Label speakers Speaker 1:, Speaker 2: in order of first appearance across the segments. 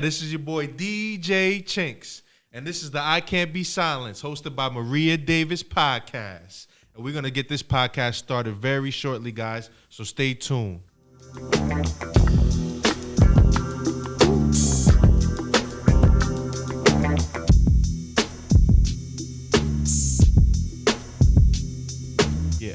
Speaker 1: this is your boy DJ Chinks, and this is the I Can't Be Silenced, hosted by Maria Davis Podcast. And we're going to get this podcast started very shortly, guys, so stay tuned. Yeah.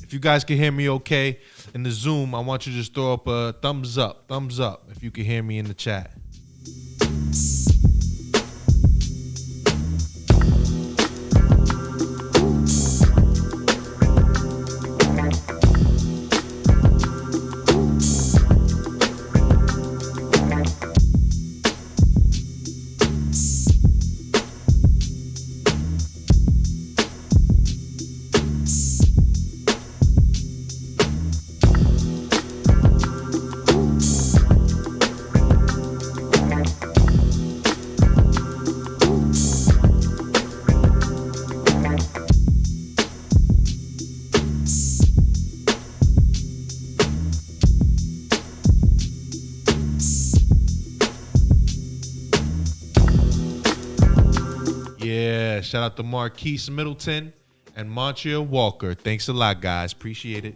Speaker 1: If you guys can hear me okay in the Zoom, I want you to just throw up a thumbs up if you can hear me in the chat. Yeah, shout out to Marquise Middleton and Montreal Walker. Thanks a lot, guys. Appreciate it.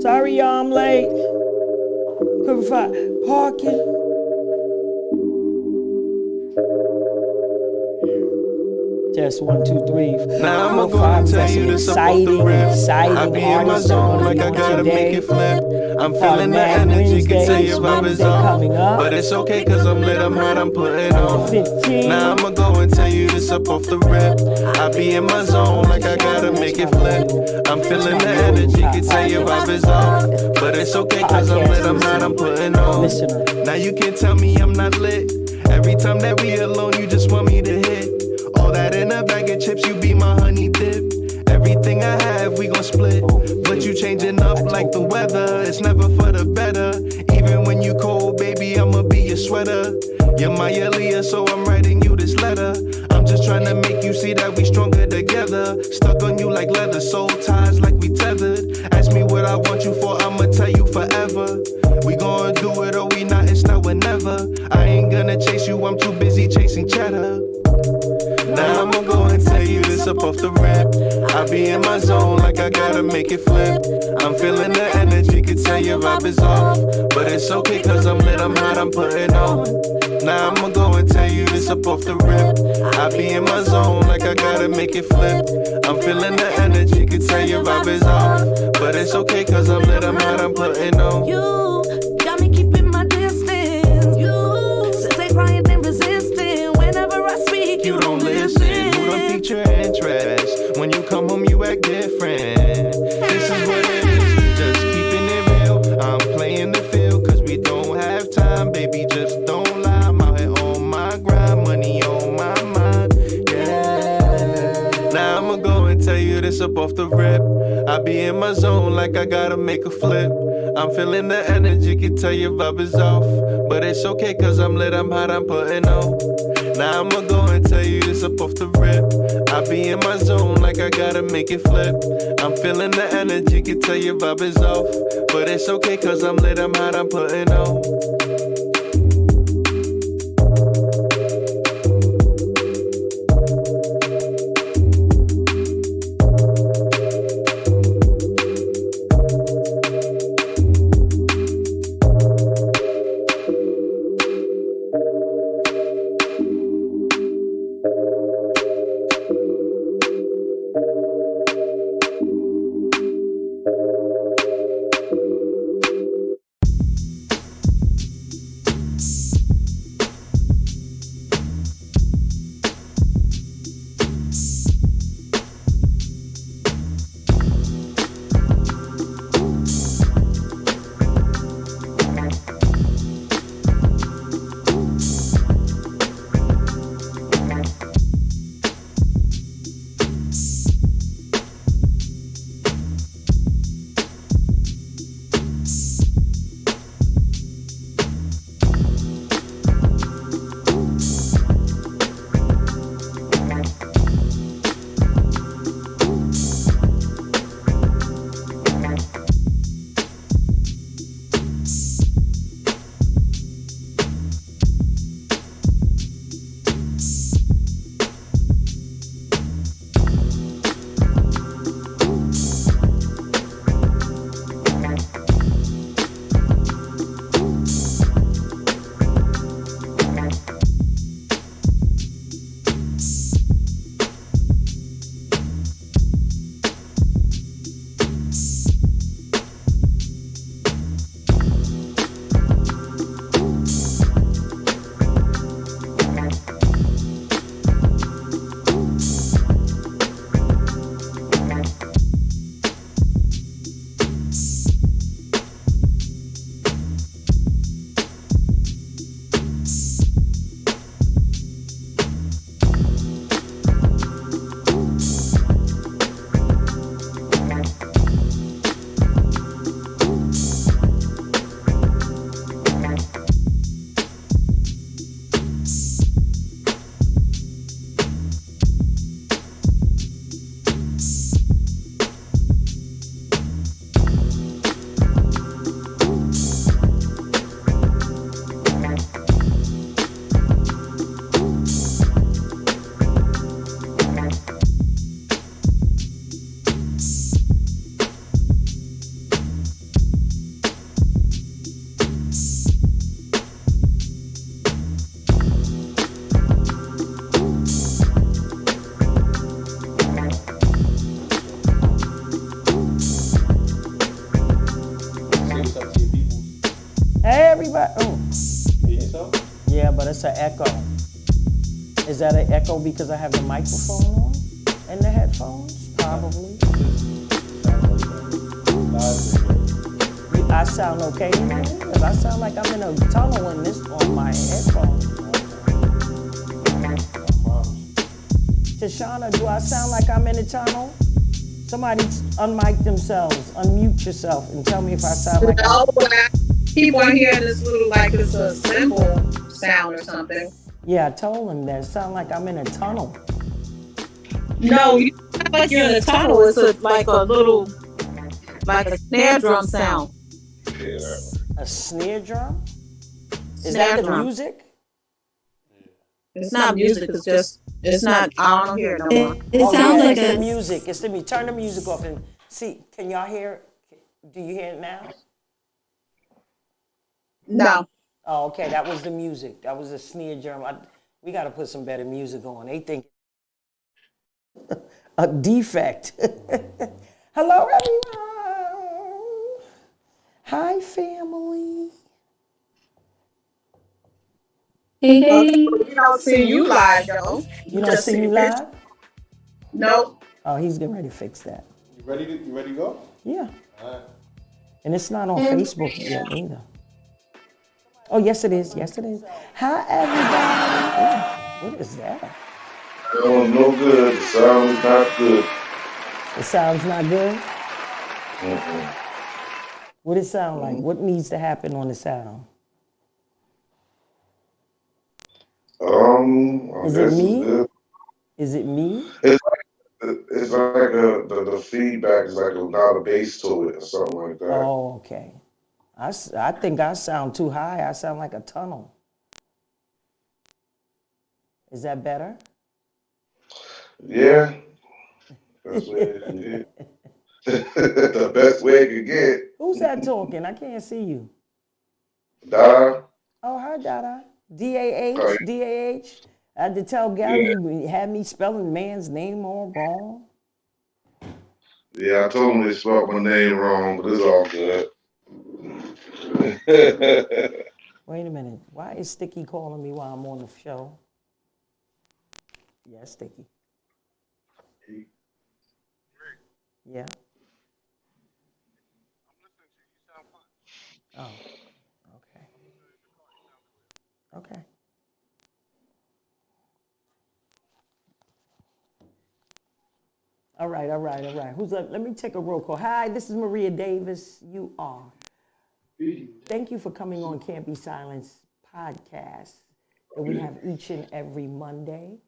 Speaker 2: Sorry, y'all, I'm late. Provide parking. Test 1, 2, 3.
Speaker 3: Now I'ma
Speaker 2: 4,
Speaker 3: go
Speaker 2: 5.
Speaker 3: and
Speaker 2: We
Speaker 3: tell
Speaker 2: got some
Speaker 3: you this up off the
Speaker 2: exciting
Speaker 3: rip. I
Speaker 2: artists
Speaker 3: be in my
Speaker 2: that
Speaker 3: zone
Speaker 2: wanna
Speaker 3: like
Speaker 2: be
Speaker 3: I
Speaker 2: on
Speaker 3: gotta make
Speaker 2: today.
Speaker 3: it flip. I'm
Speaker 2: Part of
Speaker 3: feeling the
Speaker 2: Mad
Speaker 3: energy, can tell
Speaker 2: Wednesdays,
Speaker 3: your vibe is
Speaker 2: Wednesday
Speaker 3: off.
Speaker 2: coming up.
Speaker 3: But it's okay cause I'm lit, I'm hot, I'm putting on.
Speaker 2: 15.
Speaker 3: Now I'ma go and tell you this up off the rip. I be in my zone like I gotta make it flip. I'm feeling the energy, can tell your vibe is off. But it's okay cause I'm lit, I'm hot, I'm putting on. Now you can tell me I'm not lit. Every time that we alone, you just want me to hit. All that in a bag of chips, you be my honey dip. Everything I have, we gon' split. But you changing up like the weather, it's never for the better. Even when you cold, baby, I'ma be your sweater. You're my Aaliyah, so I'm writing you this letter. I'm just trying to make you see that we stronger together. Stuck on you like leather, soul ties like we tethered. Ask me what I want you for, I'ma tell you forever. We gon' do it or we not, it's now or never. I ain't gonna chase you, I'm too busy chasing cheddar. Now I'ma go and tell you this up off the rip. I be in my zone like I gotta make it flip. I'm feeling the energy, can tell your vibe is off. But it's okay cause I'm lit, I'm hot, I'm putting on. Now I'ma go and tell you this up off the rip. I be in my zone like I gotta make it flip. I'm feeling the energy, can tell your vibe is off. But it's okay cause I'm lit, I'm hot, I'm putting on.
Speaker 4: You got me keeping my distance. You stay quiet and resistant. Whenever I speak,
Speaker 3: You don't listen, who don't pique your interest? When you come home, you act different. This is what it is, just keeping it real. I'm playing the field, cause we don't have time. Baby, just don't lie, I'm out here on my grind. Money on my mind, yeah. Now I'ma go and tell you this up off the rip. I be in my zone like I gotta make a flip. I'm feeling the energy, can tell your vibe is off. But it's okay cause I'm lit, I'm hot, I'm putting on. Now I'ma go and tell you this up off the rip. I be in my zone like I gotta make it flip. I'm feeling the energy, can tell your vibe is off. But it's okay cause I'm lit, I'm hot, I'm putting on.
Speaker 2: everybody? Oh. Yeah, but it's an echo. Is that an echo because I have the microphone on and the headphones? Probably. I sound okay in here? Because I sound like I'm in a tunnel in this on my headphones. Tashana, do I sound like I'm in a tunnel? Somebody unmic themselves, unmute yourself, and tell me if I sound like
Speaker 5: I'm... keep on hearing this little, like it's a cymbal sound or something.
Speaker 2: Yeah, I told him that. It sounds like I'm in a tunnel.
Speaker 5: No, you sound like you're in a tunnel. It's like a little, like a snare drum sound.
Speaker 2: A snare drum? Is
Speaker 5: Snare
Speaker 2: that the
Speaker 5: drum.
Speaker 2: music?
Speaker 5: It's not music. It's just, it's not, I don't hear it no more.
Speaker 2: It sounds like the music. It's me. Turn the music off and see. Can y'all hear it? Do you hear it now?
Speaker 5: No.
Speaker 2: Oh, okay. That was the music. That was the snare drum. We got to put some better music on. They think a defect. Hello, everyone. Hi, family.
Speaker 5: Hey, hey. We don't see you live, though.
Speaker 2: You don't see me live?
Speaker 5: Nope.
Speaker 2: Oh, he's getting ready to fix that.
Speaker 1: You ready to go?
Speaker 2: Yeah.
Speaker 1: All right.
Speaker 2: And it's not on Facebook yet either. Oh, yes, it is. Yes, it is. Hi, everybody. Ooh, what is that?
Speaker 6: Oh, no good. The sound's not good.
Speaker 2: It sounds not good?
Speaker 6: Mm-mm.
Speaker 2: What it sound like? What needs to happen on the sound? Is it me? Is it me?
Speaker 6: It's like the feedback is like a lot of bass to it or something like that.
Speaker 2: Oh, okay. I think I sound too high. I sound like a tunnel. Is that better?
Speaker 6: Yeah. That's what it is. The best way it could get.
Speaker 2: Who's that talking? I can't see you.
Speaker 6: Dada.
Speaker 2: Oh, hi, Dada. D-A-H, D-A-H. I had to tell Gary you had me spelling man's name all wrong.
Speaker 6: Yeah, I told him they spelled my name wrong, but it's all good.
Speaker 2: Wait a minute. Why is Sticky calling me while I'm on the show? Yeah, Sticky. Yeah. Oh, okay. Okay. All right. Who's up? Let me take a roll call. Hi, this is Maria Davis. You are. Thank you for coming on Can't Be Silenced podcast that we have each and every Monday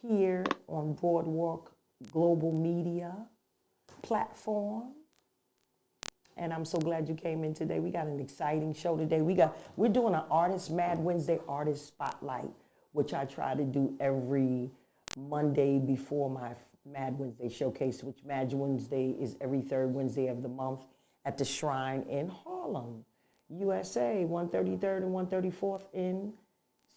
Speaker 2: here on Boardwalk Global Media platform. And I'm so glad you came in today. We got an exciting show today. We're doing an Mad Wednesday Artist Spotlight, which I try to do every Monday before my Mad Wednesday showcase, which Mad Wednesday is every third Wednesday of the month at the Shrine in Harlem, USA, 133rd and 134th in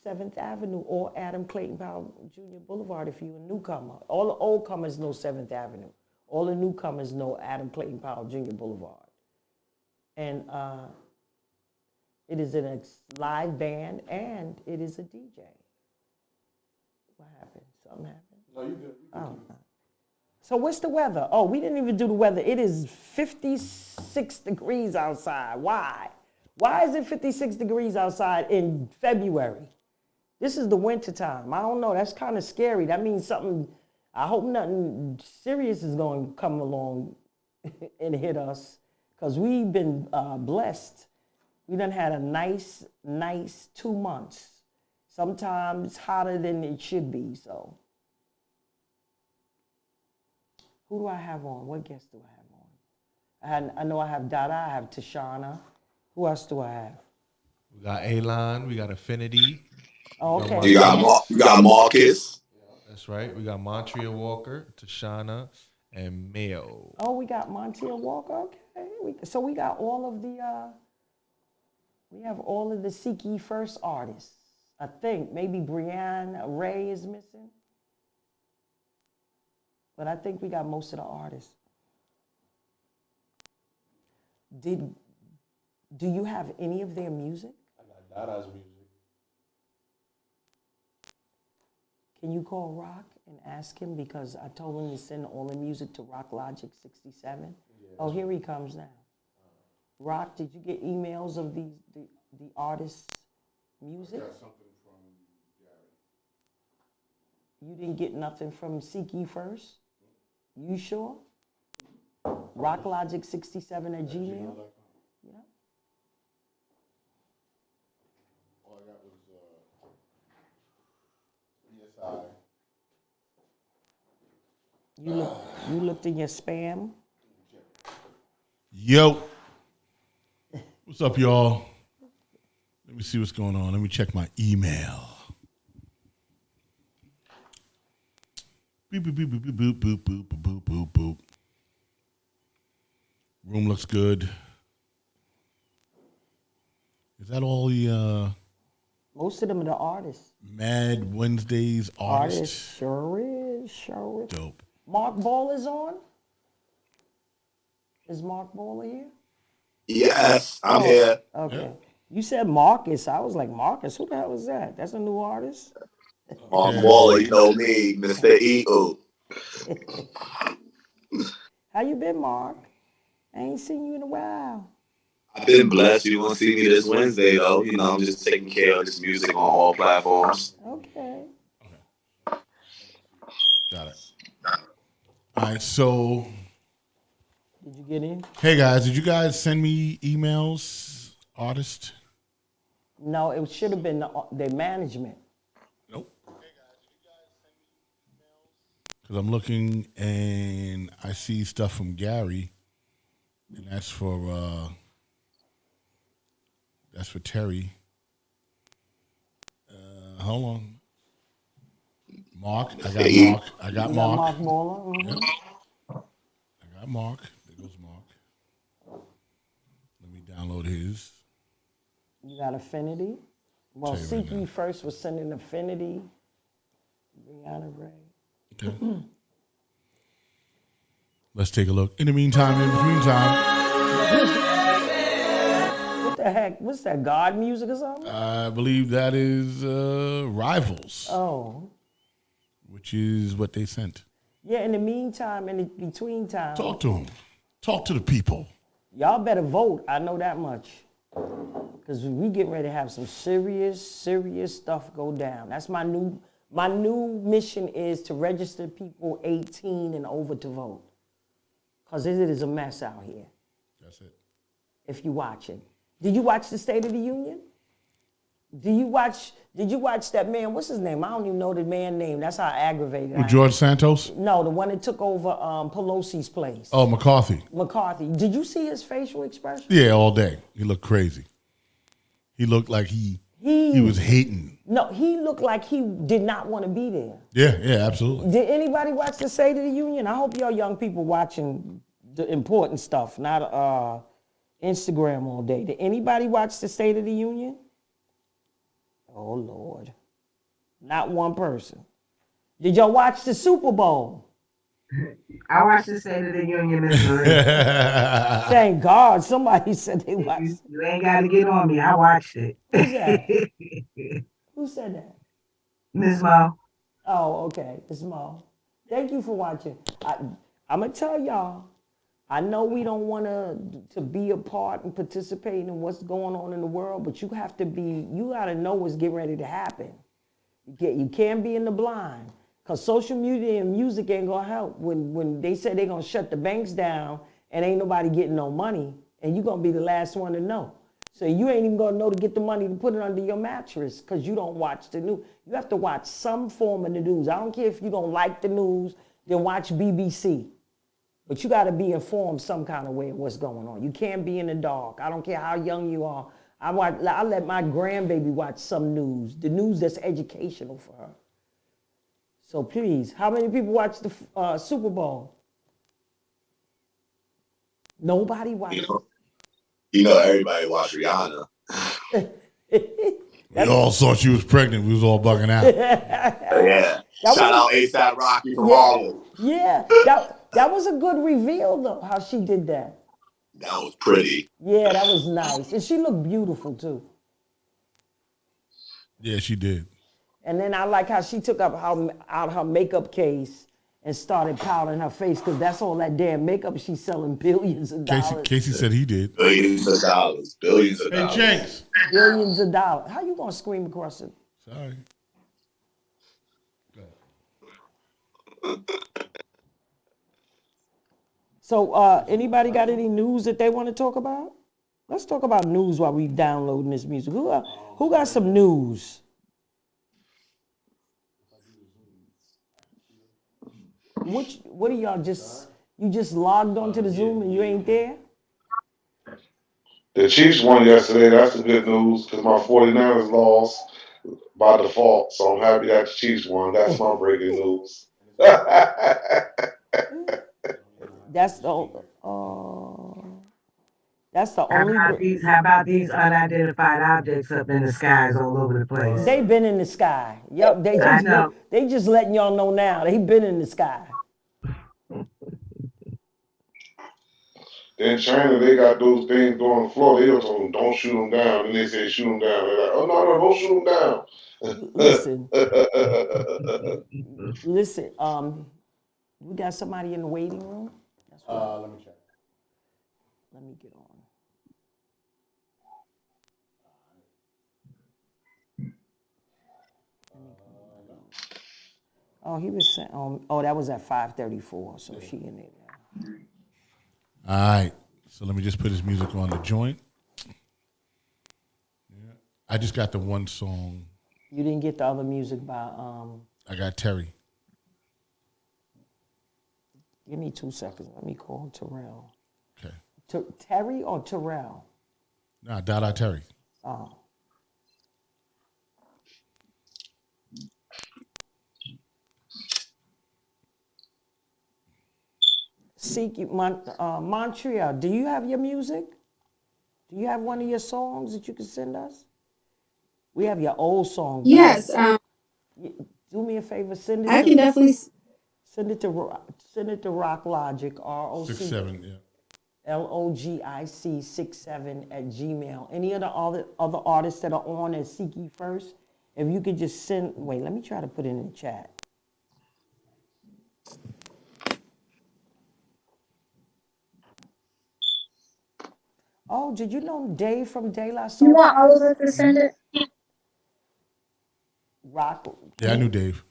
Speaker 2: 7th Avenue, or Adam Clayton Powell Jr. Boulevard if you're a newcomer. All the old comers know 7th Avenue. All the newcomers know Adam Clayton Powell Jr. Boulevard. And it is a live band and it is a DJ. What happened? Something happened?
Speaker 1: No, you good.
Speaker 2: Oh. So what's the weather? Oh, we didn't even do the weather. It is 56 degrees outside. Why? Why is it 56 degrees outside in February? This is the winter time. I don't know. That's kind of scary. That means something, I hope nothing serious is going to come along and hit us, because we've been blessed. We done had a nice 2 months. Sometimes hotter than it should be, so. Who do I have on? What guests do I have on? I know I have Dada, I have Tashana. Who else do I have?
Speaker 1: We got Alon, we got Affinity.
Speaker 2: Oh, okay.
Speaker 7: You got Marcus.
Speaker 1: That's right. We got Montreal Walker, Tashana, and Mayo.
Speaker 2: Oh, we got Montiel Walker. Okay. So we got all of the, we have all of the Seek Ye First artists. I think maybe Brianne Ray is missing. But I think we got most of the artists. Do you have any of their music? Can you call Rock and ask him, because I told him to send all the music to Rock Logic 67. Yeah. Oh, here he comes now. Rock, did you get emails of the artists' music? I got something from Gary. You didn't get nothing from Siki first? You sure? Rocklogic67@gmail.com. Yeah.
Speaker 8: All I got was ESI.
Speaker 2: You looked in your spam?
Speaker 8: Yo. What's up, y'all? Let me see what's going on. Let me check my email. Boop, boop, boop, boop, boop, boop, boop, boop, boop, boop. Room looks good. Is that all the
Speaker 2: Most of them are the artists.
Speaker 8: Mad Wednesdays artists?
Speaker 2: Sure is.
Speaker 8: Dope.
Speaker 2: Mark Ball is on? Is Mark Ball here?
Speaker 7: Yes, I'm here.
Speaker 2: Okay.
Speaker 8: Yeah.
Speaker 2: You said Marcus. I was like, Marcus, who the hell is that? That's a new artist?
Speaker 7: Mark Waller, you know me, Mr. E.O.
Speaker 2: How you been, Mark? I ain't seen you in a while.
Speaker 7: I've been blessed. You won't see me this Wednesday, though. You know, I'm just taking care of this music on all platforms.
Speaker 2: Okay.
Speaker 8: Got it. All right, so...
Speaker 2: Did you get in?
Speaker 8: Hey, guys, did you guys send me emails, artist?
Speaker 2: No, it should have been the management.
Speaker 8: Nope. Because I'm looking and I see stuff from Gary, and that's for Terry. Hold on. Mark, I got Mark. I got Mark.
Speaker 2: Mark Moller. Mm-hmm.
Speaker 8: Yep. I got Mark. There goes Mark. Let me download his.
Speaker 2: You got Affinity. Well, Siki first was sending Affinity. Brianna Ray.
Speaker 8: Okay. Let's take a look. In the meantime, in between time.
Speaker 2: What the heck? What's that, God music or something?
Speaker 8: I believe that is Rivals.
Speaker 2: Oh.
Speaker 8: Which is what they sent.
Speaker 2: Yeah, in the meantime, in the between time.
Speaker 8: Talk to them. Talk to the people.
Speaker 2: Y'all better vote. I know that much. Because we getting ready to have some serious stuff go down. That's my new mission is to register people 18 and over to vote. Because it is a mess out here.
Speaker 8: That's it.
Speaker 2: If you watching. Did you watch the State of the Union? Did you watch that man? What's his name? I don't even know the man's name. That's how aggravated I am.
Speaker 8: George Santos?
Speaker 2: No, the one that took over Pelosi's place.
Speaker 8: Oh, McCarthy.
Speaker 2: Did you see his facial expression?
Speaker 8: Yeah, all day. He looked crazy. He looked like he was hating.
Speaker 2: No, he looked like he did not want to be there.
Speaker 8: Yeah, absolutely.
Speaker 2: Did anybody watch the State of the Union? I hope y'all young people watching the important stuff, not Instagram all day. Did anybody watch the State of the Union? Oh, Lord. Not one person. Did y'all watch the Super Bowl?
Speaker 9: I watched the State of the Union, Miss Marie.
Speaker 2: Thank God. Somebody said they watched.
Speaker 9: You ain't got to get on me. I watched it.
Speaker 2: Who's that? Who said that?
Speaker 9: Miss Mo.
Speaker 2: Oh, okay. Miss Mo. Thank you for watching. I'm going to tell y'all, I know we don't want to be a part and participate in what's going on in the world, but you got to know what's getting ready to happen. You can't be in the blind, because social media and music ain't going to help. When they say they're going to shut the banks down and ain't nobody getting no money, and you're going to be the last one to know. So you ain't even going to know to get the money to put it under your mattress because you don't watch the news. You have to watch some form of the news. I don't care if you don't like the news, then watch BBC. But you got to be informed some kind of way of what's going on. You can't be in the dark. I don't care how young you are. I let my grandbaby watch some news, the news that's educational for her. So please, how many people watch the Super Bowl? Nobody watched.
Speaker 7: You know everybody watched Rihanna.
Speaker 8: We all saw she was pregnant. We was all bugging out.
Speaker 7: Yeah. Shout out ASAP Rocky from Harlem.
Speaker 2: Yeah, that was a good reveal, though, how she did that.
Speaker 7: That was pretty.
Speaker 2: Yeah, that was nice. And she looked beautiful, too.
Speaker 8: Yeah, she did.
Speaker 2: And then I like how she took out her makeup case and started powdering her face because that's all that damn makeup she's selling billions of dollars.
Speaker 8: Casey said he did.
Speaker 7: Billions of dollars. Billions of
Speaker 8: Hey,
Speaker 7: dollars.
Speaker 8: Jenks.
Speaker 2: Billions of dollars. How you gonna scream across it?
Speaker 8: Sorry.
Speaker 2: So anybody got any news that they want to talk about? Let's talk about news while we downloading this music. Who got some news? What are y'all you just logged onto the Zoom and you ain't there?
Speaker 6: The Chiefs won yesterday. That's the good news because my 49ers lost by default. So I'm happy that the Chiefs won. That's my breaking news.
Speaker 2: That's the only.
Speaker 9: How about these unidentified objects up in the skies all over the place?
Speaker 2: They've been in the sky. Yep, they just letting y'all know now. They've been in the sky.
Speaker 6: In China, they got those things going on the floor. They told them, don't shoot them down. And they say, shoot them down. They're like, oh, no, don't shoot them down.
Speaker 2: Listen, we got somebody in the waiting room.
Speaker 8: Let me check.
Speaker 2: Let me get on. Oh, he was saying, oh, that was at 5:34, so she in there now.
Speaker 8: All right. So let me just put his music on the joint. Yeah. I just got the one song.
Speaker 2: You didn't get the other music by
Speaker 8: I got Terry.
Speaker 2: Give me 2 seconds. Let me call Terrell.
Speaker 8: Okay.
Speaker 2: Terry or Terrell?
Speaker 8: Nah, Dada Terry.
Speaker 2: Oh. Montreal, do you have your music? Do you have one of your songs that you can send us? We have your old song.
Speaker 10: Yes.
Speaker 2: Do me a favor, send it.
Speaker 10: I can definitely
Speaker 2: send it to Rock Logic, ROC
Speaker 8: 67, yeah.
Speaker 2: LOGIC 67 at Gmail. Any of the other artists that are on at Siki First, if you could just send. Wait, let me try to put it in the chat. Oh, did you know Dave from De La Soul?
Speaker 10: You want Oliver to send it?
Speaker 2: Rock.
Speaker 8: Yeah, I knew Dave.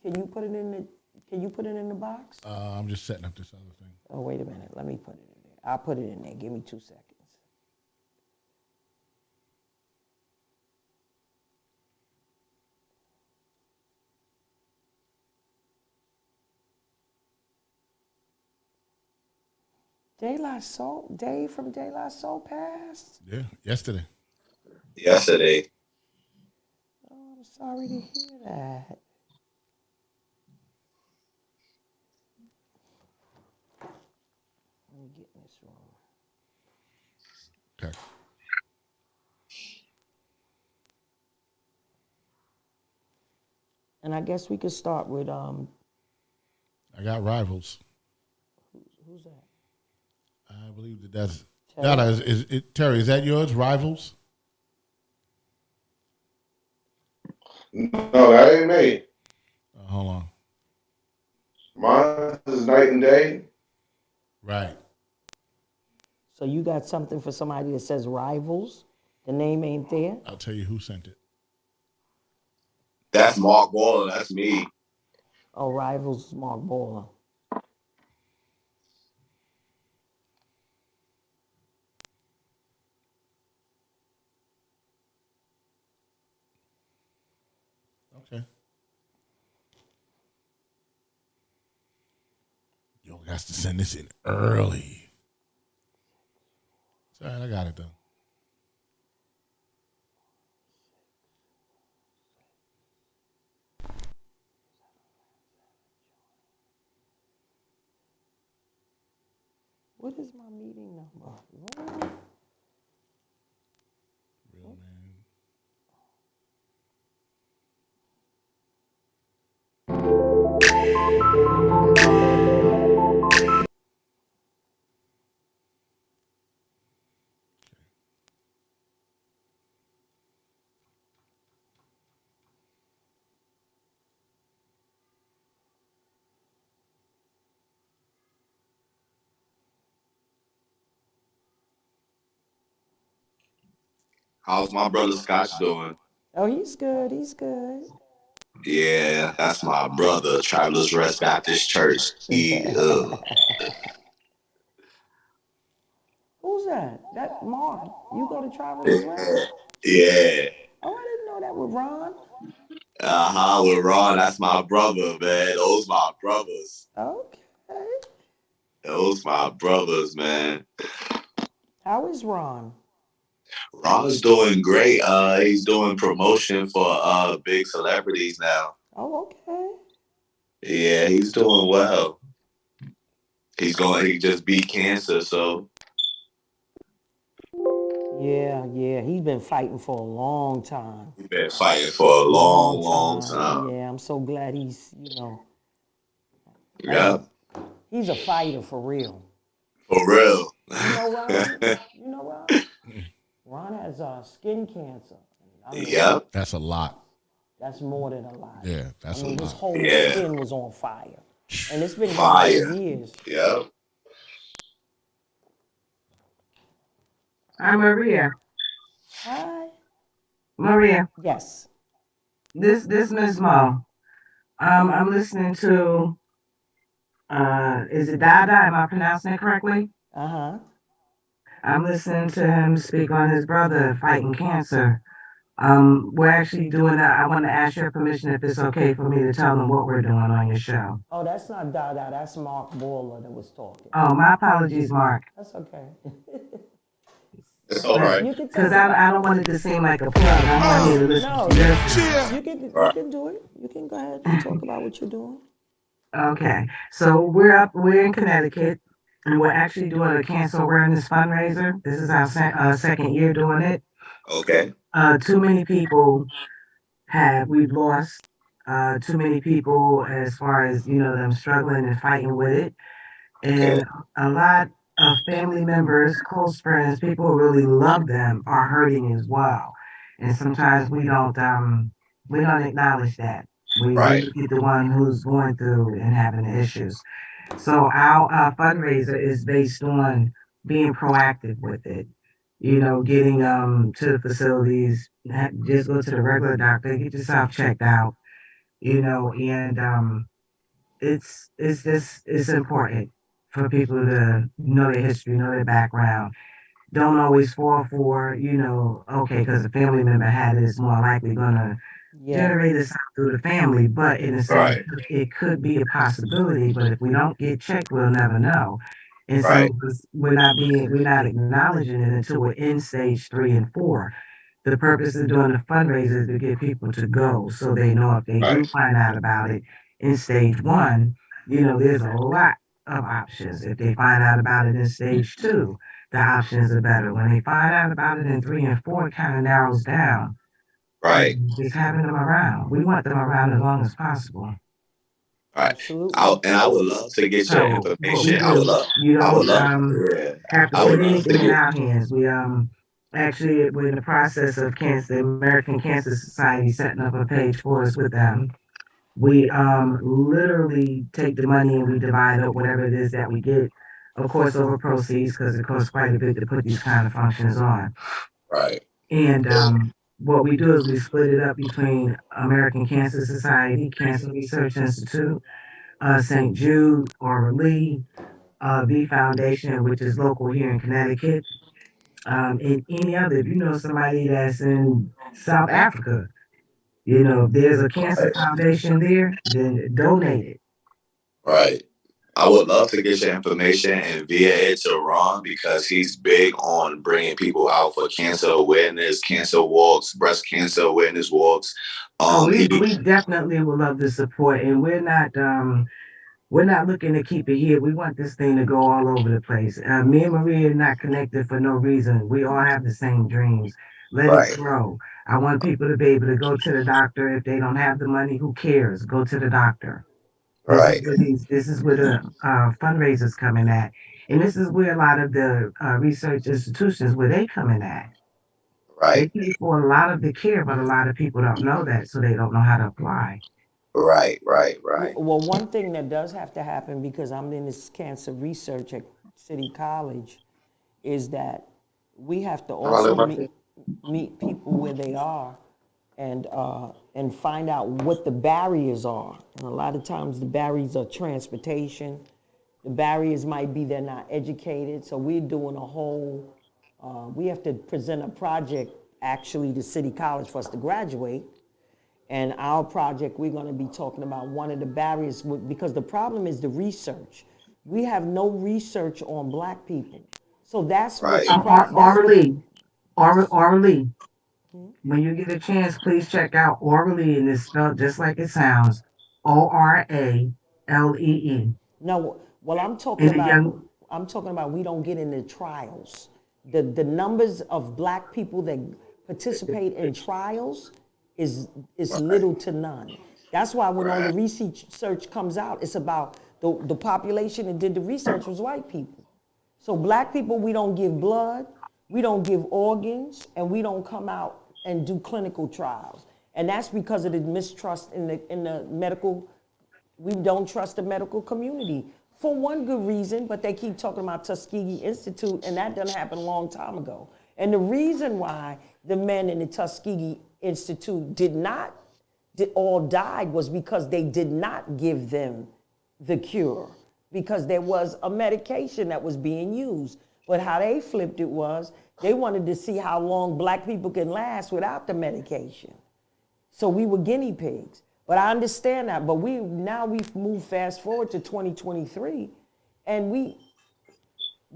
Speaker 2: Can you put it in the box?
Speaker 8: I'm just setting up this other thing.
Speaker 2: Oh, wait a minute. Let me put it in there. I'll put it in there. Give me 2 seconds. De La Soul, Dave from De La Soul passed?
Speaker 8: Yeah, yesterday.
Speaker 7: Yesterday.
Speaker 2: Oh, I'm sorry to hear that. Let me get in this room.
Speaker 8: Okay.
Speaker 2: And I guess we could start with
Speaker 8: I got Rivals.
Speaker 2: Who's that?
Speaker 8: I believe that's
Speaker 2: Terry.
Speaker 8: Dada. Terry, is that yours? Rivals?
Speaker 6: No, that ain't me.
Speaker 8: Hold on.
Speaker 6: Mine is Night and Day.
Speaker 8: Right.
Speaker 2: So you got something for somebody that says Rivals? The name ain't there?
Speaker 8: I'll tell you who sent it.
Speaker 7: That's Mark Waller. That's me.
Speaker 2: Oh, Rivals is Mark Baller.
Speaker 8: Okay. Yo, got to send this in early. It's all right, I got it though.
Speaker 2: What is my meeting number? What?
Speaker 8: Real man.
Speaker 7: How's my brother Scotch doing?
Speaker 2: Oh, he's good. He's good.
Speaker 7: Yeah, that's my brother, Travelers Rest Baptist Church.
Speaker 2: Who's that? That Mark. You go to Travelers Rest?
Speaker 7: Yeah.
Speaker 2: Oh, I didn't know that with Ron.
Speaker 7: With Ron, that's my brother, man. Those my brothers.
Speaker 2: Okay.
Speaker 7: Those my brothers, man.
Speaker 2: How is Ron?
Speaker 7: Ron's doing great. He's doing promotion for big celebrities now.
Speaker 2: Oh, okay.
Speaker 7: Yeah, he's doing well. He just beat cancer, so
Speaker 2: Yeah. He's been fighting for a long time.
Speaker 7: he's been fighting for a long time.
Speaker 2: Yeah, I'm so glad he's,
Speaker 7: Yeah,
Speaker 2: he's a fighter for real.
Speaker 7: for real.
Speaker 2: You know Ron? Ron has skin cancer.
Speaker 7: Yep.
Speaker 8: That's a lot.
Speaker 2: That's more than a lot.
Speaker 8: Yeah, that's a lot.
Speaker 2: His whole skin was on fire. And it's been
Speaker 7: fire.
Speaker 2: For years.
Speaker 7: Yep.
Speaker 9: Hi, Maria.
Speaker 2: Hi.
Speaker 9: Maria.
Speaker 2: Yes.
Speaker 9: This Miss Mo. I'm listening to is it Dada? Am I pronouncing it correctly?
Speaker 2: Uh-huh.
Speaker 9: I'm listening to him speak on his brother fighting cancer. We're actually doing that. I want to ask your permission if it's okay for me to tell them what we're doing on your show.
Speaker 2: Oh, that's not Dada. That's Mark Baller that was talking.
Speaker 9: Oh, my apologies, Mark.
Speaker 2: That's okay.
Speaker 7: It's all right.
Speaker 9: Because I don't want it to seem like a plug. I want you to listen to this.
Speaker 2: You can do it. You can go ahead and talk about what you're doing.
Speaker 9: Okay, so we're in Connecticut, and we're actually doing a cancer awareness fundraiser. This is our second year doing it.
Speaker 7: Okay.
Speaker 9: Too many people we've lost too many people as far as, them struggling and fighting with it. And a lot of family members, close friends, people who really love them are hurting as well. And sometimes we don't acknowledge that. We look at the one who's going through and having the issues. So our fundraiser is based on being proactive with it. Getting to the facilities, just go to the regular doctor, get yourself checked out, and it's important for people to know their history, know their background. Don't always fall for, okay, because a family member had it, it's more likely gonna generate this through the family, but in a sense, it could be a possibility. But if we don't get checked, we'll never know. And so we're not acknowledging it until we're in stage 3 and 4. The purpose of doing the fundraiser is to get people to go so they know if they do find out about it in stage 1, there's a lot of options. If they find out about it in stage 2, the options are better. When they find out about it in 3 and 4, it kind of narrows down.
Speaker 7: Right.
Speaker 9: Just having them around. We want them around as long as possible.
Speaker 7: Right. I would love to get your information. I would love.
Speaker 9: Have to put anything in our hands. We actually we're in the process of the American Cancer Society setting up a page for us with them. We literally take the money and we divide up whatever it is that we get, of course, over proceeds, because it costs quite a bit to put these kind of functions on.
Speaker 7: Right.
Speaker 9: And what we do is we split it up between American Cancer Society, Cancer Research Institute, St. Jude, Aura Lee, V Foundation, which is local here in Connecticut, and any other. If you know somebody that's in South Africa, if there's a cancer foundation there, then donate it.
Speaker 7: Right. I would love to get your information and via it to Ron, because he's big on bringing people out for cancer awareness, cancer walks, breast cancer awareness walks.
Speaker 9: We definitely would love the support, and we're not looking to keep it here. We want this thing to go all over the place. Me and Maria are not connected for no reason. We all have the same dreams. Let it grow. I want people to be able to go to the doctor. If they don't have the money, who cares? Go to the doctor. This is where the fundraisers coming at. And this is where a lot of the research institutions, where they coming at. They pay for a lot of the care, but a lot of people don't know that, so they don't know how to apply.
Speaker 7: Right.
Speaker 2: Well, one thing that does have to happen, because I'm in this cancer research at City College, is that we have to also meet people where they are and find out what the barriers are. And a lot of times the barriers are transportation. The barriers might be they're not educated. So we're doing a whole, we have to present a project actually to City College for us to graduate. And our project, we're going to be talking about one of the barriers, because the problem is the research. We have no research on Black people. So that's
Speaker 7: Right.
Speaker 9: Orally. When you get a chance, please check out Orally, and it's spelled just like it sounds, Oralee.
Speaker 2: No, well,
Speaker 9: And the young,
Speaker 2: I'm talking about we don't get into trials. The numbers of Black people that participate in trials is little to none. That's why when all the research comes out, it's about the population that did the research was white people. So Black people, we don't give blood, we don't give organs, and we don't come out and do clinical trials. And that's because of the mistrust in the medical. We don't trust the medical community for one good reason, but they keep talking about Tuskegee Institute, and that done happened a long time ago. And the reason why the men in the Tuskegee Institute all died was because they did not give them the cure, because there was a medication that was being used. But how they flipped it was they wanted to see how long Black people can last without the medication. So we were guinea pigs. But I understand that. But we've moved fast forward to 2023, and we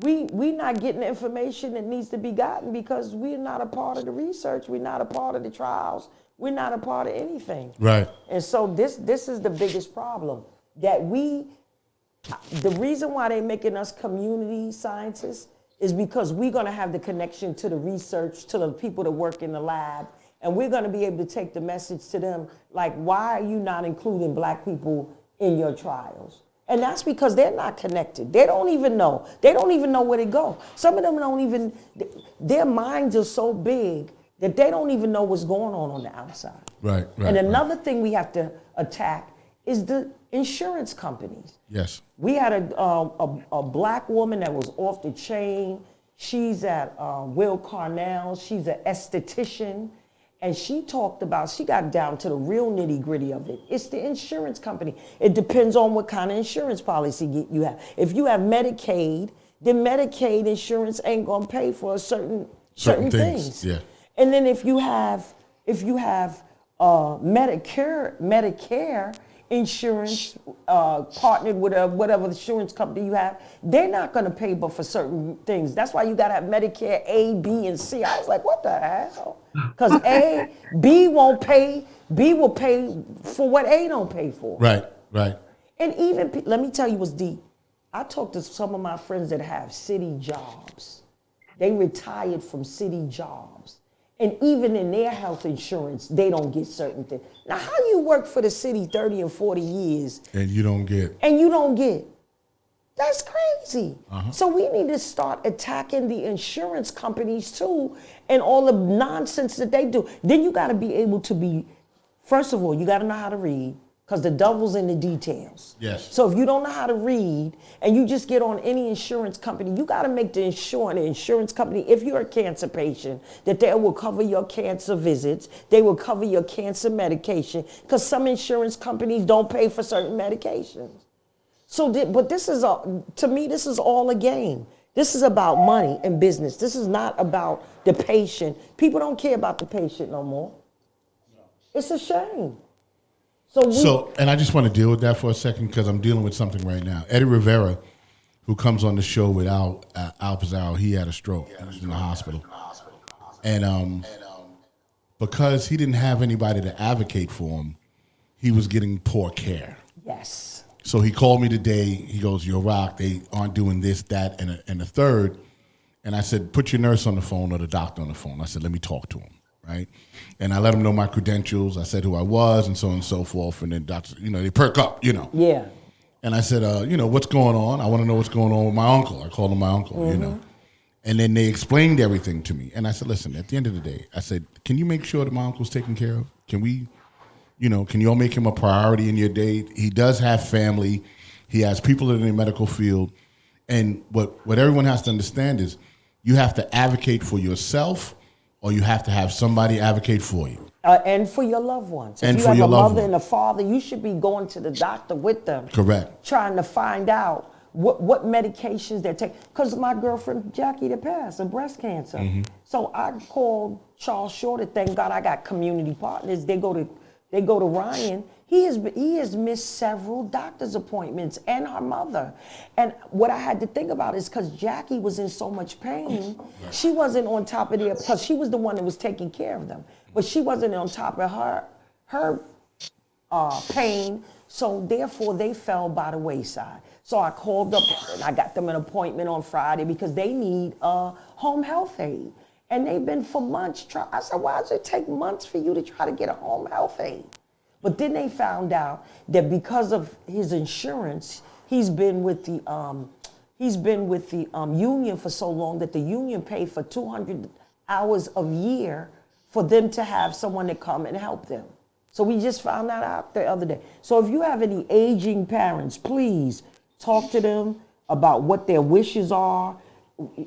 Speaker 2: not getting the information that needs to be gotten because we're not a part of the research. We're not a part of the trials. We're not a part of anything.
Speaker 8: Right.
Speaker 2: And so this is the biggest problem, that the reason why they're making us community scientists is because we're going to have the connection to the research, to the people that work in the lab, and we're going to be able to take the message to them, like, why are you not including Black people in your trials? And that's because they're not connected. They don't even know. They don't even know where to go. Some of them don't even, their minds are so big that they don't even know what's going on the outside.
Speaker 8: Right.
Speaker 2: And another thing we have to attack is the insurance companies.
Speaker 8: Yes.
Speaker 2: We had a Black woman that was off the chain. She's at Will Carnell. She's an esthetician. And she talked about, she got down to the real nitty gritty of it. It's the insurance company. It depends on what kind of insurance policy you have. If you have Medicaid, then Medicaid insurance ain't gonna pay for certain things.
Speaker 8: Yeah.
Speaker 2: And then if you have Medicare insurance partnered with whatever insurance company you have, they're not going to pay but for certain things. That's why you got to have Medicare A, B, and C. I was like, what the hell? Because B won't pay. B will pay for what A don't pay for.
Speaker 8: Right.
Speaker 2: And even, let me tell you what's deep. I talked to some of my friends that have city jobs. They retired from city jobs. And even in their health insurance, they don't get certain things. Now, how you work for the city 30 and 40 years
Speaker 8: And you don't get.
Speaker 2: That's crazy. So we need to start attacking the insurance companies too, and all the nonsense that they do. Then you got to be able to first of all, you got to know how to read, because the devil's in the details.
Speaker 8: Yes.
Speaker 2: So if you don't know how to read and you just get on any insurance company, you got to make the insurance company, if you're a cancer patient, that they will cover your cancer visits, they will cover your cancer medication, because some insurance companies don't pay for certain medications. So, but this is, to me, this is all a game. This is about money and business. This is not about the patient. People don't care about the patient no more. It's a shame. So,
Speaker 8: and I just want to deal with that for a second because I'm dealing with something right now. Eddie Rivera, who comes on the show with Al Pizarro, he had a stroke. He was in the hospital. And because he didn't have anybody to advocate for him, he was getting poor care.
Speaker 2: yes.
Speaker 8: So he called me today. He goes, "Yo, Rock, they aren't doing this, that, and the third." And I said, "Put your nurse on the phone or the doctor on the phone." I said, "Let me talk to him." Right? And I let him know my credentials. I said who I was and so on and so forth. And then doctors, they perk up,
Speaker 2: Yeah.
Speaker 8: And I said, what's going on? I want to know what's going on with my uncle. I called him my uncle, And then they explained everything to me. And I said, listen, at the end of the day, I said, can you make sure that my uncle's taken care of? Can we, can you all make him a priority in your day? He does have family. He has people in the medical field. And what everyone has to understand is you have to advocate for yourself or you have to have somebody advocate for you.
Speaker 2: And for your loved ones.
Speaker 8: And
Speaker 2: If you
Speaker 8: for
Speaker 2: have
Speaker 8: your
Speaker 2: a
Speaker 8: loved
Speaker 2: mother
Speaker 8: one.
Speaker 2: and a father, you should be going to the doctor with them.
Speaker 8: Correct.
Speaker 2: Trying to find out what medications they're taking. Because my girlfriend Jackie that passed of breast cancer.
Speaker 8: Mm-hmm.
Speaker 2: So I called Charles Shorter. Thank God I got community partners. They go to Ryan. He has missed several doctor's appointments and her mother. And what I had to think about is because Jackie was in so much pain, she wasn't on top of it because she was the one that was taking care of them. But she wasn't on top of her pain, so therefore they fell by the wayside. So I called up and I got them an appointment on Friday because they need a home health aide. And they've been for months I said, why does it take months for you to try to get a home health aide? But then they found out that because of his insurance, he's been with the union for so long that the union paid for 200 hours a year for them to have someone to come and help them. So we just found that out the other day. So if you have any aging parents, please talk to them about what their wishes are.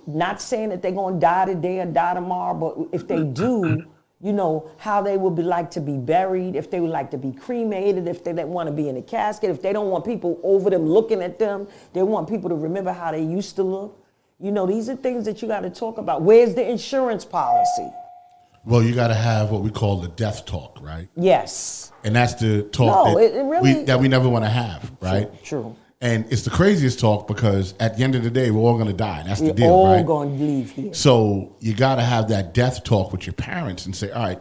Speaker 2: Not saying that they're going to die today or die tomorrow, but if they do, you know, how they would be like to be buried, if they would like to be cremated, if they want to be in a casket, if they don't want people over them looking at them, they want people to remember how they used to look. You know, these are things that you got to talk about. Where's the insurance policy?
Speaker 8: Well, you got to have what we call the death talk, right?
Speaker 2: Yes.
Speaker 8: And that's the talk that we never want to have, right?
Speaker 2: True.
Speaker 8: And it's the craziest talk because at the end of the day, we're all going to die. That's the deal,
Speaker 2: all
Speaker 8: right?
Speaker 2: going to leave here.
Speaker 8: So you got to have that death talk with your parents and say, all right,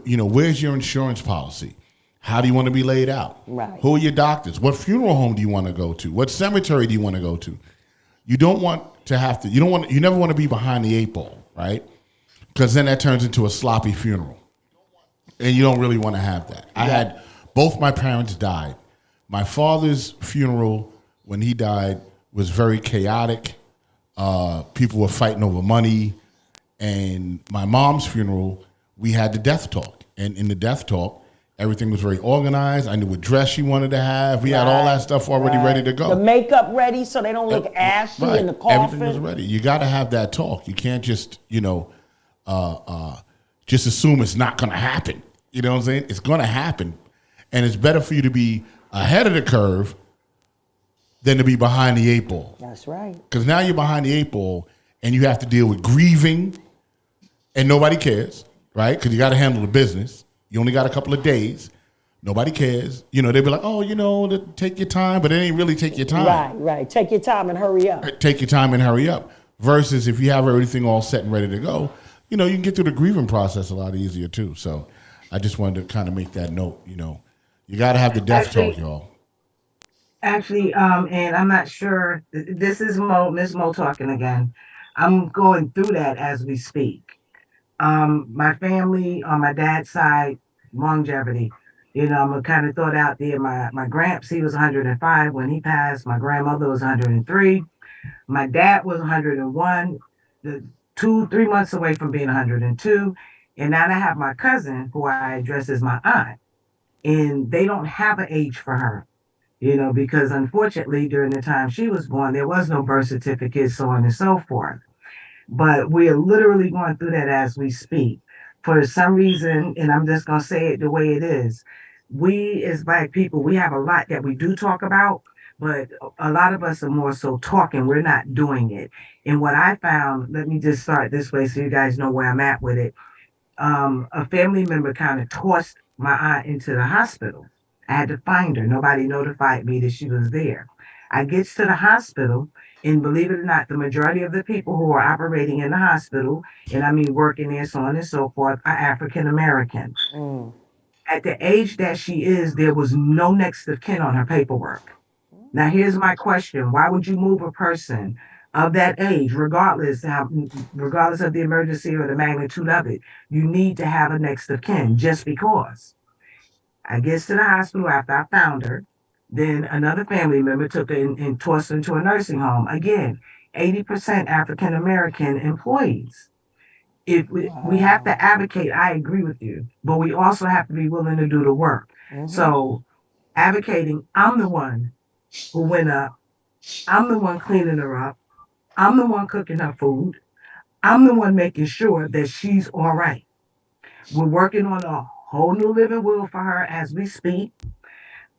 Speaker 8: you know, where's your insurance policy? How do you want to be laid out?
Speaker 2: Right.
Speaker 8: Who are your doctors? What funeral home do you want to go to? What cemetery do you want to go to? You don't want to have to, you never want to be behind the 8 ball, right? Because then that turns into a sloppy funeral. And you don't really want to have that. I had, both my parents died. My father's funeral, when he died, was very chaotic. People were fighting over money. And my mom's funeral, we had the death talk. And in the death talk, everything was very organized. I knew what dress she wanted to have. We had all that stuff already ready to go.
Speaker 2: The makeup ready so they don't look ashy in the coffin.
Speaker 8: Everything was ready. You got to have that talk. You can't just, just assume it's not going to happen. You know what I'm saying? It's going to happen. And it's better for you to be ahead of the curve than to be behind the 8 ball.
Speaker 2: That's right.
Speaker 8: Because now you're behind the 8 ball and you have to deal with grieving and nobody cares, right? Because you got to handle the business. You only got a couple of days. Nobody cares. You know, they'll be like, oh, take your time, but it ain't really take your time.
Speaker 2: Right. Take your time and hurry up.
Speaker 8: Take your time and hurry up. Versus if you have everything all set and ready to go, you can get through the grieving process a lot easier too. So I just wanted to kind of make that note, You got to have the death talk, y'all.
Speaker 9: Actually, and I'm not sure, this is Miss Mo talking again. I'm going through that as we speak. My family on my dad's side, longevity. I'm gonna kind of throw it out there. My gramps, he was 105 when he passed. My grandmother was 103. My dad was 101, 3 months away from being 102. And now I have my cousin, who I address as my aunt, and they don't have an age for her, because unfortunately during the time she was born, there was no birth certificate, so on and so forth. But we are literally going through that as we speak. For some reason, and I'm just going to say it the way it is, we as Black people, we have a lot that we do talk about, but a lot of us are more so talking. We're not doing it. And what I found, let me just start this way so you guys know where I'm at with it. A family member kind of tossed my aunt into the hospital. I had to find her. Nobody notified me that she was there. I get to the hospital, and believe it or not, the majority of the people who are operating in the hospital, and I mean working there, so on and so forth, are African Americans. At the age that she is, there was no next of kin on her paperwork. Now, here's my question. Why would you move a person of that age, regardless of the emergency or the magnitude of it? You need to have a next of kin just because. I get to the hospital after I found her. Then another family member took her and tossed her into a nursing home. Again, 80% African American employees. If we have to advocate, I agree with you, but we also have to be willing to do the work. So advocating, I'm the one who went up. I'm the one cleaning her up. I'm the one cooking her food. I'm the one making sure that she's all right. We're working on a whole new living will for her as we speak.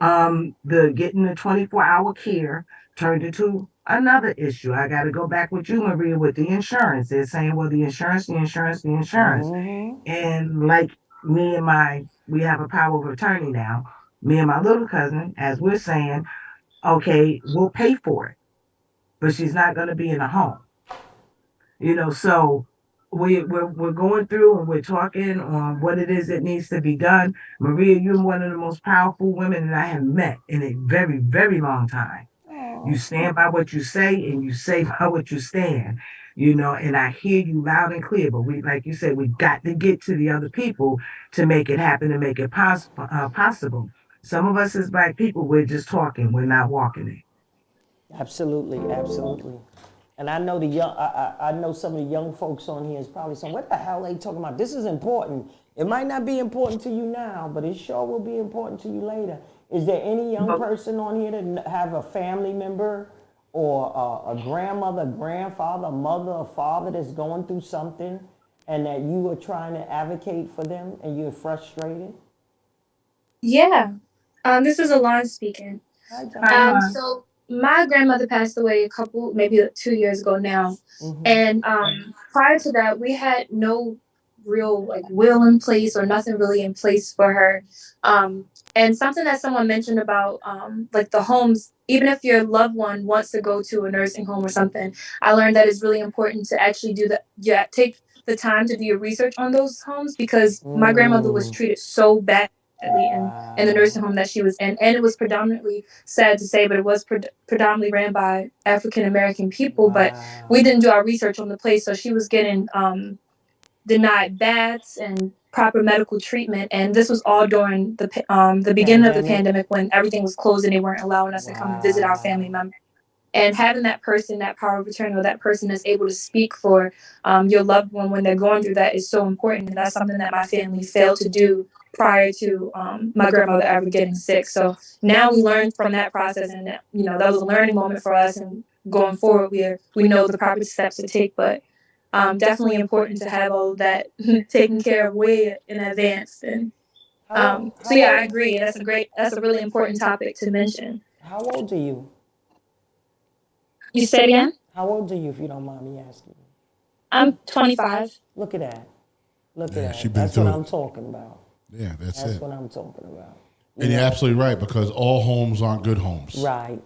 Speaker 9: The getting the 24-hour care turned into another issue. I got to go back with you, Maria, with the insurance. They're saying, well, the insurance, the insurance, the insurance. And like we have a power of attorney now. Me and my little cousin, as we're saying, okay, we'll pay for it, but she's not going to be in a home. So we're going through and we're talking on what it is that needs to be done. Maria, you're one of the most powerful women that I have met in a very, very long time. You stand by what you say and you say by what you stand, and I hear you loud and clear. But like you said, we got to get to the other people to make it happen and make it possible. Some of us as Black people, we're just talking, we're not walking it.
Speaker 2: Absolutely, absolutely. And I know I know some of the young folks on here is probably saying, what the hell are they talking about? This is important. It might not be important to you now, but it sure will be important to you later. Is there any young person on here that have a family member or a grandmother, grandfather, mother, or father that's going through something and that you are trying to advocate for them and you're frustrated?
Speaker 10: Yeah. This is Alon speaking.
Speaker 2: Hi,
Speaker 10: so my grandmother passed away maybe 2 years ago now. And prior to that, we had no real will in place or nothing really in place for her. And something that someone mentioned about the homes, even if your loved one wants to go to a nursing home or something, I learned that it's really important to actually take the time to do your research on those homes, because my grandmother was treated so badly in the nursing home that she was in. And it was predominantly, sad to say, but it was predominantly ran by African American people. But we didn't do our research on the place. So she was getting denied baths and proper medical treatment. And this was all during the beginning of the pandemic, when everything was closed and they weren't allowing us to come and visit our family members. And having that person, that power of attorney, or that person that's able to speak for your loved one when they're going through that is so important. And that's something that my family failed to do prior to my grandmother ever getting sick. So now we learned from that process, and that was a learning moment for us. And going forward, we know the proper steps to take, but definitely important to have all of that taken care of way in advance. And so yeah, I agree. That's a really important topic to mention.
Speaker 2: How old are you?
Speaker 10: You said again?
Speaker 2: How old are you, if you don't mind me asking?
Speaker 10: I'm 25.
Speaker 2: Look at that. Look at that.
Speaker 8: That's
Speaker 2: what I'm talking about.
Speaker 8: Yeah, that's
Speaker 2: what I'm talking about.
Speaker 8: And you're absolutely right, because all homes aren't good homes.
Speaker 2: Right.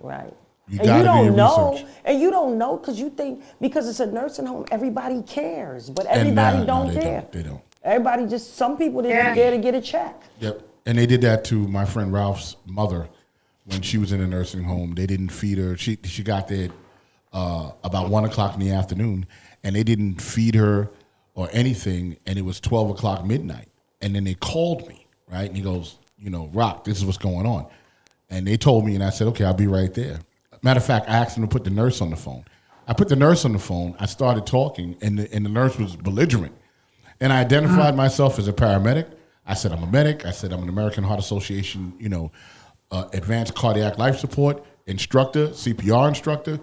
Speaker 8: You got to do your research.
Speaker 2: And you don't know because you think because it's a nursing home, everybody cares, but everybody don't care.
Speaker 8: They don't.
Speaker 2: Everybody some people didn't dare to get a check.
Speaker 8: Yep. And they did that to my friend Ralph's mother when she was in a nursing home. They didn't feed her. She got there about 1 o'clock in the afternoon, and they didn't feed her or anything, and it was 12 o'clock midnight. And then they called me, right? And he goes, Rock, this is what's going on. And they told me, and I said, okay, I'll be right there. Matter of fact, I asked them to put the nurse on the phone. I put the nurse on the phone. I started talking, and the nurse was belligerent. And I identified myself as a paramedic. I said, I'm a medic. I said, I'm an American Heart Association, advanced cardiac life support instructor, CPR instructor.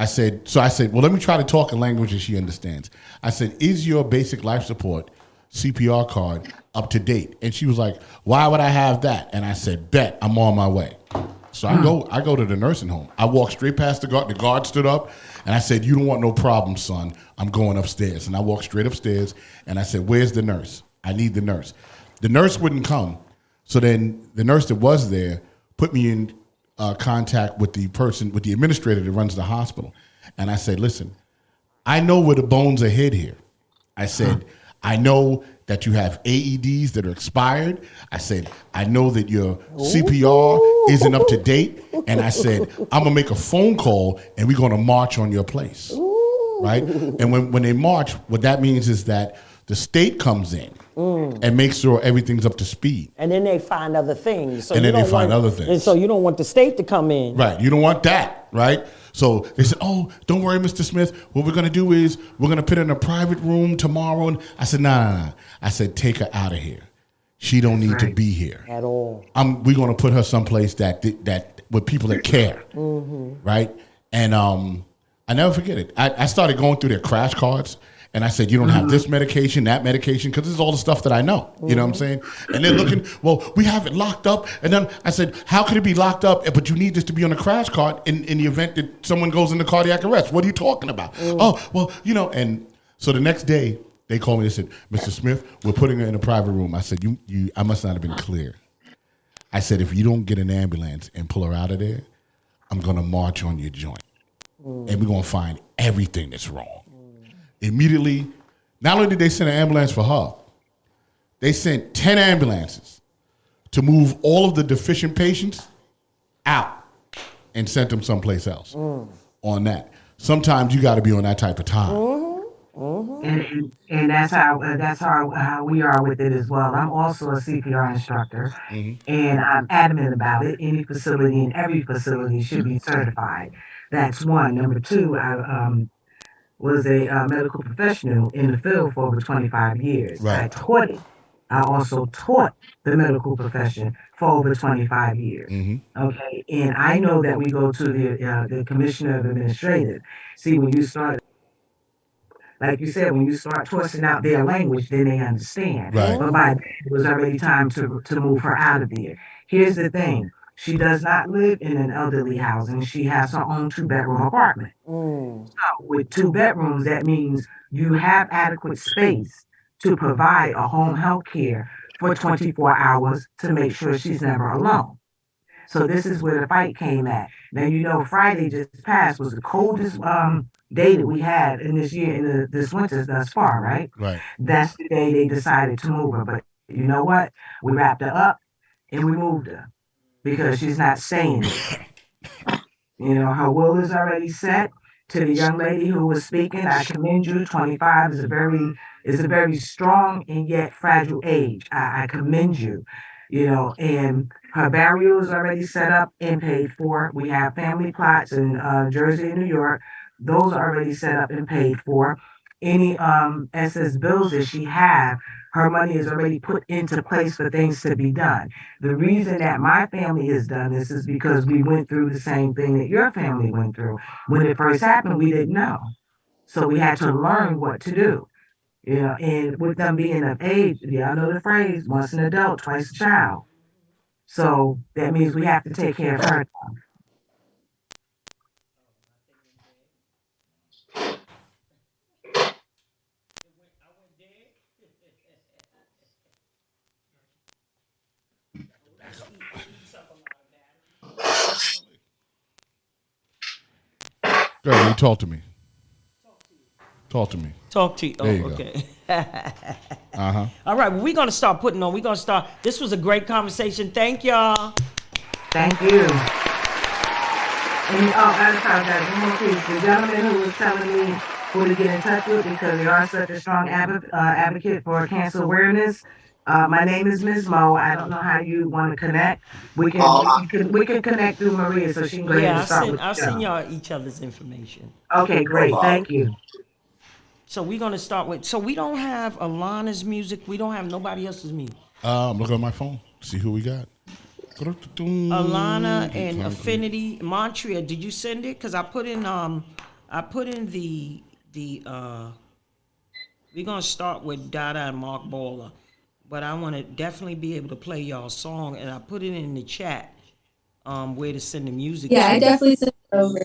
Speaker 8: I said, well, let me try to talk a language that she understands. I said, is your basic life support CPR card up to date? And she was like, why would I have that? And I said, bet, I'm on my way. So I go to the nursing home. I walked straight past the guard. The guard stood up, and I said, you don't want no problem, son. I'm going upstairs. And I walked straight upstairs, and I said, where's the nurse? I need the nurse. The nurse wouldn't come. So then the nurse that was there put me in contact with the administrator that runs the hospital. And I said, listen, I know where the bones are hid here. I said, I know that you have AEDs that are expired. I said, I know that your CPR isn't up to date. And I said, I'm gonna make a phone call and we're gonna march on your place, right? And when they march, what that means is that the state comes in and makes sure everything's up to speed.
Speaker 2: And then they find other things. So
Speaker 8: and then they find other things.
Speaker 2: And so you don't want the state to come in.
Speaker 8: Right, you don't want that, right? So they said, oh, don't worry, Mr. Smith. What we're gonna do is we're gonna put her in a private room tomorrow. And I said, nah. I said, take her out of here. She don't need to be here.
Speaker 2: At all.
Speaker 8: We're gonna put her someplace that with people that care, right? And I never forget it. I started going through their crash cards, And I said, you don't have this medication, that medication, because this is all the stuff that I know. You know what I'm saying? And they're looking, well, we have it locked up. And then I said, how could it be locked up, but you need this to be on a crash cart in the event that someone goes into cardiac arrest? What are you talking about? Oh, well, and so the next day, they called me and said, Mr. Smith, we're putting her in a private room. I said, I must not have been clear. I said, if you don't get an ambulance and pull her out of there, I'm going to march on your joint. And we're going to find everything that's wrong. Immediately, not only did they send an ambulance for her, they sent 10 ambulances to move all of the deficient patients out and sent them someplace else on that. Sometimes you got to be on that type of time.
Speaker 9: And that's how we are with it as well. I'm also a CPR instructor, and I'm adamant about it. Any facility and every facility should be certified. That's one. Number two, I was a medical professional in the field for over 25 years.
Speaker 8: Right.
Speaker 9: I taught it. I also taught the medical profession for over 25 years. Okay, and I know that we go to the commissioner of administrative. See, when you start, like you said, when you start tossing out their language, then they understand.
Speaker 8: Right.
Speaker 9: But by then, it was already time to move her out of there. Here's the thing. She does not live in an elderly housing. She has her own 2-bedroom apartment. So with 2 bedrooms, that means you have adequate space to provide a home health care for 24 hours to make sure she's never alone. So this is where the fight came at. Now, Friday just passed was the coldest day that we had in this year, in this winter thus far, right?
Speaker 8: Right.
Speaker 9: That's the day they decided to move her. But you know what? We wrapped her up and we moved her because she's not staying there. Her will is already set. To the young lady who was speaking, I commend you. 25 is a very strong and yet fragile age. I commend you. And her burial is already set up and paid for. We have family plots in Jersey and New York. Those are already set up and paid for. Any excess bills that she have, her money is already put into place for things to be done. The reason that my family has done this is because we went through the same thing that your family went through. When it first happened, we didn't know. So we had to learn what to do. And with them being of age, y'all know the phrase, once an adult, twice a child. So that means we have to take care of her.
Speaker 8: Girl, you talk to me. Talk to me.
Speaker 11: Talk to you. Oh,
Speaker 8: There you
Speaker 11: okay.
Speaker 8: Uh-huh.
Speaker 11: All right, well, we're going to start putting on. We're going to start. This was a great conversation. Thank y'all.
Speaker 9: Thank you. And I apologize. One more piece. The gentleman who was telling me who to get in touch with because they are such a strong advocate for cancer awareness. My name is Ms. Mo. I don't know how you want to connect. We can connect through Maria so she can go ahead and start with
Speaker 11: I'll send y'all each other's information.
Speaker 9: Okay, great. Thank you.
Speaker 11: So we're going to start with, so we don't have Alana's music. We don't have nobody else's music.
Speaker 8: I'm looking at my phone. See who we got.
Speaker 11: Alana and Affinity. Montreal, did you send it? Because I put in the we're going to start with Dada and Mark Baller. But I want to definitely be able to play y'all's song. And I put it in the chat where to send the music.
Speaker 10: Yeah, I definitely sent it over.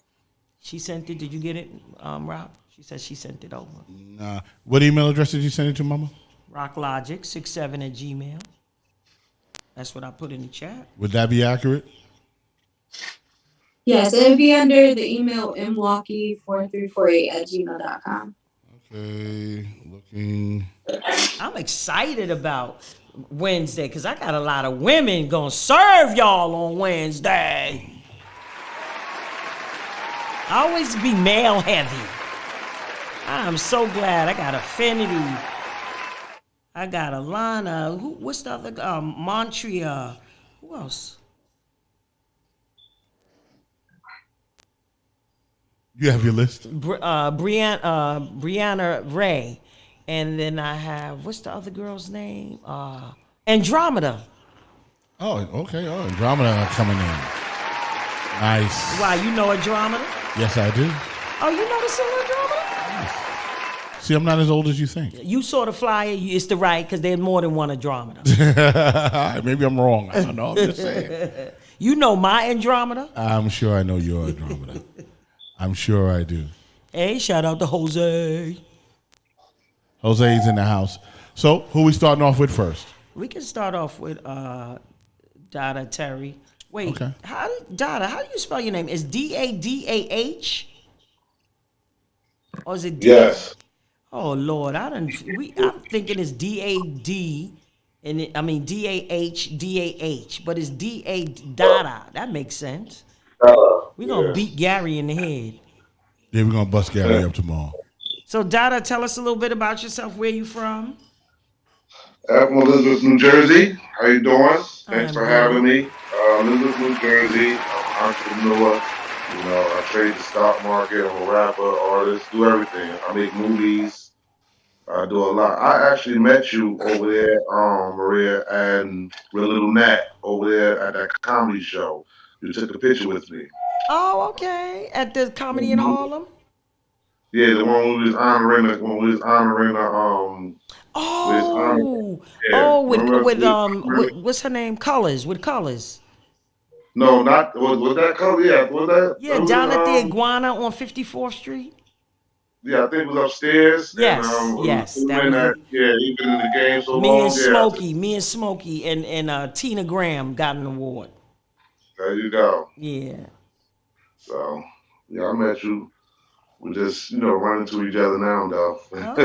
Speaker 11: She sent it. Did you get it, Rob? She said she sent it over.
Speaker 8: Nah. What email address did you send it to, Mama?
Speaker 11: rocklogic67@gmail. That's what I put in the chat.
Speaker 8: Would that be accurate?
Speaker 10: Yes, it would be under the email mwalkie4348@gmail.com.
Speaker 8: Okay, looking.
Speaker 11: I'm excited about Wednesday because I got a lot of women gonna serve y'all on Wednesday. I always be male heavy. I'm so glad I got Affinity. I got Alana. What's the other? Montreal. Who else?
Speaker 8: You have your list?
Speaker 11: Brianna Ray. And then I have, what's the other girl's name? Andromeda.
Speaker 8: Oh, okay. Oh, Andromeda coming in. Nice.
Speaker 11: Wow, you know Andromeda?
Speaker 8: Yes, I do.
Speaker 11: Oh, you know the singer Andromeda?
Speaker 8: Yes. See, I'm not as old as you think.
Speaker 11: You saw the flyer. It's the right because there's more than one Andromeda.
Speaker 8: Maybe I'm wrong. I don't know. I'm just saying.
Speaker 11: You know my Andromeda?
Speaker 8: I'm sure I know your Andromeda. I'm sure I do.
Speaker 11: Hey, shout out to Jose.
Speaker 8: Jose's in the house. So, who we starting off with first?
Speaker 11: We can start off with Dada Terry. Wait,
Speaker 8: Okay.
Speaker 11: how do you spell your name? Is Dadah? Or is it D?
Speaker 6: Yes.
Speaker 11: Oh Lord, I'm thinking it's DAD, and DAH, but it's Dada. That makes sense. We're gonna beat Gary in the head.
Speaker 8: Yeah, we're gonna bust Gary up tomorrow.
Speaker 11: So Dada, tell us a little bit about yourself. Where you from?
Speaker 6: I'm from Elizabeth, New Jersey. How you doing? Thanks for having me. Elizabeth, New Jersey. I'm an entrepreneur. You know, I trade the stock market. I'm a rapper, artist, do everything. I make movies. I do a lot. I actually met you over there, Maria, and with Little Nat over there at that comedy show. You took a picture with me.
Speaker 11: Oh, okay. At the Comedy in Harlem?
Speaker 6: Yeah, the one we was honoring
Speaker 11: what's her name? Colors, with Colors.
Speaker 6: No, not was that color? Yeah, was that?
Speaker 11: Yeah,
Speaker 6: that
Speaker 11: down
Speaker 6: was,
Speaker 11: at the Iguana on 54th Street.
Speaker 6: Yeah, I think it was upstairs.
Speaker 11: Yes,
Speaker 6: and,
Speaker 11: yes.
Speaker 6: That he's been in the game so
Speaker 11: me
Speaker 6: long.
Speaker 11: Me and Smokey and Tina Graham got an award.
Speaker 6: There you go.
Speaker 11: Yeah.
Speaker 6: So, yeah, I met you. We just, run into each other now, though.
Speaker 11: All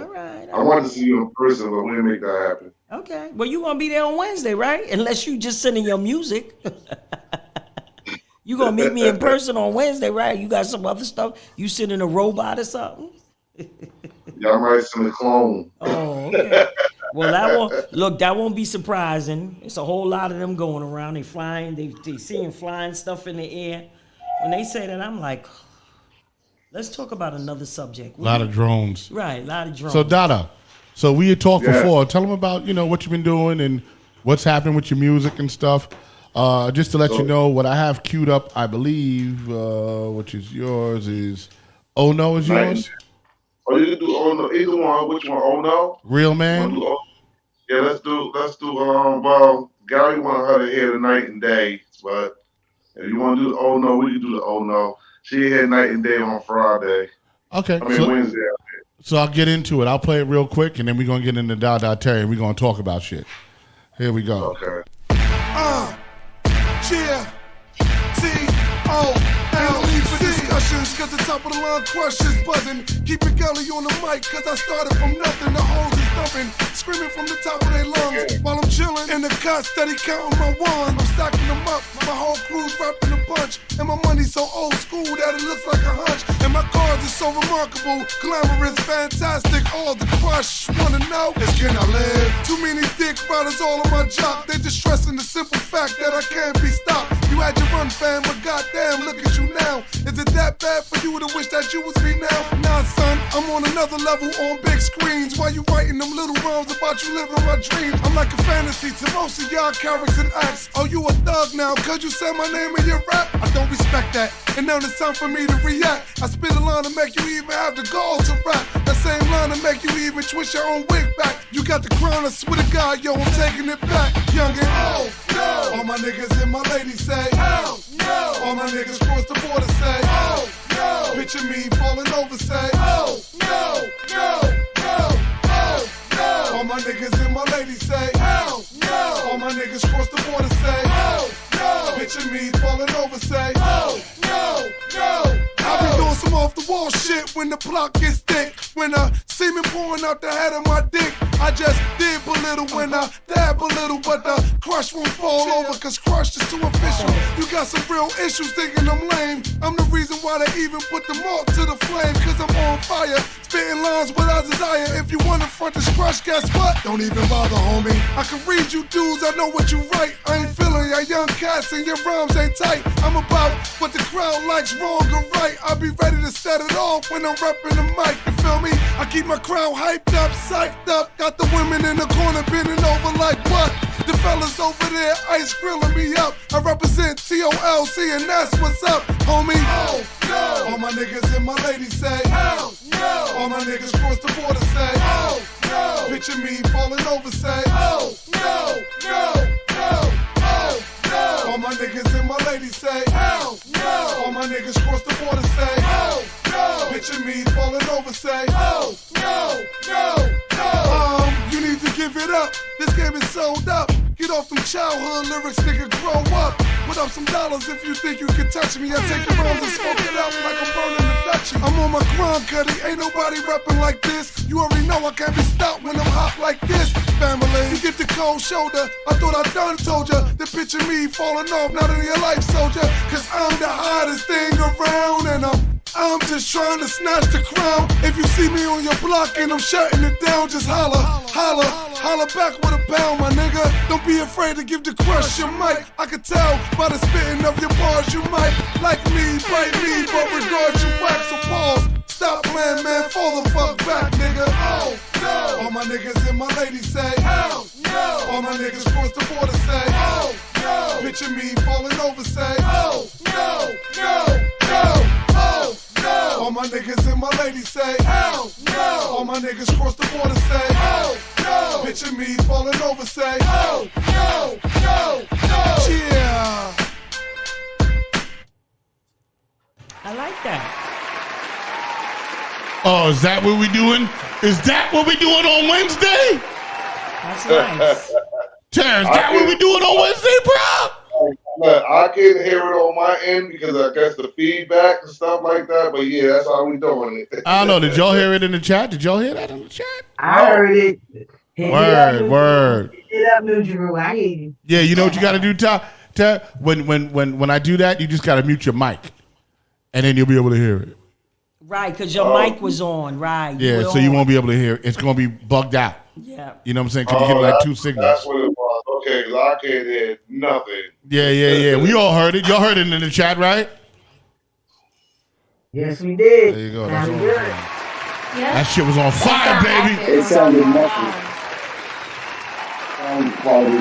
Speaker 11: right.
Speaker 6: I wanted to see you in person, but we didn't make that happen.
Speaker 11: Okay. Well, you gonna be there on Wednesday, right? Unless you just sending your music. You gonna meet me in person on Wednesday, right? You got some other stuff? You sending a robot or something?
Speaker 6: Yeah, I might send a clone.
Speaker 11: Oh, okay. Well, that won't be surprising. It's a whole lot of them going around. They flying, they seeing flying stuff in the air. When they say that, I'm like, let's talk about another subject.
Speaker 8: A lot of drones.
Speaker 11: Right, a lot of drones.
Speaker 8: So, Dada, we had talked before. Tell them about, what you've been doing and what's happening with your music and stuff. Just to let you know, what I have queued up, I believe, which is yours, is Oh No is yours?
Speaker 6: Oh, you can do Oh No. Either one. Which one? Oh No?
Speaker 8: Real Man?
Speaker 6: Yeah, let's do, well, Gary wanted her to hear the night and day, but if you want to do the Oh No, we can do the Oh No. She here night and day on Friday.
Speaker 8: Okay.
Speaker 6: Wednesday.
Speaker 8: So I'll get into it. I'll play it real quick, and then we're going to get into Dada Terry, and we're going to talk about shit. Here we go.
Speaker 6: Okay.
Speaker 12: Yeah. T-O-L-E for discussions, cause the top of the line questions buzzing. Keep it gully on the mic, cause I started from nothing. The hoes is thumping, screaming from the top of their lungs. While I'm chilling in the cut, steady counting my ones. I'm stacking them up, my whole crew's wrapped in a bunch. And my money's so old school that it looks like a hunch. And my cars are so remarkable, glamorous, fantastic. All the crush wanna know is can I live? Too many dick riders all on my job. They just stressing the simple fact that I can't be stopped. You had your run, fam, but goddamn, look at you now. Is it that bad for you to wish that you was me now? Nah, son, I'm on another level on big screens. Why you writing them little rhymes about you living my dreams? I'm like a fantasy to most of y'all characters and acts. Oh, you a thug now, cause you said my name in your rap? I don't respect that, and now it's time for me to react. I spit a line to make you even have the gall to rap. That same line to make you even twist your own wig back. You got the crown, I swear to God, yo, I'm taking it back. Youngin', oh, no. All my niggas and my ladies say, oh, no. All my niggas cross the border say, oh, no. Picture me falling over say, oh, no, no, no, oh, no. All my niggas and my ladies say, oh, no. All my niggas cross the border say, oh, no. Picture me falling over say, oh, no, no. I be doing some off the wall shit when the plot gets thick. When semen pouring out the head of my dick. I just did belittle when I dab a little, but the crush won't fall over, cause crush is too official. You got some real issues thinking I'm lame. I'm the reason why they even put the mark to the flame, cause I'm on fire, spitting lines without desire. If you wanna front this crush, guess what? Don't even bother, homie. I can read you dudes, I know what you write. I ain't feeling your young cats and your rhymes ain't tight. I'm about what the crowd likes, wrong or right. I'll be ready to set it off when I'm repping the mic, you feel me? I keep my crowd hyped up, psyched up. Got the women in the corner bending over like what? The fellas over there ice grilling me up. I represent TOLC and that's what's up, homie. Oh, no. All my niggas and my ladies say, oh, no. All my niggas cross the border say, oh, no. Picture me falling over say, oh, no, no, no, oh, no. All my niggas and my ladies say, oh, no. All my niggas cross the border say, oh, no. Picture me falling over say, oh, no, no, no. You need to give it up. This game is sold up. Get off them childhood lyrics, nigga, grow up. Put up some dollars if you think you can touch me. I take your rounds and smoke it out like I'm burning the Dutchie. I'm on my grind, cutty. Ain't nobody rapping like this. You already know I can't be stopped when I'm hot like this. Family, you get the cold shoulder. I thought I done told ya. The picture me falling off, not in your life, soldier. Cause I'm the hottest thing around and I'm just trying to snatch the crown. If you see me on your block and I'm shutting it down, just holler, holler, holler back with a pound, my nigga. Don't be afraid to give the crush your mic. I can tell by the spitting of your bars you might like me, bite me, but regard you whack, so pause. Stop playing, man, fall the fuck back, nigga. Oh, no. All my niggas and my ladies say, oh, no. All my niggas cross the border say, oh, no. Picture me falling over say, oh, no, no, no. Oh, no. All my niggas and my ladies say, oh, no. All my niggas cross the border say, oh, no. Picture me falling over say, oh, no, no, no. Yeah.
Speaker 11: I like that.
Speaker 8: Oh, is that what we doing? Is that what we doing on Wednesday?
Speaker 11: That's nice.
Speaker 8: Terrence, is that what we doing on Wednesday, bro?
Speaker 6: Look, I can hear it on my end because I guess the feedback and stuff like that. But yeah, that's how we doing it.
Speaker 8: I don't know. Did y'all hear it in the chat? Did y'all hear that in the chat?
Speaker 9: I heard it.
Speaker 8: Word.
Speaker 9: Get up, New Jeru. I hear you.
Speaker 8: Yeah, you know what you got to do, Ty? When I do that, you just got to mute your mic, and then you'll be able to hear it.
Speaker 11: Right, because your mic was on, right.
Speaker 8: Yeah, so you won't be able to hear it. It's going to be bugged out.
Speaker 11: Yeah.
Speaker 8: You know what I'm saying? Because you get like two signals.
Speaker 6: That's what it was. Okay, because I can't hear nothing.
Speaker 8: Yeah. We all heard it. Y'all heard it in the chat, right?
Speaker 9: Yes, we did.
Speaker 8: There you go.
Speaker 9: That's good.
Speaker 8: That shit was on fire, baby.
Speaker 13: It sounded muffled. Sound quality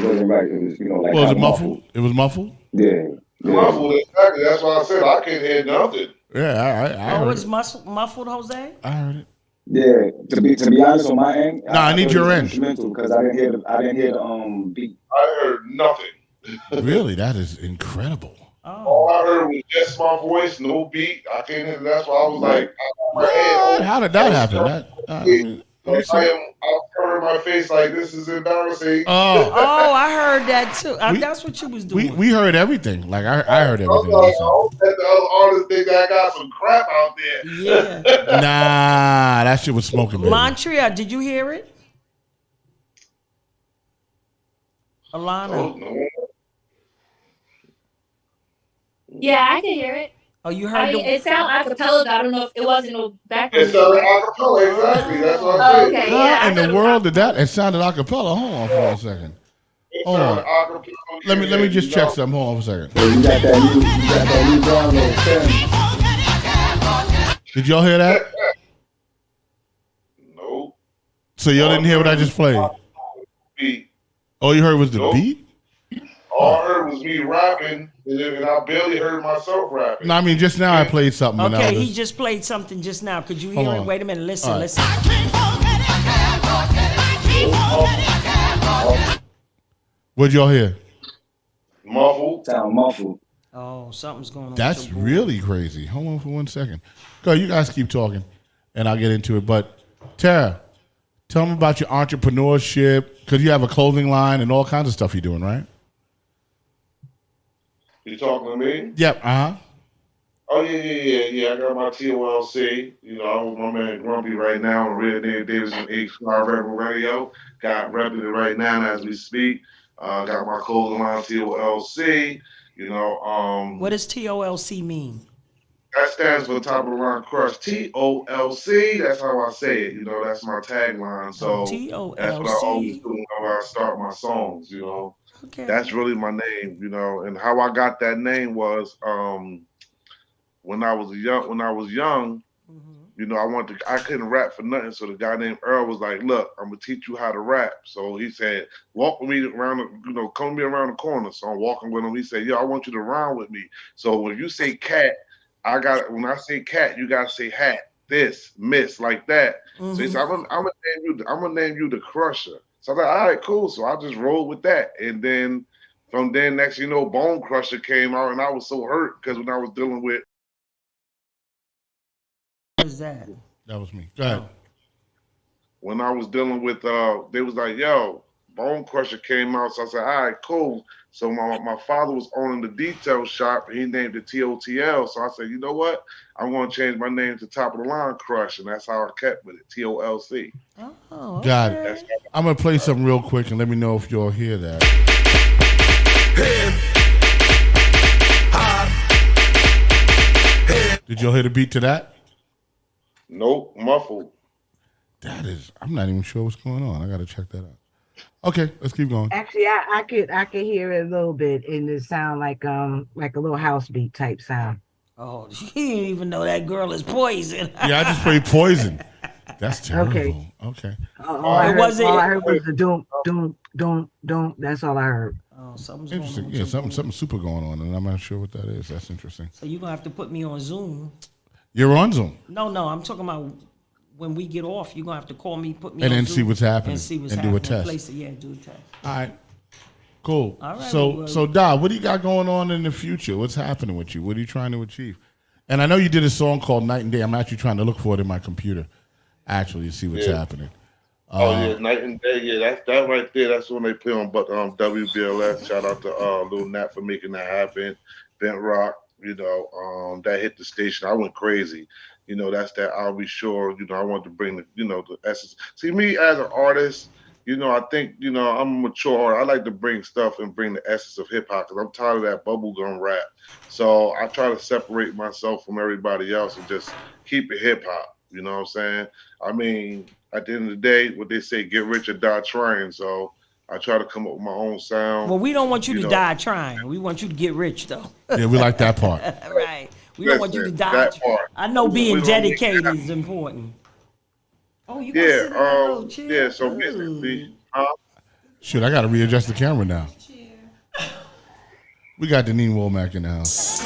Speaker 13: wasn't right. It was, like.
Speaker 8: Was it muffled? It was muffled?
Speaker 13: Yeah.
Speaker 6: Muffled, exactly. That's why I said I can't hear nothing.
Speaker 8: Yeah, I heard
Speaker 11: it's muffled, Jose?
Speaker 8: I heard it.
Speaker 13: Yeah, to be honest, on my end,
Speaker 8: I need your end.
Speaker 13: Because I didn't hear the beat.
Speaker 6: I heard nothing.
Speaker 8: Really, that is incredible.
Speaker 6: All I heard was just my voice, no beat. I can't hear. That's why I was like,
Speaker 8: What? How did that happen?
Speaker 6: I covered my face like this is embarrassing.
Speaker 11: Oh, I heard that too. That's what you was doing.
Speaker 8: We heard everything. Like I heard everything.
Speaker 6: I hope that the other artists think I got some crap out there.
Speaker 11: Yeah.
Speaker 8: Nah, that shit was smoking, baby.
Speaker 11: Montreal, did you hear it? Alana.
Speaker 6: Oh, no.
Speaker 10: Yeah, I can hear it.
Speaker 11: Oh, you heard
Speaker 10: it sounded acapella. I don't know if it wasn't no background.
Speaker 6: It sounded acapella, exactly. That's what I said.
Speaker 10: Okay,
Speaker 8: How in the world did that? It sounded acapella. Hold on for a second. Hold on. Let me just check something. Hold on for a second.
Speaker 13: You got that new download.
Speaker 8: Did y'all hear that?
Speaker 6: No.
Speaker 8: So y'all didn't hear what I just played?
Speaker 6: Beat.
Speaker 8: All you heard was the beat?
Speaker 6: All I heard was me rapping, and I barely heard myself rapping.
Speaker 8: No, I mean, just now I played something.
Speaker 11: Okay, he just played something just now. Could you hear it? Wait a minute. Listen, listen.
Speaker 8: What'd y'all hear?
Speaker 6: Muffled.
Speaker 13: Sound muffled.
Speaker 11: Oh, something's going on.
Speaker 8: That's really crazy. Hold on for 1 second. Go, you guys keep talking, and I'll get into it. But, Tara, tell me about your entrepreneurship, because you have a clothing line and all kinds of stuff you're doing, right?
Speaker 6: You talking to me?
Speaker 8: Yep,
Speaker 6: Oh, yeah. I got my TOLC. I'm with my man Grumpy right now on Red Name Davis on H-Star Rebel Radio. Got repping it right now as we speak. Got my clothing line TOLC.
Speaker 11: What does TOLC mean?
Speaker 6: That stands for Top of the Line Crush. TOLC. That's how I say it. That's my tagline. So
Speaker 11: TOLC.
Speaker 6: That's what I always do when I start my songs.
Speaker 11: Okay.
Speaker 6: That's really my name. And how I got that name was when I was young. I couldn't rap for nothing. So the guy named Earl was like, look, I'm gonna teach you how to rap. So he said, walk with me around, come with me around the corner. So I'm walking with him. He said, yo, I want you to rhyme with me. So when you say cat, when I say cat, you gotta say hat, this, miss, like that. So he said, I'm gonna name you the Crusher. So I was like, all right, cool. So I just rolled with that. And then from then, next Bone Crusher came out, and I was so hurt because when I was dealing with
Speaker 11: What is that?
Speaker 8: That was me. Go ahead.
Speaker 6: When I was dealing with, they was like, yo, Bone Crusher came out. So I said, all right, cool. So my father was owning the detail shop, and he named it TOTL. So I said, you know what? I'm going to change my name to Top of the Line Crush, and that's how I kept with it, TOLC.
Speaker 11: Oh, okay.
Speaker 8: Got it. I'm going to play something real quick, and let me know if you all hear that. Did y'all hear the beat to that?
Speaker 6: Nope, muffled.
Speaker 8: I'm not even sure what's going on. I got to check that out. Okay, let's keep going.
Speaker 9: Actually, I could hear it a little bit, and it sound like a little house beat type sound.
Speaker 11: Oh, she didn't even know that girl is Poison.
Speaker 8: Yeah, I just played Poison. That's terrible. Okay.
Speaker 9: All I heard was the doom, doom, doom, doom. That's all I heard.
Speaker 11: Oh, something's
Speaker 8: interesting.
Speaker 11: going on.
Speaker 8: Yeah, something super going on, and I'm not sure what that is. That's interesting.
Speaker 11: So you're gonna have to put me on Zoom.
Speaker 8: You're on Zoom.
Speaker 11: No, I'm talking about when we get off. You're gonna have to call me, put me
Speaker 8: and
Speaker 11: on
Speaker 8: then
Speaker 11: Zoom,
Speaker 8: see what's happening,
Speaker 11: and see what's
Speaker 8: and
Speaker 11: happening.
Speaker 8: do a test.
Speaker 11: Place it, yeah, do a test.
Speaker 8: All right. Cool.
Speaker 11: All right.
Speaker 8: So Da, what do you got going on in the future? What's happening with you? What are you trying to achieve? And I know you did a song called Night and Day. I'm actually trying to look for it in my computer, actually, to see what's happening.
Speaker 6: Yeah, Night and Day. Yeah, that right there. That's when they play on WBLS. Shout out to Lil Nat for making that happen. Bent Rock, that hit the station. I went crazy. That's that I'll Be Sure. I want to bring the essence. See, me as an artist, I think, I'm a mature artist. I like to bring stuff and bring the essence of hip hop because I'm tired of that bubblegum rap. So I try to separate myself from everybody else and just keep it hip hop. You know what I'm saying? I mean, at the end of the day, what they say, get rich or die trying. So I try to come up with my own sound.
Speaker 11: Well, we don't want you to die trying. We want you to get rich, though.
Speaker 8: Yeah, we like that part.
Speaker 11: Right. We don't want you to die. I know being dedicated is important. Oh, you gonna sit in that little chair?
Speaker 6: Yeah, so basically,
Speaker 8: Shoot, I got to readjust the camera now. We got Deneen Womack in the house.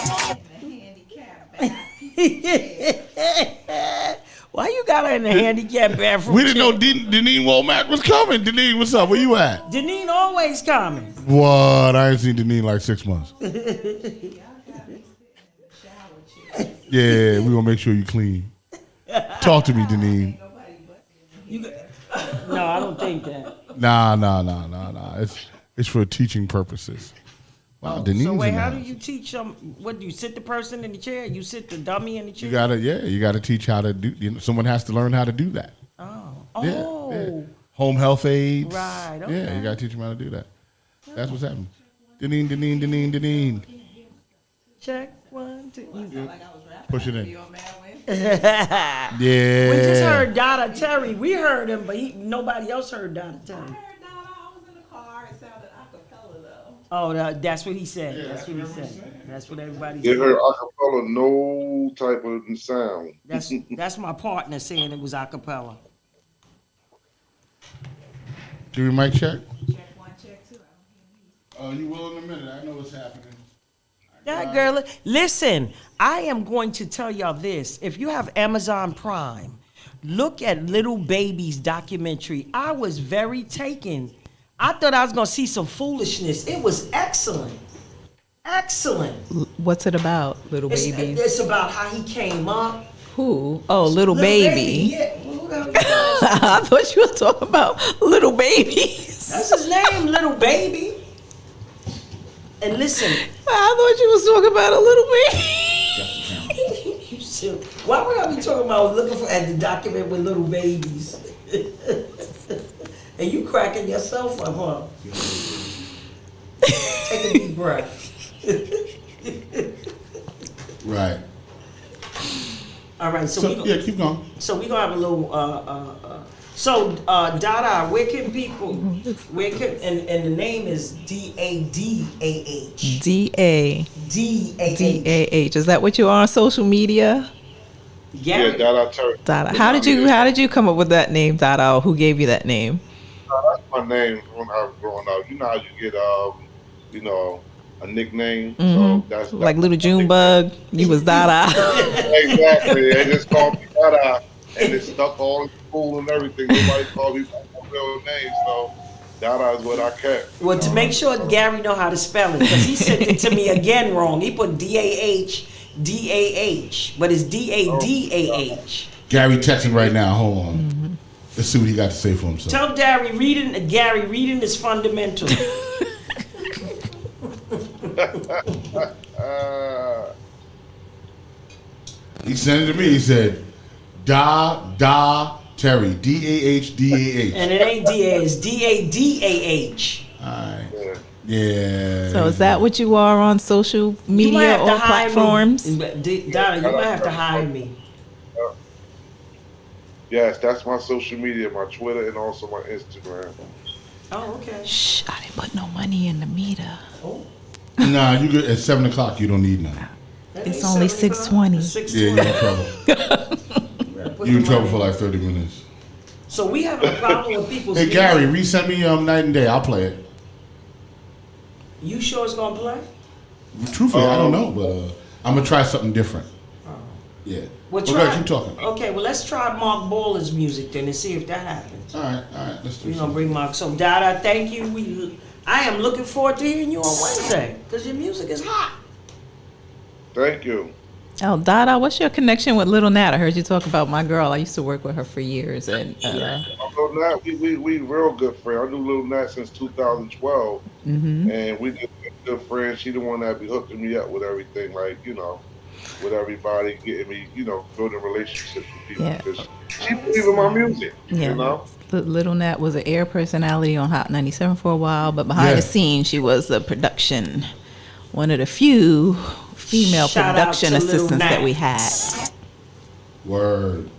Speaker 11: Why you got her in the handicap bathroom?
Speaker 8: We didn't know Deneen Womack was coming. Deneen, what's up? Where you at?
Speaker 11: Deneen always coming.
Speaker 8: What? I ain't seen Deneen like 6 months. Yeah, we gonna make sure you clean. Talk to me, Deneen.
Speaker 11: No, I don't think that.
Speaker 8: Nah. It's for teaching purposes. Wow, Deneen's
Speaker 11: so wait,
Speaker 8: in
Speaker 11: how
Speaker 8: the
Speaker 11: do
Speaker 8: house.
Speaker 11: you teach them? What do you sit the person in the chair? You sit the dummy in the chair?
Speaker 8: You gotta teach how to do. Someone has to learn how to do that.
Speaker 11: Oh.
Speaker 8: Yeah. Home health aides.
Speaker 11: Right. Okay.
Speaker 8: Yeah, you gotta teach them how to do that. That's what's happening. Deneen.
Speaker 11: Check 1, 2.
Speaker 8: Push it in.
Speaker 11: Yeah.
Speaker 8: Yeah.
Speaker 11: We just heard Dada Terry. We heard him, but nobody else heard Dada Terry. Oh, that's what he said.
Speaker 8: Yeah,
Speaker 11: that's what he said. That's what everybody
Speaker 6: they
Speaker 11: said.
Speaker 6: heard acapella, no type of sound.
Speaker 11: That's my partner saying it was acapella.
Speaker 8: Do we mic check? Check 1, check 2. Oh, you will in a minute. I know what's happening.
Speaker 11: That girl, listen, I am going to tell y'all this. If you have Amazon Prime, look at Little Baby's documentary. I was very taken. I thought I was going to see some foolishness. It was excellent. Excellent.
Speaker 14: What's it about, Little Baby?
Speaker 11: It's about how he came up.
Speaker 14: Who? Oh, Little Baby.
Speaker 11: Yeah.
Speaker 14: I thought you were talking about Little Baby.
Speaker 11: That's his name, Little Baby. And listen.
Speaker 14: I thought you was talking about a little baby.
Speaker 11: Why would I be talking about looking at the document with little babies? And you cracking yourself up, huh? Take a deep breath.
Speaker 8: Right.
Speaker 11: All right, so
Speaker 8: yeah, keep going.
Speaker 11: So we're gonna have a little Dada, where can people and the name is DADAH.
Speaker 14: DADAH. Is that what you are on social media?
Speaker 11: Gary?
Speaker 6: Yeah, Dada Terry.
Speaker 14: Dada. How did you come up with that name, Dada? Who gave you that name?
Speaker 6: That's my name when I was growing up. You know how you get you know, a nickname. So that's
Speaker 14: Like Little Junebug. You was Dada.
Speaker 6: exactly. They just called me Dada, and it stuck all in school and everything. Nobody called me by my real name, so Dada is what I kept.
Speaker 11: Well, to make sure Gary know how to spell it, because he sent it to me again wrong. He put D-A-H, but it's D-A-D-A-H.
Speaker 8: Gary texting right now. Hold on. Let's see what he got to say for himself.
Speaker 11: Tell Gary reading is fundamental.
Speaker 8: He sent it to me. He said, Terry, D-A-H-D-A-H.
Speaker 11: And it ain't D-A, it's D-A-D-A-H.
Speaker 8: All right. Yeah.
Speaker 14: So is that what you are on social media or platforms?
Speaker 11: Donna, you might have to hire me.
Speaker 6: Yes, that's my social media, my Twitter and also my Instagram.
Speaker 11: Oh, okay.
Speaker 14: Shh, I didn't put no money in the meter.
Speaker 11: Oh.
Speaker 8: Nah, you good at 7 o'clock. You don't need none.
Speaker 14: It's only 6:20.
Speaker 8: Yeah, you're in trouble. You're in trouble for like 30 minutes.
Speaker 11: So we have a problem with people's
Speaker 8: Hey, Gary, resend me Night and Day. I'll play it.
Speaker 11: You sure it's gonna play?
Speaker 8: Truthfully, I don't know, but I'm gonna try something different. Yeah.
Speaker 11: Well,
Speaker 8: keep talking.
Speaker 11: Okay, well, let's try Mark Baller's music then and see if that happens.
Speaker 8: All right, let's do it.
Speaker 11: We're gonna bring Mark. So, Dada, thank you. I am looking forward to hearing you on Wednesday because your music is hot.
Speaker 6: Thank you.
Speaker 14: Oh, Dada, what's your connection with Little Nat? I heard you talk about my girl. I used to work with her for years, and
Speaker 6: Little Nat, we real good friends. I knew Little Nat since 2012, and we just good friends. She the one that be hooking me up with everything, like with everybody, getting me, building relationships with people. Because she believe in my music,
Speaker 14: Little Nat was an air personality on Hot 97 for a while, but behind the scenes, she was the one of the few female production assistants that we had.
Speaker 8: Word.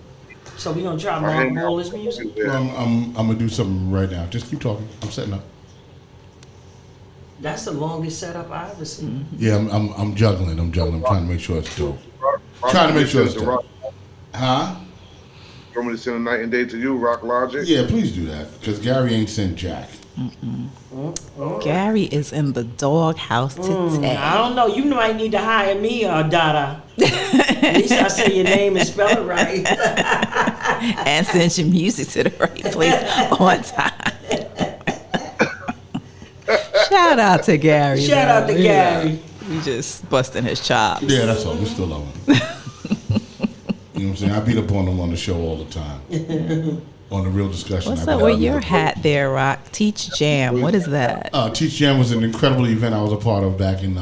Speaker 11: So we gonna try Mark Baller's music?
Speaker 8: Well, I'm gonna do something right now. Just keep talking. I'm setting up.
Speaker 11: That's the longest setup I ever seen.
Speaker 8: Yeah, I'm juggling. I'm trying to make sure it's dope. Trying to make sure it's dope. Huh?
Speaker 6: You want me to send a Night and Day to you, Rock Logic?
Speaker 8: Yeah, please do that, because Gary ain't sent Jack.
Speaker 14: Gary is in the doghouse today.
Speaker 11: I don't know. You might need to hire me, Dada. At least I say your name and spell it right.
Speaker 14: And send your music to the right place on time. Shout out to Gary.
Speaker 11: Shout out to Gary.
Speaker 14: We just busting his chops.
Speaker 8: Yeah, that's all. We still love him. You know what I'm saying? I beat up on him on the show all the time. On the Real Discussion.
Speaker 14: What's up with your hat there, Rock? Teach Jam. What is that?
Speaker 8: Teach Jam was an incredible event I was a part of back in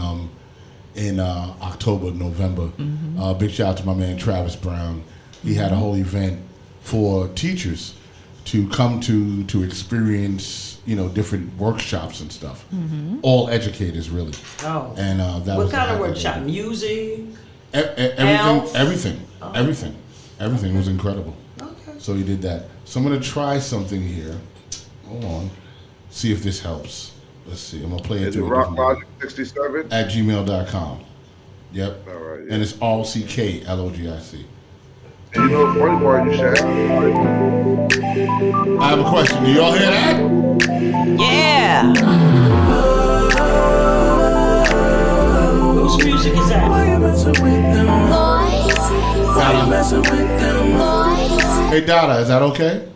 Speaker 8: October, November. Big shout out to my man Travis Brown. He had a whole event for teachers to come to experience, different workshops and stuff. All educators, really.
Speaker 11: Oh.
Speaker 8: And that
Speaker 11: what
Speaker 8: was
Speaker 11: kind of workshop? Music?
Speaker 8: Everything. Everything was incredible. Okay. So he did that. So I'm gonna try something here. Hold on. See if this helps. Let's see. I'm gonna play it through.
Speaker 6: RockLogic67
Speaker 8: at gmail.com. Yep.
Speaker 6: All right.
Speaker 8: And it's all CKLOGIC.
Speaker 6: And you know, one part you should have.
Speaker 8: I have a question. Do y'all hear that?
Speaker 14: Yeah.
Speaker 11: Whose music is that?
Speaker 8: Hey, Dada, is that okay?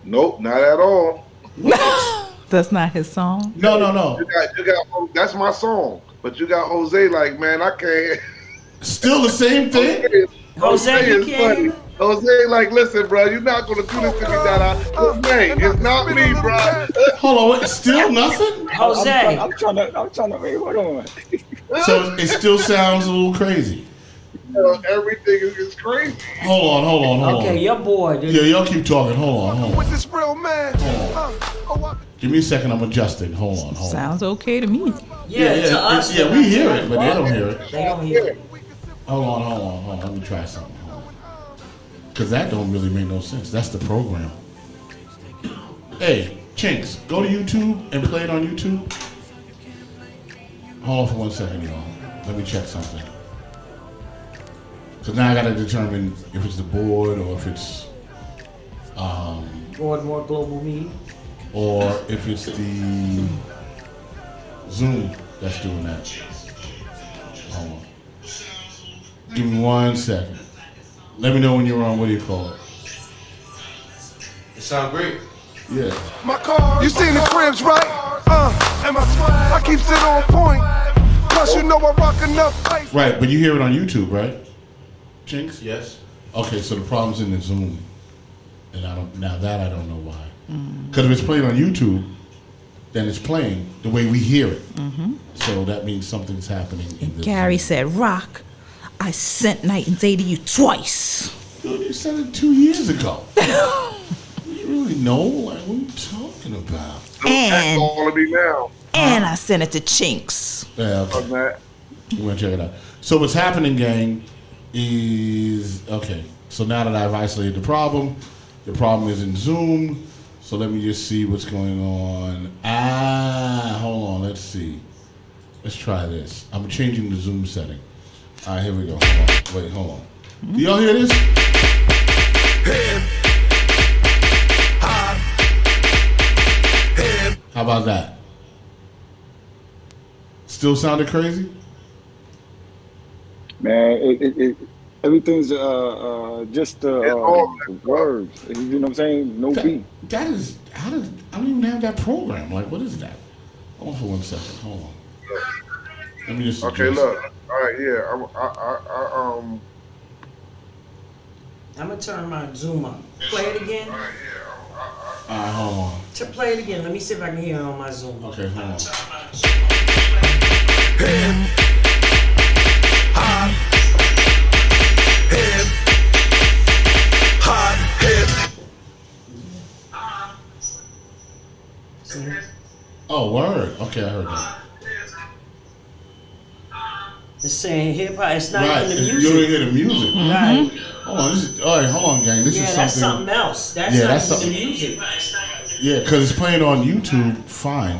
Speaker 6: Nope, not at all.
Speaker 14: That's not his song?
Speaker 8: No.
Speaker 6: You got that's my song. But you got Jose, like, man, I can't.
Speaker 8: Still the same thing?
Speaker 11: Jose
Speaker 6: is funny. Jose, like, listen, bro, you're not gonna do this to me, Dada. Jose, it's not me, bro.
Speaker 8: Hold on, still nothing?
Speaker 11: Jose.
Speaker 13: I'm trying to wait. Hold on.
Speaker 8: So it still sounds a little crazy.
Speaker 6: Everything is crazy.
Speaker 8: Hold on.
Speaker 11: Okay, you're bored.
Speaker 8: Yeah, y'all keep talking. Hold on.
Speaker 12: With this real man.
Speaker 8: Give me a second. I'm adjusting. Hold on.
Speaker 14: Sounds okay to me.
Speaker 11: Yeah, to us.
Speaker 8: Yeah, we hear it, but they don't hear it.
Speaker 11: They don't hear it.
Speaker 8: Hold on. Let me try something. Because that don't really make no sense. That's the program. Hey, Chinks, go to YouTube and play it on YouTube. Hold on for 1 second, y'all. Let me check something. Because now I got to determine if it's the board or if it's
Speaker 11: Board more global meeting.
Speaker 8: or if it's the Zoom that's doing that. Hold on. Give me 1 second. Let me know when you're on. What do you call it?
Speaker 1: It sounds great.
Speaker 8: Yeah.
Speaker 12: My car, you seen the cribs, right? And my swag, I keep it on point. Plus, you know I rock enough ice.
Speaker 8: Right, but you hear it on YouTube, right? Chinks?
Speaker 1: Yes.
Speaker 8: Okay, so the problem's in the Zoom. And I don't know why. Because if it's playing on YouTube, then it's playing the way we hear it. So that means something's happening in the
Speaker 14: Gary
Speaker 8: Zoom.
Speaker 14: said, Rock, I sent Night and Day to you twice.
Speaker 8: Dude, you said it 2 years ago. You really know? Like, what are you talking about?
Speaker 6: That's calling me now.
Speaker 14: And I sent it to Chinks.
Speaker 8: Yeah, okay. You want to check it out. So what's happening, gang, is... Okay, so now that I've isolated the problem is in Zoom. So let me just see what's going on. Hold on, let's see. Let's try this. I'm changing the Zoom setting. All right, here we go. Hold on. Wait, hold on. Do y'all hear this? How about that? Still sounded crazy?
Speaker 13: Man, everything's just words. You know what I'm saying? No beat.
Speaker 8: That is, I don't even have that program. Like, what is that? Hold on for 1 second. Hold on. Let me just
Speaker 6: Okay,
Speaker 8: adjust.
Speaker 6: look. All right, yeah.
Speaker 11: I'm gonna turn my Zoom on. Play it again.
Speaker 8: All right, hold on.
Speaker 11: To play it again. Let me see if I can hear it on my Zoom.
Speaker 8: Okay, hold on. Oh, word. Okay, I heard that.
Speaker 11: It's saying hip hop. It's not
Speaker 8: Right,
Speaker 11: even the
Speaker 8: you
Speaker 11: music.
Speaker 8: don't hear the music.
Speaker 11: Right.
Speaker 8: Hold on, all right, hold on, gang. This is
Speaker 11: That's
Speaker 8: something.
Speaker 11: something else. That's
Speaker 8: Yeah,
Speaker 11: not
Speaker 8: that's
Speaker 11: even
Speaker 8: something.
Speaker 11: the music.
Speaker 8: Yeah, because it's playing on YouTube. Fine.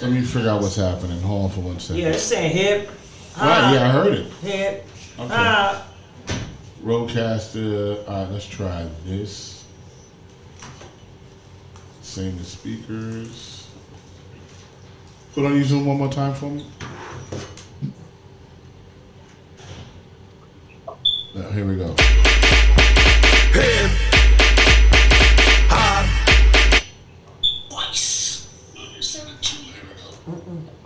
Speaker 8: Let me figure out what's happening. Hold on for 1 second.
Speaker 11: Yeah, it's saying hip.
Speaker 8: Right, yeah, I heard it.
Speaker 11: Hip.
Speaker 8: Okay. Roadcaster. All right, let's try this. Same the speakers. Put on your Zoom one more time for me. Now, here we go.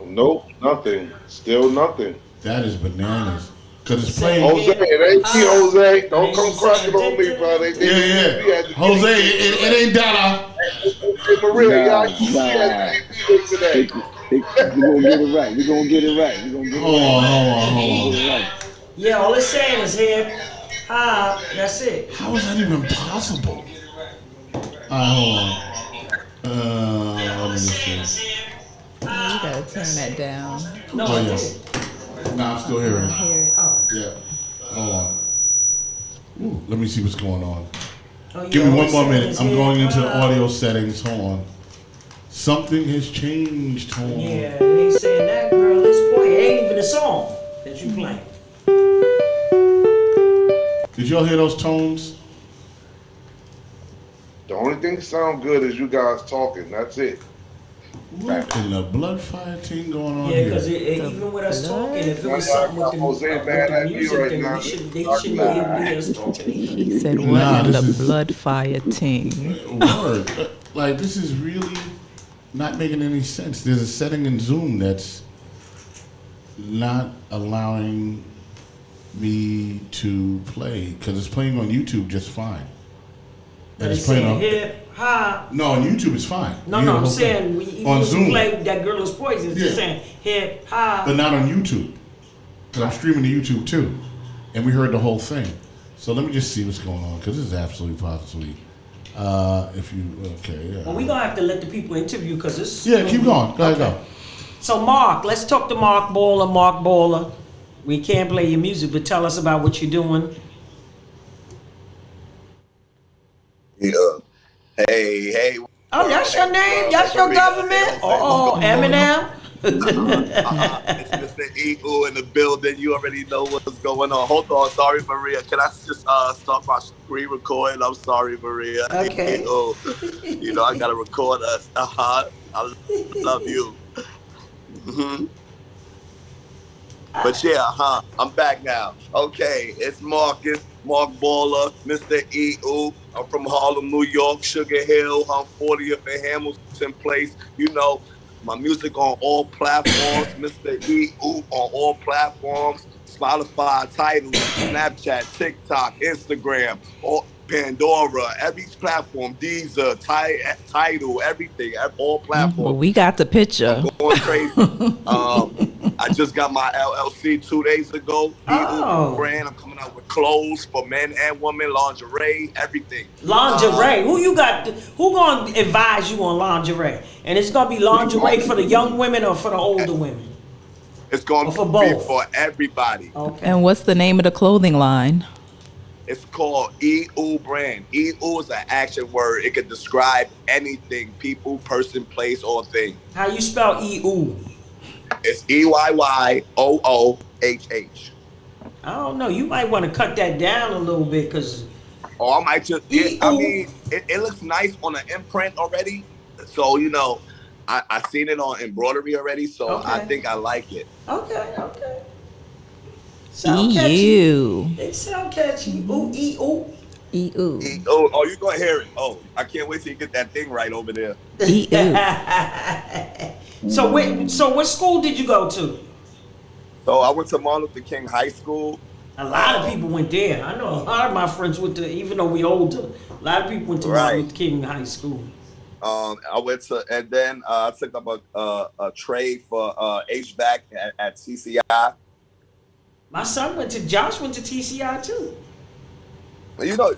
Speaker 6: Nope, nothing. Still nothing.
Speaker 8: That is bananas. Because it's playing.
Speaker 6: Jose, it ain't me, Jose. Don't come cracking on me, brother.
Speaker 8: Yeah. Jose, it ain't Dada.
Speaker 6: Maria,
Speaker 13: Nah.
Speaker 6: y'all today.
Speaker 13: We're gonna get it right.
Speaker 8: Hold on.
Speaker 11: Yeah, all it's saying is hip. That's it.
Speaker 8: How is that even possible? Hold on. Let me see.
Speaker 14: You gotta turn that down.
Speaker 11: No,
Speaker 8: Oh, yeah. Nah, I'm still hearing it.
Speaker 14: Hear it.
Speaker 8: Yeah. Hold on. Ooh, let me see what's going on.
Speaker 11: Oh,
Speaker 8: Give me 1 more minute. I'm
Speaker 11: hip.
Speaker 8: going into the audio settings. Hold on. Something has changed. Hold on.
Speaker 11: Yeah, they ain't saying that girl is playing. It ain't even a song that you playing.
Speaker 8: Did y'all hear those tones?
Speaker 6: The only thing that sound good is you guys talking. That's it.
Speaker 8: What in the blood fire thing going on
Speaker 11: Yeah,
Speaker 8: here?
Speaker 11: because even with us talking, if it was something with the music, then they shouldn't be able to hear us talking.
Speaker 14: He said, what
Speaker 8: Nah,
Speaker 14: in
Speaker 8: this
Speaker 14: the
Speaker 8: is-
Speaker 14: blood fire ting?
Speaker 8: Word. Like, this is really not making any sense. There's a setting in Zoom that's not allowing me to play because it's playing on YouTube just fine. And it's playing on
Speaker 11: hip hop.
Speaker 8: No, on YouTube it's fine.
Speaker 11: No,
Speaker 8: You hear the
Speaker 11: I'm
Speaker 8: whole
Speaker 11: saying
Speaker 8: thing.
Speaker 11: even
Speaker 8: on
Speaker 11: when
Speaker 8: Zoom,
Speaker 11: you play that girl is poison, it's just
Speaker 8: Yeah.
Speaker 11: saying hip hop.
Speaker 8: but not on YouTube because I'm streaming to YouTube too, and we heard the whole thing. So let me just see what's going on because this is absolutely positively. If you okay,
Speaker 11: Well, we gonna have to let the people interview because this.
Speaker 8: yeah, keep going. Go ahead, go.
Speaker 11: So Mark, let's talk to Mark Bowler. Mark Bowler, we can't play your music, but tell us about what you're doing.
Speaker 7: Yeah. Hey.
Speaker 11: Oh, that's your name? That's your government? Oh, Eminem?
Speaker 7: It's Mr. Eagle in the building. You already know what's going on. Hold on. Sorry, Maria. Can I just start my screen recording? I'm sorry, Maria.
Speaker 11: Okay.
Speaker 7: Eagle. You know, I got to record us. I love you. Hmm. But yeah, I'm back now. Okay, it's Mark Baller, Mr. E.U. I'm from Harlem, New York, Sugar Hill. I'm 40th and Hamilton Place. You know, my music on all platforms, Mr. E.U. on all platforms, Spotify, Title, Snapchat, TikTok, Instagram, Pandora, every platform, Deezer, Title, everything, all
Speaker 14: Well,
Speaker 7: platforms.
Speaker 14: we got the picture.
Speaker 7: I'm going crazy. I just got my LLC 2 days ago. EU brand. I'm coming out with clothes for men and women, lingerie, everything.
Speaker 11: Lingerie. Who you got? Who gonna advise you on lingerie? And it's gonna be lingerie for the young women or for the older women?
Speaker 7: It's gonna be for everybody.
Speaker 11: Okay.
Speaker 14: And what's the name of the clothing line?
Speaker 7: It's called EU brand. EU is an action word. It can describe anything: people, person, place, or thing.
Speaker 11: How you spell EU?
Speaker 7: It's EYYOOHH.
Speaker 11: I don't know. You might want to cut that down a little bit because.
Speaker 7: Oh, I might just. I mean, it looks nice on an imprint already. So you know, I seen it on embroidery already. So I think I like it.
Speaker 11: Okay.
Speaker 14: Sound catchy.
Speaker 11: It sound catchy. Ooh, E-ooh.
Speaker 14: E-ooh.
Speaker 7: Oh, you're going to hear it. Oh, I can't wait till you get that thing right over there.
Speaker 11: So what school did you go to?
Speaker 7: So I went to Martin Luther King High School.
Speaker 11: A lot of people went there. I know a lot of my friends went to, even though we older, a lot of people went to Martin Luther King High School.
Speaker 7: I went to, and then I took up a trade for HVAC at TCI.
Speaker 11: My son Josh went to TCI too.
Speaker 7: You know,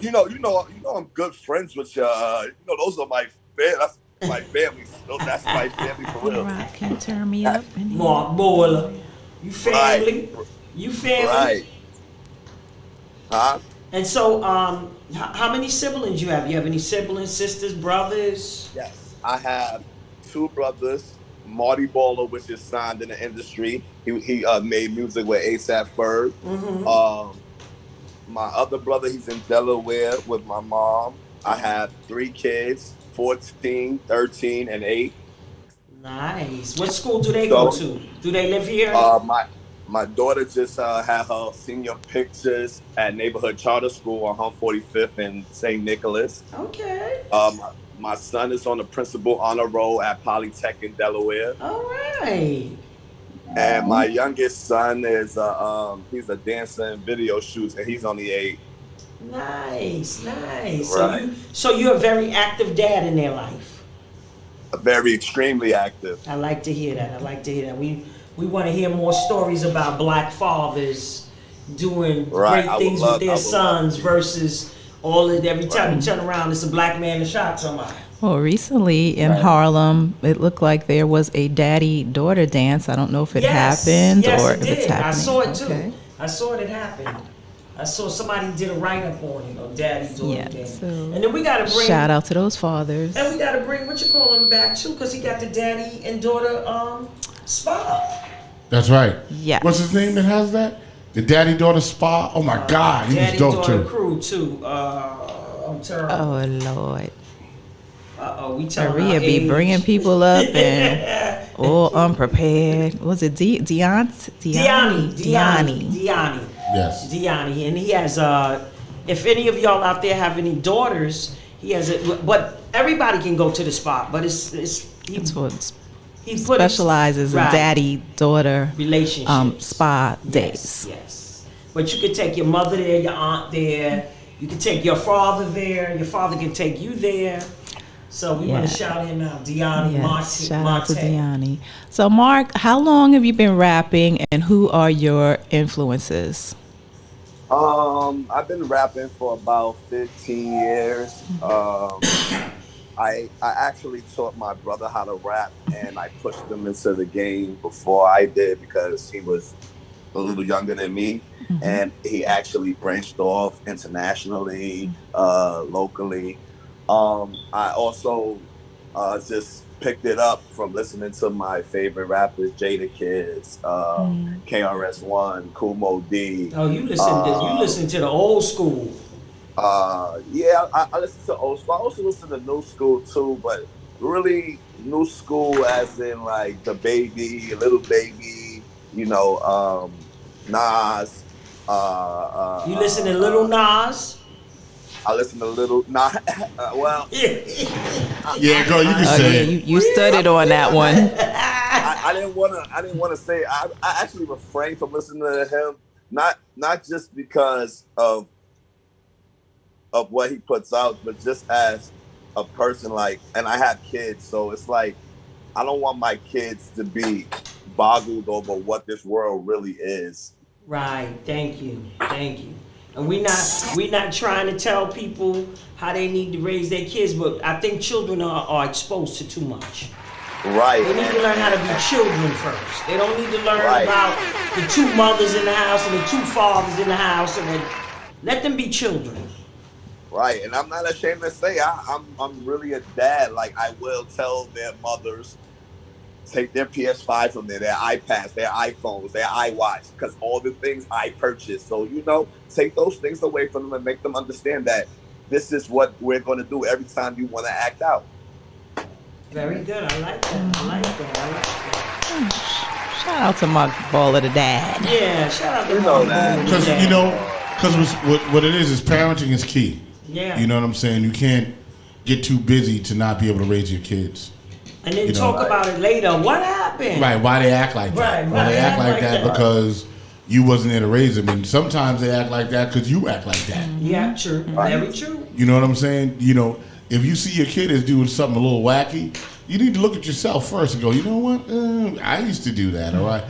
Speaker 7: I'm good friends with you. Those are my that's my family. That's my family for real.
Speaker 14: Rock can turn me up.
Speaker 11: Mark Boiler, you family, you family.
Speaker 7: Right. Huh?
Speaker 11: And so, how many siblings you have? You have any siblings, sisters, brothers?
Speaker 7: Yes, I have 2 brothers. Marty Baller, which is signed in the industry. He made music with A$AP Ferg.
Speaker 11: Mm-hmm.
Speaker 7: My other brother, he's in Delaware with my mom. I have 3 kids, 14, 13, and 8.
Speaker 11: Nice. What school do they go to? Do they live here?
Speaker 7: My daughter just had her senior pictures at Neighborhood Charter School on 145th in St. Nicholas.
Speaker 11: Okay.
Speaker 7: My son is on the principal honor roll at Polytech in Delaware.
Speaker 11: All right.
Speaker 7: And my youngest son is he's a dancer in video shoots, and he's only 8.
Speaker 11: Nice.
Speaker 7: Right.
Speaker 11: So you're a very active dad in their life.
Speaker 7: Very extremely active.
Speaker 11: I like to hear that. We want to hear more stories about black fathers doing great things with their sons versus every time you turn around, it's a black man that shot somebody.
Speaker 14: Well, recently in Harlem, it looked like there was a daddy-daughter dance. I don't know if it happened or if it's happening.
Speaker 11: I saw it too. Okay. I saw it happen. I saw somebody did a write-up on it, daddy-daughter dance.
Speaker 14: So
Speaker 11: and then we got to bring...
Speaker 14: Shout out to those fathers.
Speaker 11: And we got to bring, him back too, because he got the daddy and daughter spa.
Speaker 8: That's right.
Speaker 14: Yeah.
Speaker 8: What's his name that has that? The daddy-daughter spa? Oh, my God. He was dope, too.
Speaker 11: Daddy-daughter crew, too. I'm terrible.
Speaker 14: Oh, Lord.
Speaker 11: We telling
Speaker 14: Maria be
Speaker 11: age.
Speaker 14: bringing people up and all unprepared. Was it Diani?
Speaker 8: Yes.
Speaker 11: Diani. And he has, if any of y'all out there have any daughters, he has it. But everybody can go to the spot. But he
Speaker 14: specializes in daddy-daughter
Speaker 11: relationships,
Speaker 14: spa days.
Speaker 11: Yes. But you could take your mother there, your aunt there. You can take your father there. Your father can take you there. So we want to shout him out, Diani.
Speaker 14: Yes, shout out to Diani. So Mark, how long have you been rapping, and who are your influences?
Speaker 7: I've been rapping for about 15 years. I actually taught my brother how to rap, and I pushed him into the game before I did because he was a little younger than me. Mm-hmm. And he actually branched off internationally, locally. I also just picked it up from listening to my favorite rappers, Jada Kids, KRS-One, Kumo D.
Speaker 11: Oh, you listen to the old school.
Speaker 7: Yeah, I listen to old school. I also listen to new school too, but really new school as in like the Baby, Little Baby, Nas.
Speaker 11: You listen to Little Nas?
Speaker 7: I listen to Little Nas. Well,
Speaker 8: yeah, girl, you can say it.
Speaker 14: You studied on that one.
Speaker 7: I didn't want to say. I actually refrained from listening to him, not just because of what he puts out, but just as a person, like, and I have kids, so it's like I don't want my kids to be boggled over what this world really is.
Speaker 11: Right. Thank you. And we not trying to tell people how they need to raise their kids, but I think children are exposed to too much.
Speaker 7: Right.
Speaker 11: They need to learn how to be children first. They don't need to learn about the two mothers in the house and the two fathers in the house, and then let them be children.
Speaker 7: Right, and I'm not ashamed to say I'm really a dad. Like, I will tell their mothers, take their PS5 from their iPads, their iPhones, their iWatch, because all the things I purchased. So, take those things away from them and make them understand that this is what we're going to do every time you want to act out.
Speaker 11: Very good. I like that.
Speaker 14: Shout out to my baller the dad.
Speaker 11: Yeah, shout out to my
Speaker 7: that.
Speaker 8: Because what it is parenting is key.
Speaker 11: Yeah.
Speaker 8: You know what I'm saying? You can't get too busy to not be able to raise your kids.
Speaker 11: And then talk about it later. What happened?
Speaker 8: Right, why they act like that. Why they act like that because you wasn't there to raise them. And sometimes they act like that because you act like that.
Speaker 11: Yeah, true. Very true.
Speaker 8: You know what I'm saying? If you see your kid is doing something a little wacky, you need to look at yourself first and go, you know what? I used to do that, all right?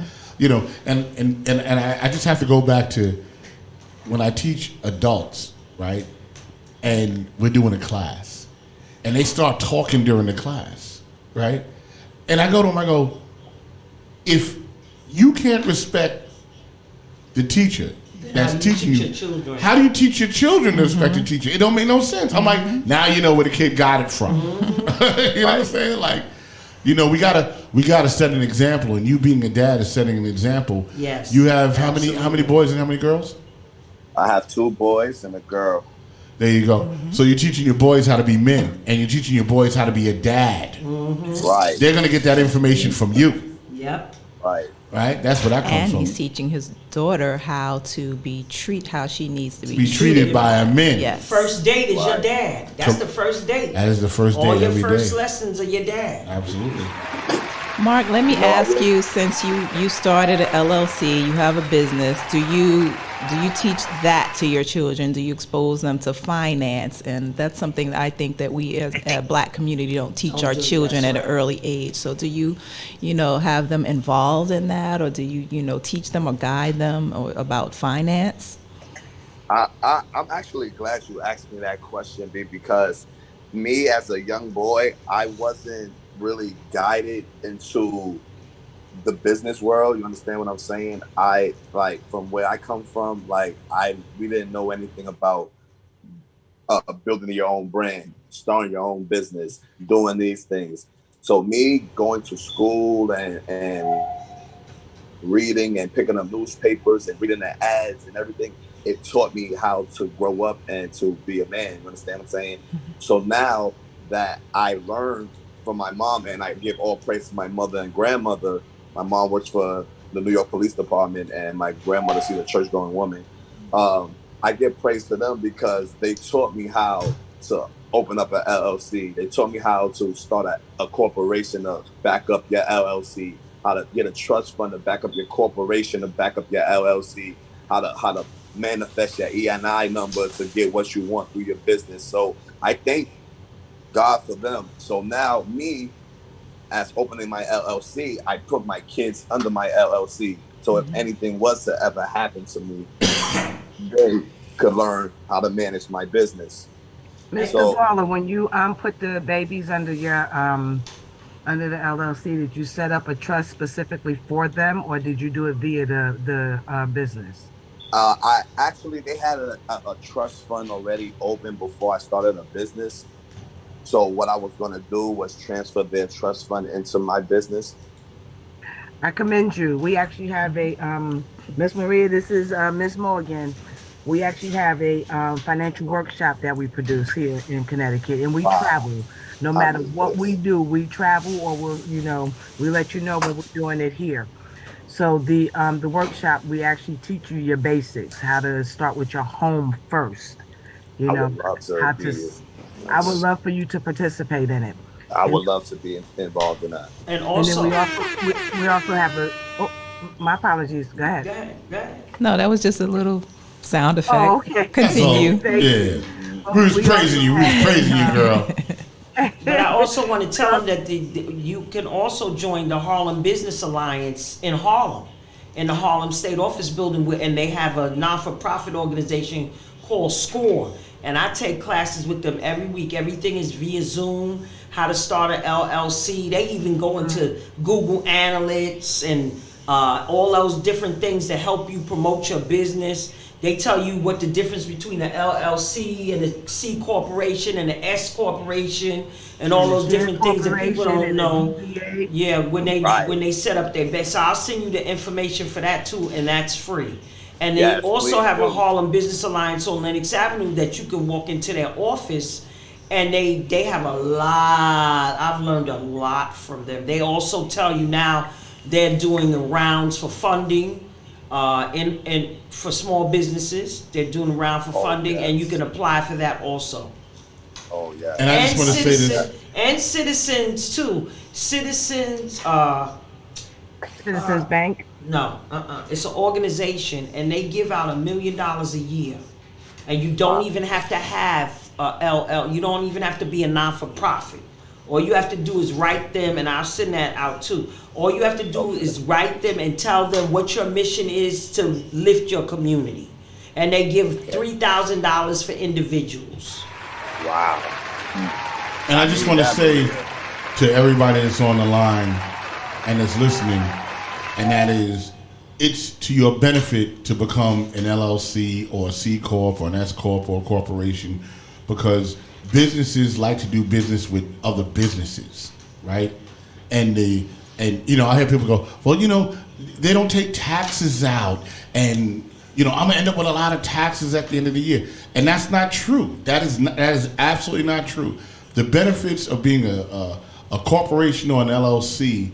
Speaker 8: And I just have to go back to when I teach adults, right? And we're doing a class. And they start talking during the class, right? And I go to them, I go, if you can't respect the teacher that's teaching you, how do you teach your children to respect the teacher? It don't make no sense. I'm like, now you know where the kid got it from. You know what I'm saying? Like, we gotta set an example, and you being a dad is setting an example.
Speaker 11: Yes.
Speaker 8: You have how many boys and how many girls?
Speaker 7: I have 2 boys and a girl.
Speaker 8: There you go. So you're teaching your boys how to be men, and you're teaching your boys how to be a dad.
Speaker 7: Right.
Speaker 8: They're gonna get that information from you.
Speaker 11: Yep.
Speaker 8: Right. That's where that comes from.
Speaker 14: And he's teaching his daughter how to how she needs to
Speaker 8: be treated by a man.
Speaker 14: Yes.
Speaker 11: First date is your dad. That's the first date.
Speaker 8: That is the first date
Speaker 11: every day.
Speaker 8: All your
Speaker 11: first lessons are your dad.
Speaker 8: Absolutely.
Speaker 14: Mark, let me ask you, since you started an LLC, you have a business, do you teach that to your children? Do you expose them to finance? And that's something that I think that we as a Black community don't teach our children at an early age. So do you have them involved in that, or do you teach them or guide them about finance?
Speaker 7: I'm actually glad you asked me that question, because me as a young boy, I wasn't really guided into the business world. You understand what I'm saying? I from where I come from, we didn't know anything about building your own brand, starting your own business, doing these things. So me going to school and reading and picking up newspapers and reading the ads and everything, it taught me how to grow up and to be a man. You understand what I'm saying? So now that I learned from my mom, and I give all praise to my mother and grandmother. My mom works for the New York Police Department, and my grandmother, she's a church-going woman. I give praise to them because they taught me how to open up an LLC. They taught me how to start a corporation to back up your LLC, how to get a trust fund to back up your corporation, to back up your LLC, how to manifest your EIN number to get what you want through your business. So I thank God for them. So now me, as opening my LLC, I put my kids under my LLC. So if anything was to ever happen to me, they could learn how to manage my business.
Speaker 9: Mr. Waller, when you put the babies under your under the LLC, did you set up a trust specifically for them, or did you do it via the business?
Speaker 7: I actually, they had a trust fund already open before I started a business. So what I was going to do was transfer their trust fund into my business.
Speaker 9: I commend you. We actually have a Miss Maria. This is Miss Morgan. We actually have a financial workshop that we produce here in Connecticut, and we travel. No matter what we do, we travel, or we let you know when we're doing it here. So the workshop, we actually teach you your basics, how to start with your home first.
Speaker 7: I would love to
Speaker 9: I would love for you to participate in it.
Speaker 7: I would love to be involved in that.
Speaker 11: And also,
Speaker 9: we also have a. Oh, my apologies. Go ahead.
Speaker 11: Go ahead.
Speaker 14: No, that was just a little sound effect.
Speaker 9: Oh, okay.
Speaker 14: Continue.
Speaker 8: Yeah. We was praising you. We was praising you, girl.
Speaker 11: But I also want to tell them that you can also join the Harlem Business Alliance in Harlem, in the Harlem State Office Building, and they have a non-for-profit organization called SCORE. And I take classes with them every week. Everything is via Zoom, how to start an LLC. They even go into Google Analytics and all those different things to help you promote your business. They tell you what the difference between the LLC and the C corporation and the S corporation and all those different things that people don't know. Yeah, when they set up their business. So I'll send you the information for that too, and that's free. And they also have a Harlem Business Alliance on Lenox Avenue that you can walk into their office, and they have a lot. I've learned a lot from them. They also tell you now they're doing the rounds for funding. And for small businesses, they're doing a round for funding, and you can apply for that also.
Speaker 7: Oh yeah.
Speaker 8: And I just want to say this.
Speaker 11: And Citizens too. Citizens
Speaker 9: Bank.
Speaker 11: No, it's an organization, and they give out $1 million a year, and you don't even have to have LL. You don't even have to be a non-for-profit. All you have to do is write them, and I'll send that out too. All you have to do is write them and tell them what your mission is to lift your community. And they give $3,000 for individuals.
Speaker 7: Wow.
Speaker 8: And I just want to say to everybody that's on the line and that's listening, and that is, it's to your benefit to become an LLC or a C Corp or an S Corp or a corporation, because businesses like to do business with other businesses, right? And I hear people go, well, they don't take taxes out, and I'm gonna end up with a lot of taxes at the end of the year, and that's not true. That is absolutely not true. The benefits of being a corporation or an LLC,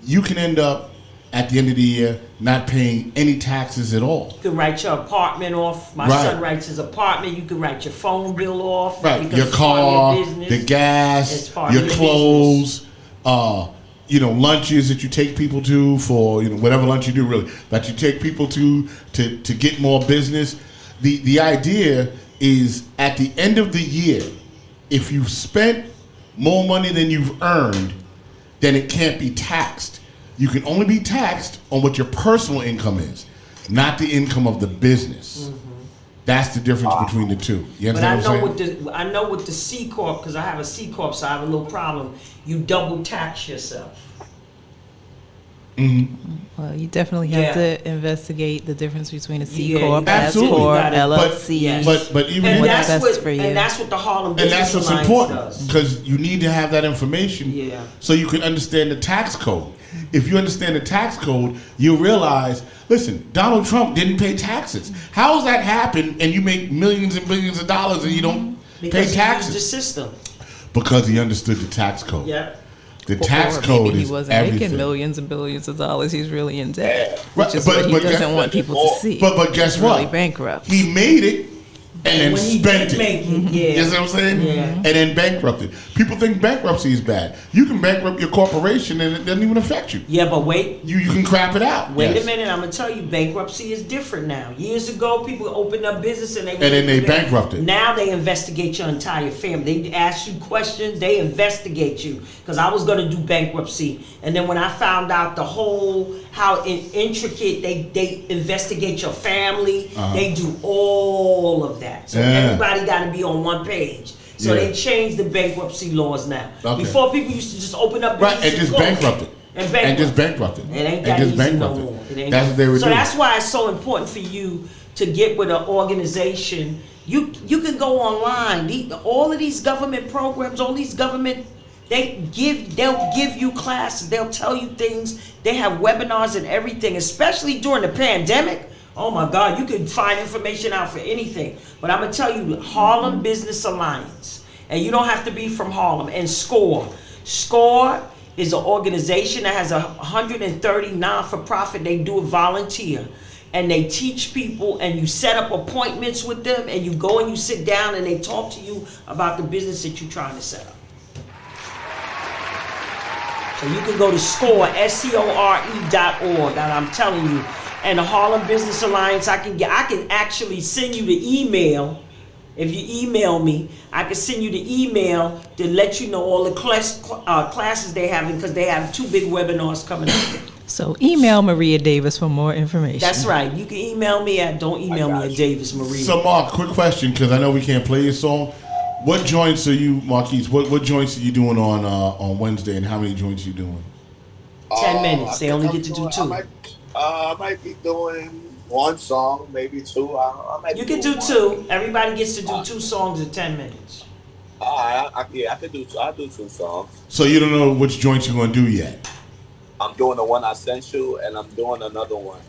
Speaker 8: you can end up at the end of the year not paying any taxes at all.
Speaker 11: You can write your apartment off. My son writes his apartment. You can write your phone bill off.
Speaker 8: Right, your car, the gas, your clothes, lunches that you take people to for whatever lunch you do, really, that you take people to get more business. The idea is at the end of the year, if you've spent more money than you've earned, then it can't be taxed. You can only be taxed on what your personal income is, not the income of the business. Mm-hmm. That's the difference between the two. You understand what I'm saying?
Speaker 11: I know with the C Corp, because I have a C Corp, so I have a little problem. You double tax yourself.
Speaker 8: Mm-hmm.
Speaker 14: Well, you definitely have to investigate the difference between a C Corp, S Corp, LLC.
Speaker 8: But even
Speaker 14: what's best for you.
Speaker 11: And that's what the Harlem Business Alliance does.
Speaker 8: And that's what's important, because you need to have that information so you can understand the tax code. If you understand the tax code, you'll realize, listen, Donald Trump didn't pay taxes. How does that happen and you make millions and billions of dollars and you don't pay taxes?
Speaker 11: Because he used the system.
Speaker 8: Because he understood the tax code.
Speaker 11: Yeah.
Speaker 8: The tax code
Speaker 14: maybe
Speaker 8: is
Speaker 14: he wasn't
Speaker 8: everything.
Speaker 14: Making millions and billions of dollars. He's really in debt, which is what he doesn't want people to see.
Speaker 8: But guess what?
Speaker 14: Really bankrupt.
Speaker 8: He made it and then spent it.
Speaker 11: You
Speaker 8: know what I'm saying?
Speaker 11: Yeah.
Speaker 8: And then bankrupted. People think bankruptcy is bad. You can bankrupt your corporation and it doesn't even affect you.
Speaker 11: Yeah, but wait.
Speaker 8: You can crap it out.
Speaker 11: Wait a minute, I'm going to tell you, bankruptcy is different now. Years ago, people opened up business and
Speaker 8: then they bankrupted.
Speaker 11: Now they investigate your entire family. They ask you questions. They investigate you. Because I was going to do bankruptcy. And then when I found out how intricate they investigate your family, they do all of that. So everybody got to be on one page. So they changed the bankruptcy laws now. Okay. Before, people used to just open up business
Speaker 8: and just bankrupt it.
Speaker 11: And
Speaker 8: just bankrupt it.
Speaker 11: It ain't that easy no more.
Speaker 8: That's what they were doing.
Speaker 11: So that's why it's so important for you to get with an organization You can go online. All of these government programs, all these government, they'll give you classes. They'll tell you things. They have webinars and everything, especially during the pandemic. Oh my God, you can find information out for anything. But I'm gonna tell you, Harlem Business Alliance, and you don't have to be from Harlem. And SCORE. SCORE is an organization that has 130 non-for-profit. They do a volunteer. And they teach people, and you set up appointments with them, and you go and you sit down and they talk to you about the business that you're trying to set up. So you can go to SCORE, SCORE.org, and I'm telling you. And the Harlem Business Alliance, I can actually send you the email. If you email me, I can send you the email to let you know all the classes they're having, because they have 2 big webinars coming up.
Speaker 14: So email Maria Davis for more information.
Speaker 11: That's right. You can email me don't email me at Davis Maria.
Speaker 8: So Mark, quick question, because I know we can't play your song. What joints are you, Marquise, what joints are you doing on Wednesday, and how many joints are you doing?
Speaker 11: 10 minutes. They only get to do 2.
Speaker 7: I might be doing 1 song, maybe 2.
Speaker 11: You can do 2. Everybody gets to do 2 songs in 10 minutes.
Speaker 7: I could do 2. I'll do 2 songs.
Speaker 8: So you don't know which joints you're going to do yet?
Speaker 7: I'm doing the one I sent you, and I'm doing another one.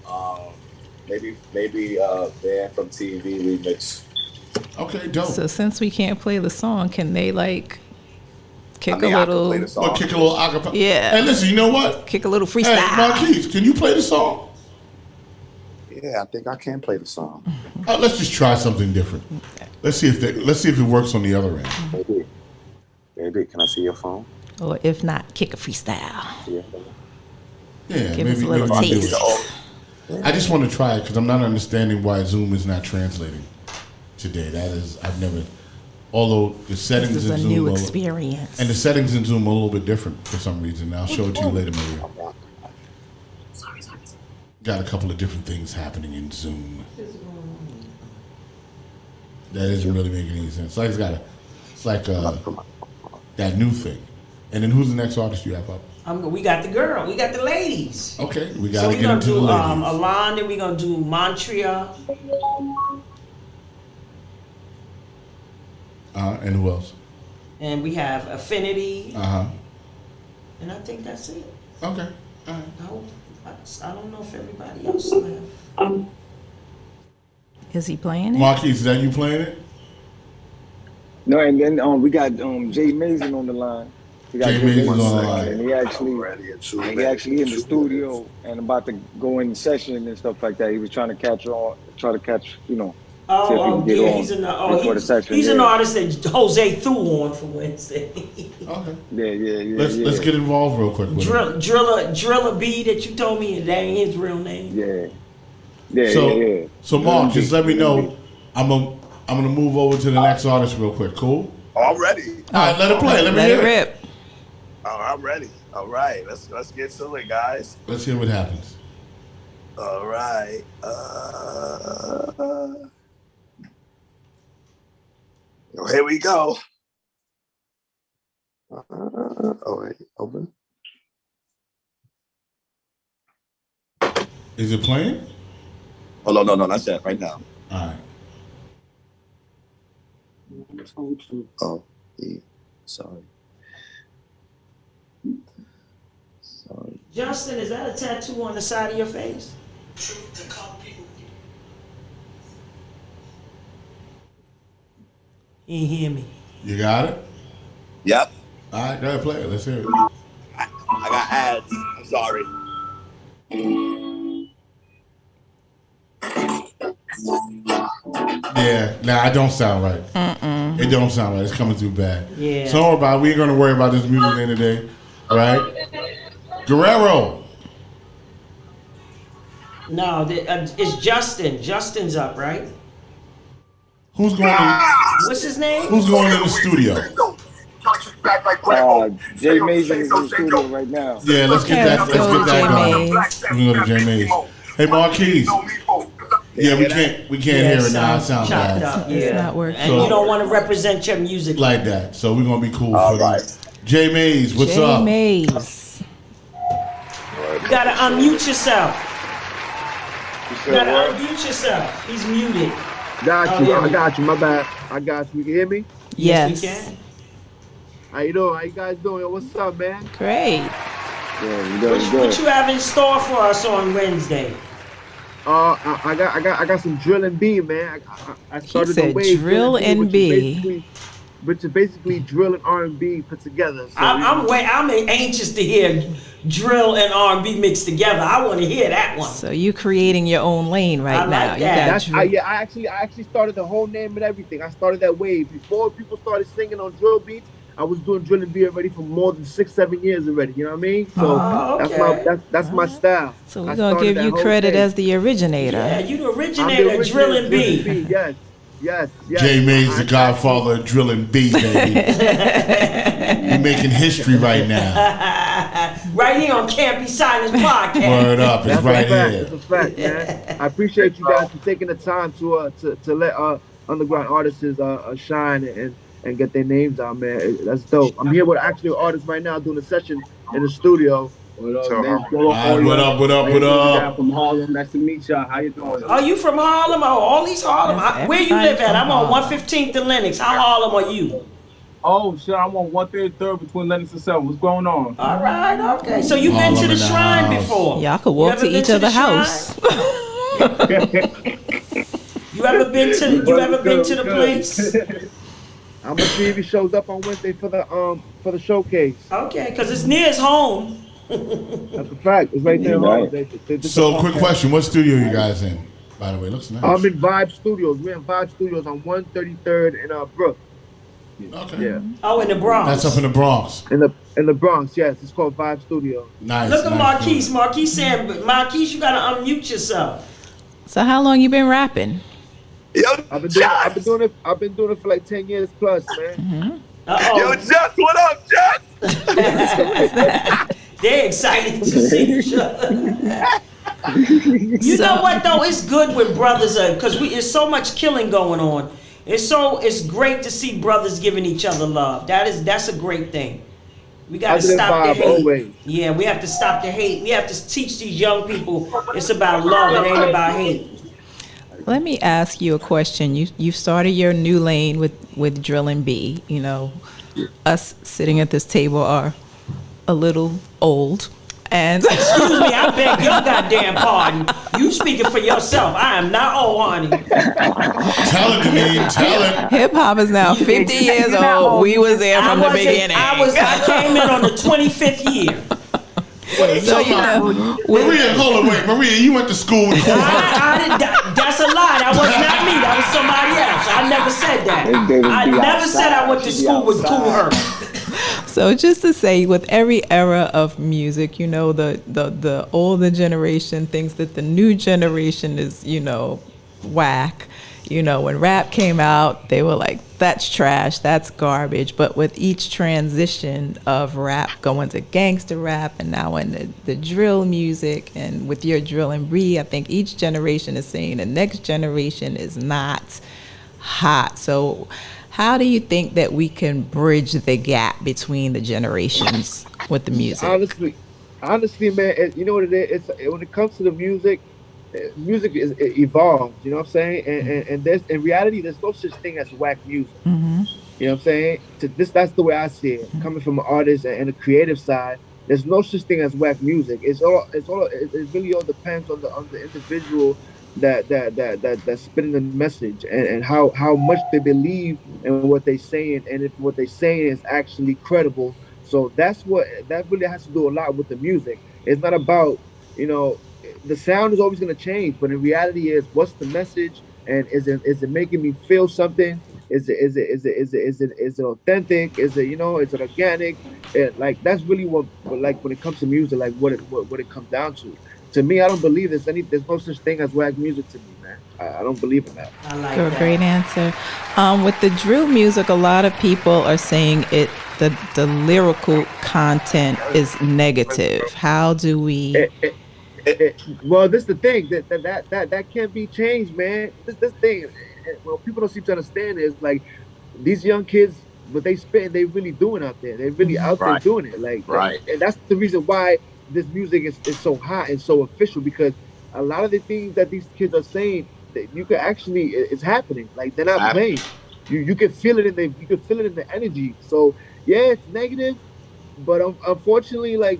Speaker 7: Maybe Band from TV remix.
Speaker 8: Okay, dope.
Speaker 14: So since we can't play the song, can they kick a little?
Speaker 8: Kick a little acapella.
Speaker 14: Yeah.
Speaker 8: Hey, listen, you know what?
Speaker 14: Kick a little freestyle.
Speaker 8: Hey, Marquise, can you play the song?
Speaker 7: Yeah, I think I can play the song.
Speaker 8: Let's just try something different. Let's see if it works on the other end.
Speaker 7: Maybe. Can I see your phone?
Speaker 14: Or if not, kick a freestyle.
Speaker 8: Yeah,
Speaker 14: give us a little taste.
Speaker 8: I just want to try it because I'm not understanding why Zoom is not translating today. Although the settings
Speaker 14: this is
Speaker 8: in
Speaker 14: a
Speaker 8: Zoom
Speaker 14: new experience,
Speaker 8: and the settings in Zoom are a little bit different for some reason. I'll show it to you later, Maria. Got a couple of different things happening in Zoom. That isn't really making any sense. It's like that new thing. And then who's the next artist you have up?
Speaker 11: We got the girl. We got the ladies.
Speaker 8: Okay, we got to get into the ladies.
Speaker 11: Alon, then we're going to do Montreal.
Speaker 8: And who else?
Speaker 11: And we have Affinity. And I think that's it.
Speaker 8: Okay. All right.
Speaker 11: I don't know if everybody else left.
Speaker 14: Is he playing it?
Speaker 8: Marquise, is that you playing it?
Speaker 13: No, and then we got Jay Mason on the line. We got
Speaker 8: Jay Mason on the line.
Speaker 13: And he actually in the studio and about to go in session and stuff like that. He was trying to catch, see if he can get on before the session.
Speaker 11: He's an artist that Jose threw on for Wednesday.
Speaker 8: Okay.
Speaker 13: Yeah.
Speaker 8: Let's get involved real quick with
Speaker 11: Driller B that you told me that ain't his real name.
Speaker 13: Yeah.
Speaker 8: So Mark, just let me know. I'm gonna move over to the next artist real quick. Cool.
Speaker 7: Already.
Speaker 8: All right, let it play. Let me hear it.
Speaker 7: Oh, I'm ready. All right, let's get to it, guys.
Speaker 8: Let's hear what happens.
Speaker 7: All right. Here we go. Oh wait, open.
Speaker 8: Is it playing?
Speaker 7: Oh no, not that. Right now.
Speaker 8: All right.
Speaker 7: Oh, yeah. Sorry.
Speaker 11: Justin, is that a tattoo on the side of your face? He didn't hear me.
Speaker 8: You got it?
Speaker 7: Yep.
Speaker 8: All right, go ahead, play it. Let's hear it.
Speaker 7: I got ads. I'm sorry.
Speaker 8: Yeah, it don't sound right. It don't sound right. It's coming through bad.
Speaker 11: Yeah.
Speaker 8: So we ain't gonna worry about this music at the end of the day, right? Guerrero.
Speaker 11: No, it's Justin. Justin's up, right?
Speaker 8: Who's going?
Speaker 11: What's his name?
Speaker 8: Who's going in the studio?
Speaker 13: Jay Mason is in the studio right now.
Speaker 8: Yeah, let's get that going. Let's go to Jay Mays. Hey, Marquise. Yeah, we can't hear it now. It sounds bad.
Speaker 14: It's not working.
Speaker 11: And you don't want to represent your music
Speaker 8: like that. So we're gonna be cool for that. Jay Mays, what's up?
Speaker 14: Jay Mays.
Speaker 11: You gotta unmute yourself. You gotta unmute yourself. He's muted.
Speaker 15: Got
Speaker 11: Oh,
Speaker 15: you.
Speaker 11: yeah,
Speaker 15: I got you. My bad. I got you. You can hear me?
Speaker 11: yes, we
Speaker 14: Yes.
Speaker 11: can.
Speaker 15: How you doing? How you guys doing? Yo, what's up, man?
Speaker 14: Great.
Speaker 13: Good,
Speaker 11: What,
Speaker 13: good,
Speaker 11: what
Speaker 13: good.
Speaker 11: you have in store for us on Wednesday?
Speaker 15: I got some drill and B, man. I
Speaker 14: He
Speaker 15: started the
Speaker 14: said
Speaker 15: wave drill and
Speaker 14: drill
Speaker 15: B,
Speaker 14: and B.
Speaker 15: which is basically drill and R&B put together. So
Speaker 11: I'm anxious to hear drill and R&B mixed together. I want to hear that one.
Speaker 14: So you creating your own lane right
Speaker 11: I like
Speaker 14: now. You
Speaker 11: that.
Speaker 14: got
Speaker 15: that's I actually started the whole name and everything. I started that wave before people started singing on drill beats. I was doing drill and B already for more than 6, 7 years already. You know what I mean? So
Speaker 11: Oh,
Speaker 15: that's
Speaker 11: okay.
Speaker 15: that's my style.
Speaker 14: So
Speaker 15: I
Speaker 14: we're gonna
Speaker 15: started
Speaker 14: give
Speaker 15: that
Speaker 14: you
Speaker 15: whole
Speaker 14: credit
Speaker 15: thing.
Speaker 14: as the originator.
Speaker 11: Yeah, you the
Speaker 15: I'm the
Speaker 11: originator of drill
Speaker 15: originator of
Speaker 11: and
Speaker 15: drill and
Speaker 11: B.
Speaker 15: B. Yes.
Speaker 8: J May's the
Speaker 15: I
Speaker 8: godfather of drill and B, baby. You're making history right now.
Speaker 11: Right here on Can't Be Silence podcast.
Speaker 8: Word up, it's
Speaker 15: That's
Speaker 8: right
Speaker 15: a fact.
Speaker 8: here.
Speaker 15: It's a fact, man. I appreciate you guys for taking the time to let underground artists shine and get their names out, man. That's dope. I'm here with actually artists right now doing a session in the studio.
Speaker 6: What up, man?
Speaker 8: What up?
Speaker 13: From Harlem. Nice to meet y'all. How you doing?
Speaker 11: Are you from Harlem? Oh, all these Harlem. Where you live at? I'm on 115th and Lennox. How Harlem are you?
Speaker 16: Oh shit, I'm on 133rd between Lennox and 7. What's going on?
Speaker 11: All right, okay. So you've been to the shrine before?
Speaker 14: Y'all could walk to each other's house.
Speaker 11: You ever been to the place?
Speaker 15: I'm gonna see if he shows up on Wednesday for the showcase.
Speaker 11: Okay, because it's near his home.
Speaker 15: That's a fact. It's right there.
Speaker 8: So, quick question: what studio you guys in? By the way, looks nice.
Speaker 15: I'm in Vibe Studios. We're in Vibe Studios on 133rd in Brook.
Speaker 8: Okay.
Speaker 15: Yeah.
Speaker 11: Oh, in the Bronx.
Speaker 8: That's up in the Bronx.
Speaker 15: In the Bronx, yes. It's called Vibe Studios.
Speaker 8: Nice.
Speaker 11: Look at Marquise. Marquise saying, Marquise, you gotta unmute yourself.
Speaker 14: So how long you been rapping?
Speaker 15: I've been doing it for like 10 years plus, man.
Speaker 7: Yo, Jess, what up, Jess?
Speaker 11: They're excited to see each other. You know what though? It's good when brothers are, because there's so much killing going on. It's great to see brothers giving each other love. That's a great thing. We gotta stop the hate.
Speaker 15: Always.
Speaker 11: Yeah, we have to stop the hate. We have to teach these young people it's about love. It ain't about hate.
Speaker 14: Let me ask you a question. You started your new lane with drill and B. You know, us sitting at this table are a little old. And
Speaker 11: excuse me, I beg your goddamn pardon. You speaking for yourself. I am not old, honey.
Speaker 8: Tell it, Janine. Tell it.
Speaker 14: Hip hop is now 50 years old. We was there from the beginning.
Speaker 11: I came in on the 25th year.
Speaker 14: So you know,
Speaker 8: Maria, hold on, wait, Maria, you went to school with Cool Herc.
Speaker 11: That's a lie. That was not me. That was somebody else. I never said that. I never said I went to school with Cool Herc.
Speaker 14: So just to say, with every era of music, you know, the older generation thinks that the new generation is, you know, whack. You know, when rap came out, they were like, that's trash, that's garbage. But with each transition of rap going to gangster rap and now in the drill music and with your drill and B, I think each generation is saying the next generation is not hot. So how do you think that we can bridge the gap between the generations with the music?
Speaker 15: Honestly, man, you know what it is? When it comes to the music it evolves, you know what I'm saying? And there's in reality there's no such thing as whack music.
Speaker 14: Mm-hmm.
Speaker 15: You know what I'm saying? That's the way I see it. Coming from an artist and a creative side, there's no such thing as whack music. It really all depends on the individual that's spinning the message and how much they believe in what they're saying and if what they're saying is actually credible. So that really has to do a lot with the music. It's not about, you know, the sound is always going to change, but in reality is what's the message and is it making me feel something? Is it authentic? Is it, you know, is it organic? Like that's really what, like when it comes to music, like what it comes down to. To me, I don't believe there's no such thing as whack music to me, man. I don't believe in that.
Speaker 11: I like that.
Speaker 14: Great answer. With the drill music, a lot of people are saying the lyrical content is negative. How do we?
Speaker 15: Well, this is the thing that can't be changed, man. This thing, well, people don't seem to understand is like these young kids, what they spit, they really doing out there. They're really out there doing it. Like, and that's the reason why this music is so hot and so official, because a lot of the things that these kids are saying you can actually, it's happening. Like they're not playing. You can feel it in the you can feel it in the energy. So yeah, it's negative, but unfortunately, like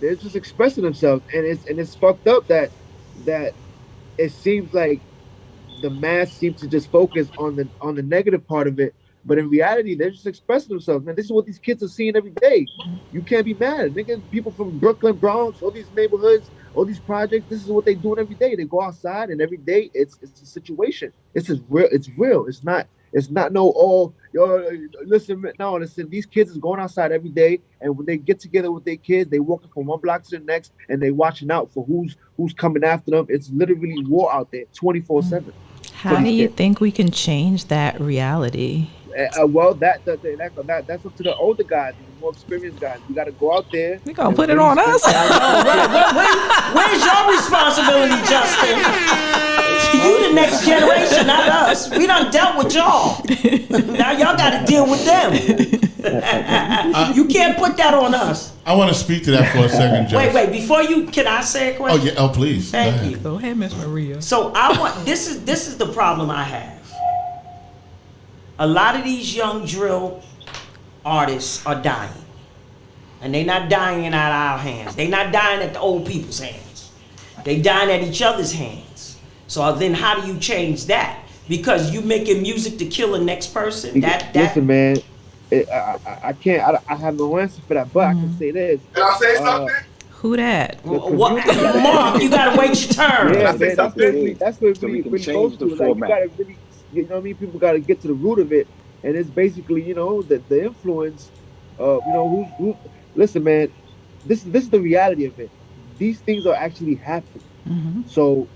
Speaker 15: they're just expressing themselves, and it's fucked up that it seems like the mass seems to just focus on the negative part of it, but in reality, they're just expressing themselves. Man, this is what these kids are seeing every day. You can't be mad, nigga. People from Brooklyn, Bronx, all these neighborhoods, all these projects. This is what they doing every day. They go outside, and every day it's a situation. It's just real. It's real. It's not. It's not no. Oh, yo, listen. No, listen. These kids is going outside every day, and when they get together with their kids, they walking from one block to the next, and they watching out for who's coming after them. It's literally war out there, 24/7.
Speaker 14: How do you think we can change that reality?
Speaker 15: Well, that's up to the older guys, the more experienced guys. We got to go out there.
Speaker 14: We gonna put it on us.
Speaker 11: Where's your responsibility, Justin? You the next generation, not us. We done dealt with y'all. Now y'all got to deal with them. You can't put that on us.
Speaker 8: I want to speak to that for a second, Josh.
Speaker 11: Wait. Before you, can I say a question?
Speaker 8: Oh yeah. Oh please.
Speaker 11: Thank you.
Speaker 14: Go ahead, Miss Maria.
Speaker 11: So I want this is the problem I have. A lot of these young drill artists are dying, and they not dying out of our hands. They not dying at the old people's hands. They dying at each other's hands. So then, how do you change that? Because you making music to kill the next person.
Speaker 15: Listen, man. I can't. I have no answer for that, but I can say this.
Speaker 6: Can I say something?
Speaker 14: Who that?
Speaker 11: What? Mark, you gotta wait your turn.
Speaker 15: Yeah, man, that's what really goes to. Like, you gotta really, you know what I mean? People gotta get to the root of it, and it's basically, you know, the influence. You know, who. Listen, man, this is the reality of it. These things are actually happening.
Speaker 14: Mm-hmm.
Speaker 15: So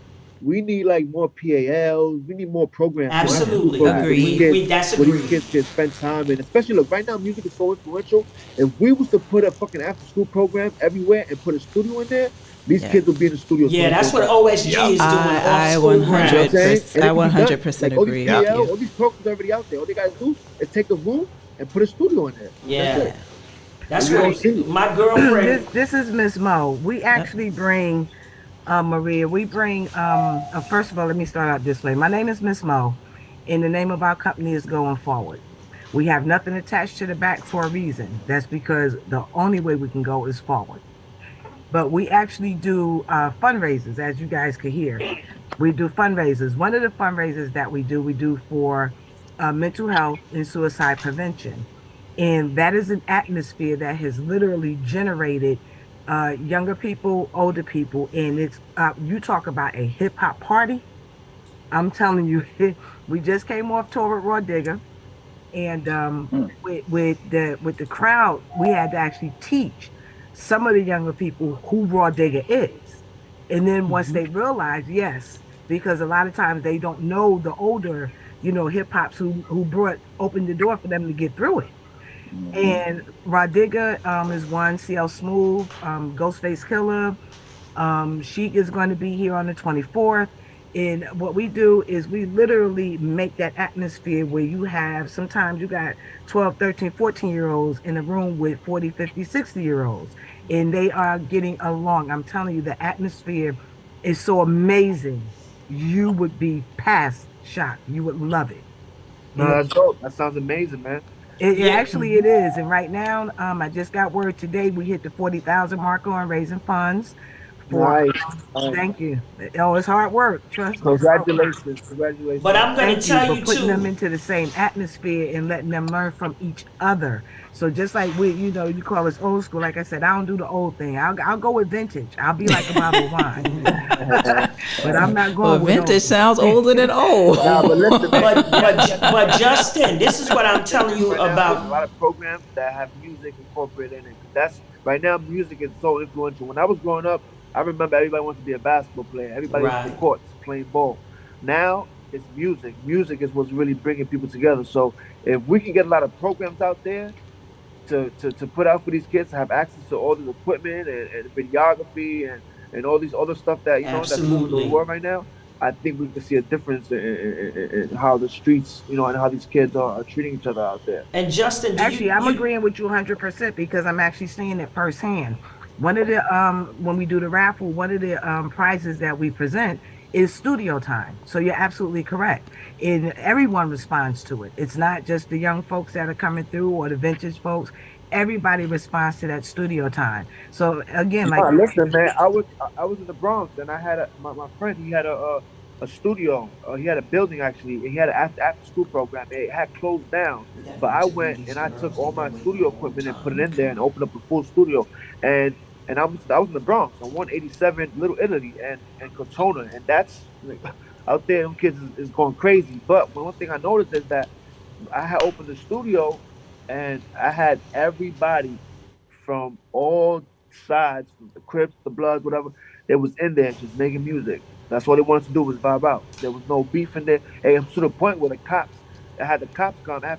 Speaker 15: we need like more PALs. We need more programs.
Speaker 11: Absolutely,
Speaker 14: agreed.
Speaker 11: That's
Speaker 15: where
Speaker 11: agreed.
Speaker 15: these kids can spend time, and especially look right now, music is so influential. If we was to put a fucking after-school program everywhere and put a studio in there, these kids would be in the studio.
Speaker 11: Yeah, that's what OSG is doing.
Speaker 14: I 100% agree.
Speaker 15: All these programs are already out there. All they gotta do is take a room and put a studio in there.
Speaker 11: Yeah, that's what my girlfriend.
Speaker 9: This is Miss Mo. We actually bring. Maria, we bring, first of all, let me start out this way. My name is Miss Mo, and the name of our company is Going Forward. We have nothing attached to the back for a reason. That's because the only way we can go is forward. But we actually do fundraisers, as you guys could hear. We do fundraisers. One of the fundraisers that we do for mental health and suicide prevention. And that is an atmosphere that has literally generated younger people, older people, and it's you talk about a hip hop party. I'm telling you, we just came off tour with Raw Digger, and with the crowd, we had to actually teach some of the younger people who Raw Digger is, and then once they realize, yes, because a lot of times they don't know the older, you know, hip hops who opened the door for them to get through it. And Rodiga is one, CL Smooth, Ghostface Killer. She is going to be here on the 24th. And what we do is we literally make that atmosphere where you have, sometimes you got 12, 13, 14-year-olds in a room with 40, 50, 60-year-olds. And they are getting along. I'm telling you, the atmosphere is so amazing. You would be past shocked. You would love it.
Speaker 15: No, that's dope. That sounds amazing, man.
Speaker 9: Actually it is, and right now, I just got word today we hit the 40,000 mark on raising funds.
Speaker 15: Nice.
Speaker 9: Thank you. Oh, it's hard work. Trust me.
Speaker 15: Congratulations.
Speaker 11: But I'm going to tell you
Speaker 9: putting
Speaker 11: too.
Speaker 9: them into the same atmosphere and letting them learn from each other. So just like we, you know, you call us old school. Like I said, I don't do the old thing. I'll go with vintage. I'll be like a bottle of wine. But I'm not going with
Speaker 14: vintage
Speaker 9: old.
Speaker 14: Sounds older than old.
Speaker 15: Nah, but listen,
Speaker 11: but Justin, this is what I'm telling you about.
Speaker 15: There's a lot of programs that have music incorporated in it. That's right now. Music is so influential. When I was growing up, I remember everybody wants to be a basketball player. Everybody was in the courts playing ball. Now it's music. Music is what's really bringing people together. So if we can get a lot of programs out there to put out for these kids to have access to all this equipment and videography and all these other stuff that, you know, that's moving the world right now, I think we can see a difference in how the streets, you know, and how these kids are treating each other out there.
Speaker 11: And Justin,
Speaker 9: I'm agreeing with you 100% because I'm actually seeing it firsthand. One of the when we do the raffle, one of the prizes that we present is studio time. So you're absolutely correct. And everyone responds to it. It's not just the young folks that are coming through or the vintage folks. Everybody responds to that studio time. So again, like
Speaker 15: Listen, man, I was in the Bronx and I had my friend. He had a studio. He had a building actually. He had an after school program. It had closed down, but I went and I took all my studio equipment and put it in there and opened up a full studio. And I was in the Bronx on 187 Little Italy and Cortona, and that's like, out there. Them kids is going crazy. But one thing I noticed is that I had opened the studio, and I had everybody from all sides, from the Crips, the Bloods, whatever, they was in there just making music. That's all they wanted to do was vibe out. There was no beef in there. And to the point where I had the cops come. I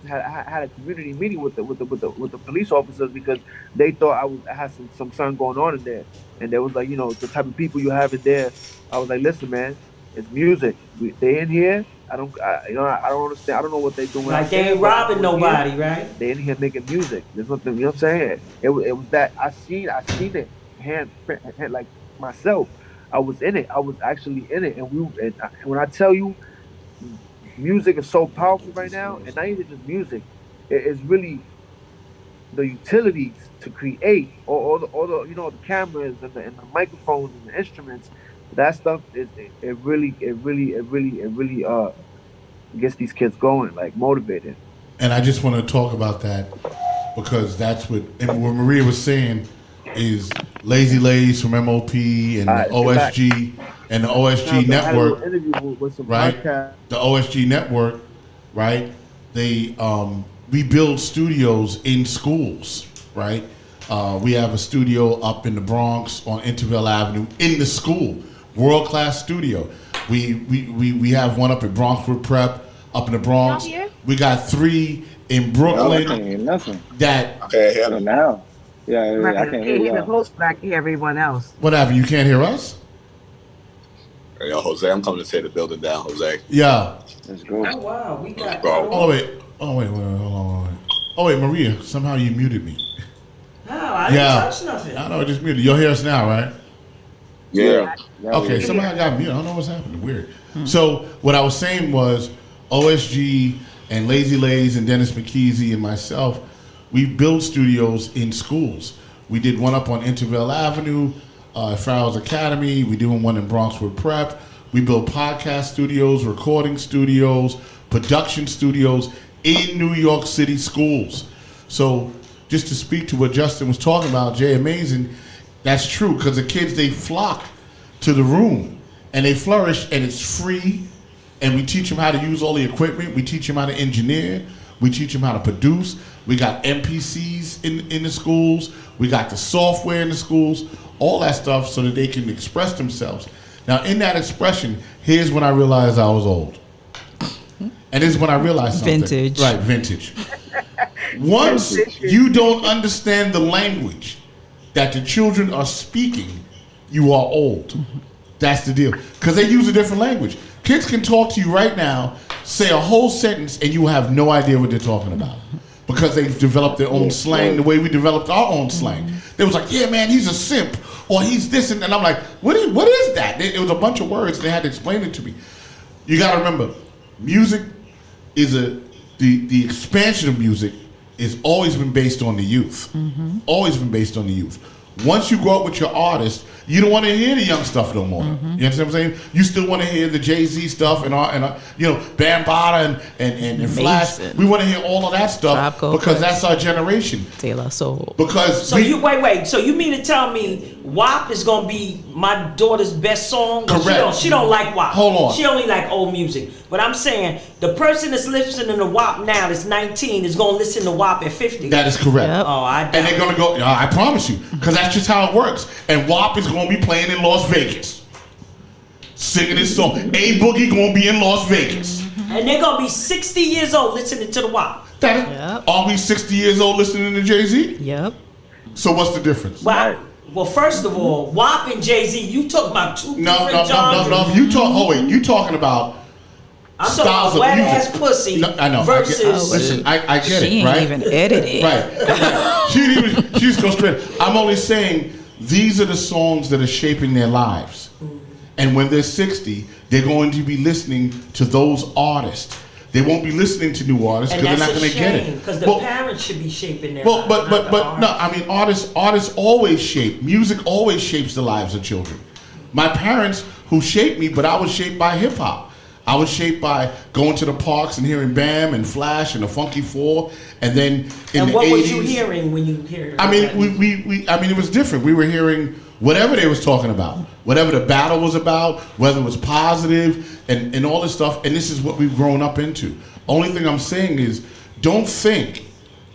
Speaker 15: had a community meeting with the police officers because they thought I had some something going on in there, and they was like, the type of people you have in there. I was like, listen, man, it's music. They in here. I don't understand. I don't know what they doing.
Speaker 11: Like they ain't robbing nobody, right?
Speaker 15: They in here making music. There's nothing. You know what I'm saying? It was that I seen it hand like myself. I was in it. I was actually in it, and when I tell you, music is so powerful right now, and not even just music. It's really the utilities to create, all the the cameras and the microphones and the instruments. That stuff it really gets these kids going, like motivated.
Speaker 8: And I just want to talk about that because that's what Maria was saying is Lazy Lays from MOP and the OSG and the OSG network, right? The OSG network, right? They we build studios in schools, right? We have a studio up in the Bronx on Intervale Avenue in the school, world-class studio. We have one up at Bronxwood Prep up in the Bronx. We got 3 in Brooklyn.
Speaker 13: I can't hear nothing.
Speaker 8: That
Speaker 7: okay, hear them
Speaker 13: now. Yeah,
Speaker 9: right,
Speaker 13: I can't hear
Speaker 9: even
Speaker 13: you.
Speaker 9: close back hear everyone else.
Speaker 8: What happened? You can't hear us?
Speaker 7: Hey, yo, Jose, I'm coming to tear the building down, Jose.
Speaker 8: Yeah.
Speaker 13: Let's go.
Speaker 11: Oh wow, we got.
Speaker 8: Oh wait, hold on. Oh wait, Maria, somehow you muted me.
Speaker 11: No, I didn't touch nothing.
Speaker 8: I know, I just muted. You'll hear us now, right?
Speaker 7: Yeah.
Speaker 8: Okay, somehow I got muted. I don't know what's happening. Weird. So what I was saying was OSG and Lazy Lays and Dennis McKeezy and myself, we build studios in schools. We did one up on Intervale Avenue, Farrell's Academy. We did one in Bronxwood Prep. We built podcast studios, recording studios, production studios in New York City schools. So just to speak to what Justin was talking about, Jay Amazing, that's true because the kids, they flock to the room and they flourish and it's free and we teach them how to use all the equipment. We teach them how to engineer. We teach them how to produce. We got MPCs in the schools. We got the software in the schools, all that stuff so that they can express themselves. Now, in that expression, here's when I realized I was old. And this is when I realized something.
Speaker 14: Vintage.
Speaker 8: Right, vintage. Once you don't understand the language that the children are speaking, you are old. That's the deal. Because they use a different language. Kids can talk to you right now, say a whole sentence, and you will have no idea what they're talking about. Because they've developed their own slang the way we developed our own slang. They was like, yeah, man, he's a simp. Or he's this. And I'm like, what is that? It was a bunch of words, and they had to explain it to me. You got to remember, music is the expansion of music has always been based on the youth. Always been based on the youth. Once you grow up with your artist, you don't want to hear the young stuff no more. You understand what I'm saying? You still want to hear the Jay-Z stuff and Bambaataa and Flash. We want to hear all of that stuff because that's our generation.
Speaker 14: Taylor Soul.
Speaker 8: Because
Speaker 11: So wait. So you mean to tell me WAP is gonna be my daughter's best song?
Speaker 8: Correct.
Speaker 11: She don't like WAP.
Speaker 8: Hold on.
Speaker 11: She only like old music. But I'm saying the person that's listening to WAP now that's 19 is gonna listen to WAP at 50.
Speaker 8: That is correct.
Speaker 14: Yep.
Speaker 11: Oh, I doubt
Speaker 8: And they're gonna go. I promise you, because that's just how it works. And WAP is gonna be playing in Las Vegas, singing this song. A Boogie gonna be in Las Vegas.
Speaker 11: And they're gonna be 60 years old listening to the WAP.
Speaker 8: Are we 60 years old listening to Jay-Z?
Speaker 14: Yep.
Speaker 8: So what's the difference?
Speaker 11: Well, first of all, WAP and Jay-Z, you talk about two different genres.
Speaker 8: No. You talking about
Speaker 11: I'm
Speaker 8: styles
Speaker 11: talking about
Speaker 8: of
Speaker 11: wet
Speaker 8: music.
Speaker 11: ass pussy
Speaker 8: I know.
Speaker 11: versus.
Speaker 8: Listen, I get it.
Speaker 14: She
Speaker 8: Right?
Speaker 14: ain't even edited.
Speaker 8: Right. She just goes straight. I'm only saying these are the songs that are shaping their lives. And when they're 60, they're going to be listening to those artists. They won't be listening to new artists because they're not going to get it.
Speaker 11: Because the parents should be shaping their
Speaker 8: lives.
Speaker 11: But
Speaker 8: no, I mean, artists always shape. Music always shapes the lives of children. My parents, who shaped me, but I was shaped by hip hop. I was shaped by going to the parks and hearing Bam and Flash and the Funky Four, and then in the 80s.
Speaker 11: And what was you hearing when you heard it?
Speaker 8: I mean, it was different. We were hearing whatever they was talking about, whatever the battle was about, whether it was positive and all this stuff. And this is what we've grown up into. Only thing I'm saying is, don't think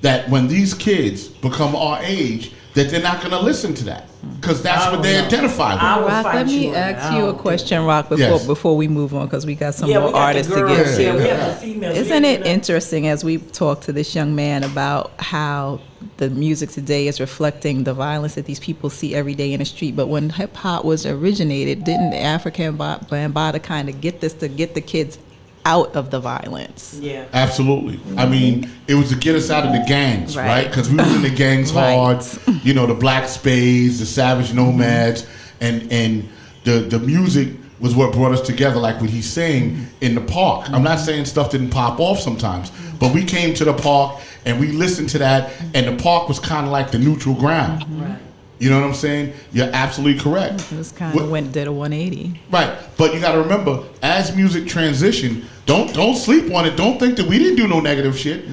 Speaker 8: that when these kids become our age, that they're not going to listen to that. Because that's what they identify with.
Speaker 14: Rock, let me ask you a question, Rock, before we move on, because we got some more artists to get to.
Speaker 11: We have the females.
Speaker 14: Isn't it interesting as we talk to this young man about how the music today is reflecting the violence that these people see every day in the street? But when hip hop was originated, didn't the African Bambaataa kind of get this to get the kids out of the violence?
Speaker 11: Yeah,
Speaker 8: absolutely. I mean, it was to get us out of the gangs, right? Because we was in the gangs hard. You know, the Black Spades, the Savage Nomads, and the music was what brought us together. Like what he's saying in the park. I'm not saying stuff didn't pop off sometimes, but we came to the park and we listened to that, and the park was kind of like the neutral ground.
Speaker 11: Right.
Speaker 8: You know what I'm saying? You're absolutely correct.
Speaker 14: This kind of did a 180.
Speaker 8: Right, but you got to remember, as music transitioned, don't sleep on it. Don't think that we didn't do no negative shit,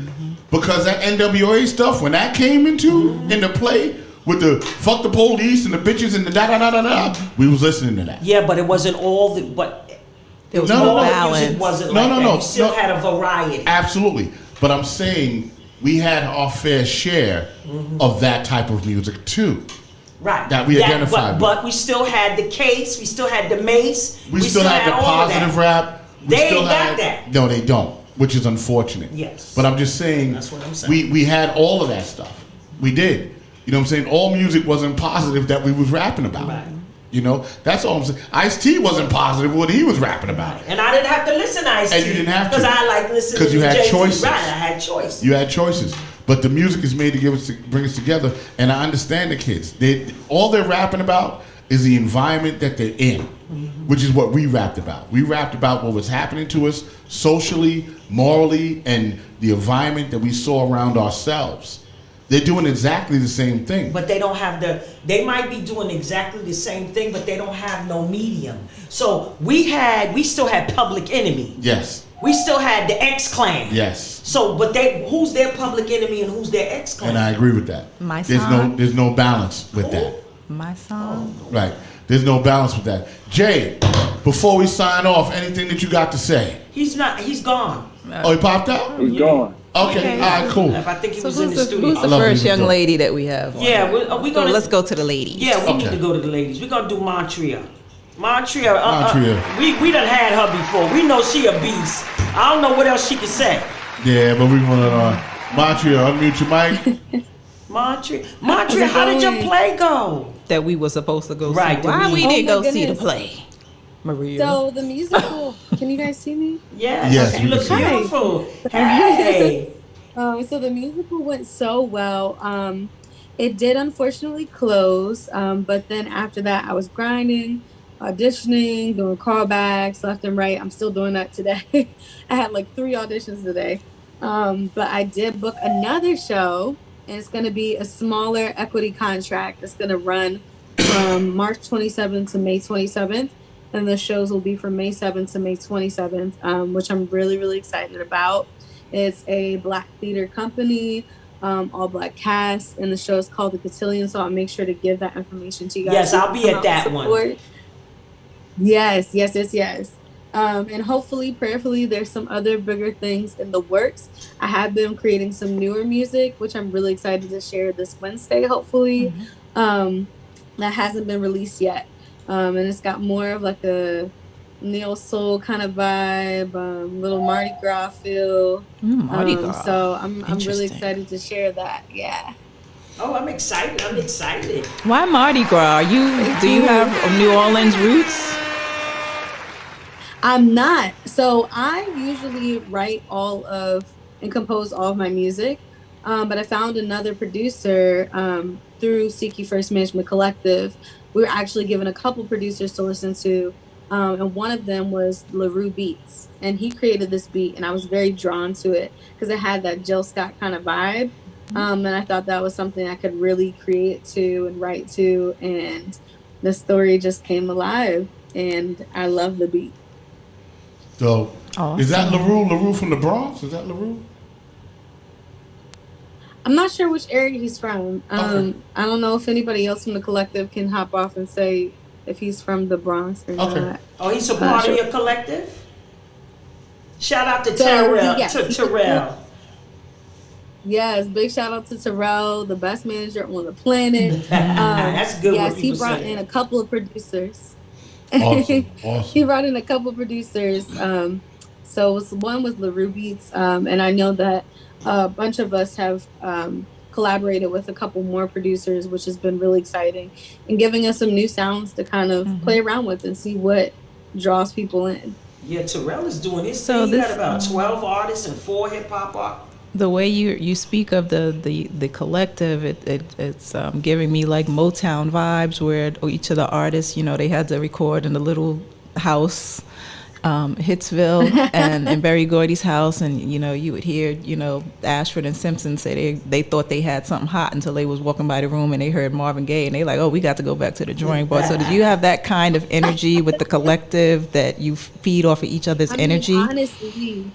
Speaker 8: because that NWA stuff, when that came into play with the fuck the police and the bitches and the da da da da da, we was listening to that.
Speaker 11: Yeah, but it wasn't all the
Speaker 14: there was no balance.
Speaker 11: Music wasn't like that. You still had a variety.
Speaker 8: Absolutely, but I'm saying we had our fair share of that type of music too.
Speaker 11: Right.
Speaker 8: That we identified with.
Speaker 11: But we still had the Case, we still had the Mace.
Speaker 8: We still had the positive rap.
Speaker 11: They ain't got that.
Speaker 8: No, they don't, which is unfortunate.
Speaker 11: Yes.
Speaker 8: But I'm just saying,
Speaker 11: that's what I'm saying.
Speaker 8: We had all of that stuff. We did. You know what I'm saying? All music wasn't positive that we was rapping about.
Speaker 11: Right.
Speaker 8: You know, that's all I'm saying. Ice-T wasn't positive what he was rapping about.
Speaker 11: Right. And I didn't have to listen to Ice-T.
Speaker 8: And you didn't have to.
Speaker 11: Because I like listening to
Speaker 8: Because you had
Speaker 11: Jay-Z.
Speaker 8: choices.
Speaker 11: Right, I had choices.
Speaker 8: You had choices. But the music is made to bring us together, and I understand the kids. All they're rapping about is the environment that they're in, which is what we rapped about. We rapped about what was happening to us socially, morally, and the environment that we saw around ourselves. They're doing exactly the same thing.
Speaker 11: But they don't have they might be doing exactly the same thing, but they don't have no medium. So we still had Public Enemy.
Speaker 8: Yes.
Speaker 11: We still had the X-Clan.
Speaker 8: Yes.
Speaker 11: So, but who's their Public Enemy and who's their X-Clan?
Speaker 8: And I agree with that.
Speaker 14: My song.
Speaker 8: There's no balance with that.
Speaker 14: My song.
Speaker 8: Right. There's no balance with that. Jay, before we sign off, anything that you got to say?
Speaker 11: He's gone.
Speaker 8: Oh, he popped out?
Speaker 13: He's gone.
Speaker 8: Okay, all right, cool.
Speaker 11: If I think he was in the studio.
Speaker 14: Who's the first young lady that we have?
Speaker 11: Yeah, we're gonna.
Speaker 14: Let's go to the ladies.
Speaker 11: Yeah, we need to go to the ladies. We're gonna do Montreal. Montreal. We done had her before. We know she a beast. I don't know what else she can say.
Speaker 8: Yeah, but we want to Montreal. Unmute your mic.
Speaker 11: Montreal. How did your play go?
Speaker 14: That we were supposed to go see.
Speaker 11: Right.
Speaker 14: Why we didn't go see the play? Maria.
Speaker 17: So the musical. Can you guys see me?
Speaker 11: Yes.
Speaker 17: Okay.
Speaker 11: You look beautiful. Hey.
Speaker 17: So the musical went so well. It did unfortunately close, but then after that, I was grinding, auditioning, doing callbacks left and right. I'm still doing that today. I had like 3 auditions today, but I did book another show, and it's going to be a smaller equity contract. It's going to run from March 27th to May 27th. And the shows will be from May 7th to May 27th, which I'm really, really excited about. It's a Black theater company, all Black cast, and the show is called The Cotillion, so I'll make sure to give that information to you guys.
Speaker 11: Yes, I'll be at that one.
Speaker 17: Yes. And hopefully, prayerfully, there's some other bigger things in the works. I have been creating some newer music, which I'm really excited to share this Wednesday, hopefully. That hasn't been released yet. And it's got more of like a neo soul kind of vibe, little Mardi Gras feel.
Speaker 14: Mardi Gras.
Speaker 17: So I'm really excited to share that. Yeah.
Speaker 11: Oh, I'm excited.
Speaker 14: Why Mardi Gras? Do you have New Orleans roots?
Speaker 17: I'm not. So I usually write and compose all of my music. But I found another producer through Seeky First Management Collective. We were actually given a couple producers to listen to And one of them was LaRue Beats, and he created this beat, and I was very drawn to it because it had that Jill Scott kind of vibe. And I thought that was something I could really create to and write to, and the story just came alive, and I love the beat.
Speaker 8: So, is that LaRue? LaRue from the Bronx? Is that LaRue?
Speaker 17: I'm not sure which area he's from.
Speaker 8: Okay.
Speaker 17: I don't know if anybody else from the collective can hop off and say if he's from the Bronx or not.
Speaker 11: Oh, he's a part of your collective? Shout out to Terrell.
Speaker 17: Yes, big shout out to Terrell, the best manager on the planet.
Speaker 11: That's good.
Speaker 17: Yes, he brought in a couple of producers.
Speaker 8: Awesome.
Speaker 17: He brought in a couple of producers. So one was LaRue Beats, and I know that a bunch of us have collaborated with a couple more producers, which has been really exciting and giving us some new sounds to kind of play around with and see what draws people in.
Speaker 11: Yeah, Terrell is doing his
Speaker 14: So
Speaker 11: thing. He got
Speaker 14: this-
Speaker 11: about 12 artists and 4 hip-hop artists.
Speaker 14: The way you speak of the collective, it's giving me like Motown vibes, where each of the artists, they had to record in a little house, Hitsville, and in Berry Gordy's house, and you would hear Ashford and Simpson say they thought they had something hot until they was walking by the room and they heard Marvin Gaye and they like, oh, we got to go back to the drawing board. So did you have that kind of energy with the collective that you feed off of each other's energy?
Speaker 17: Honestly,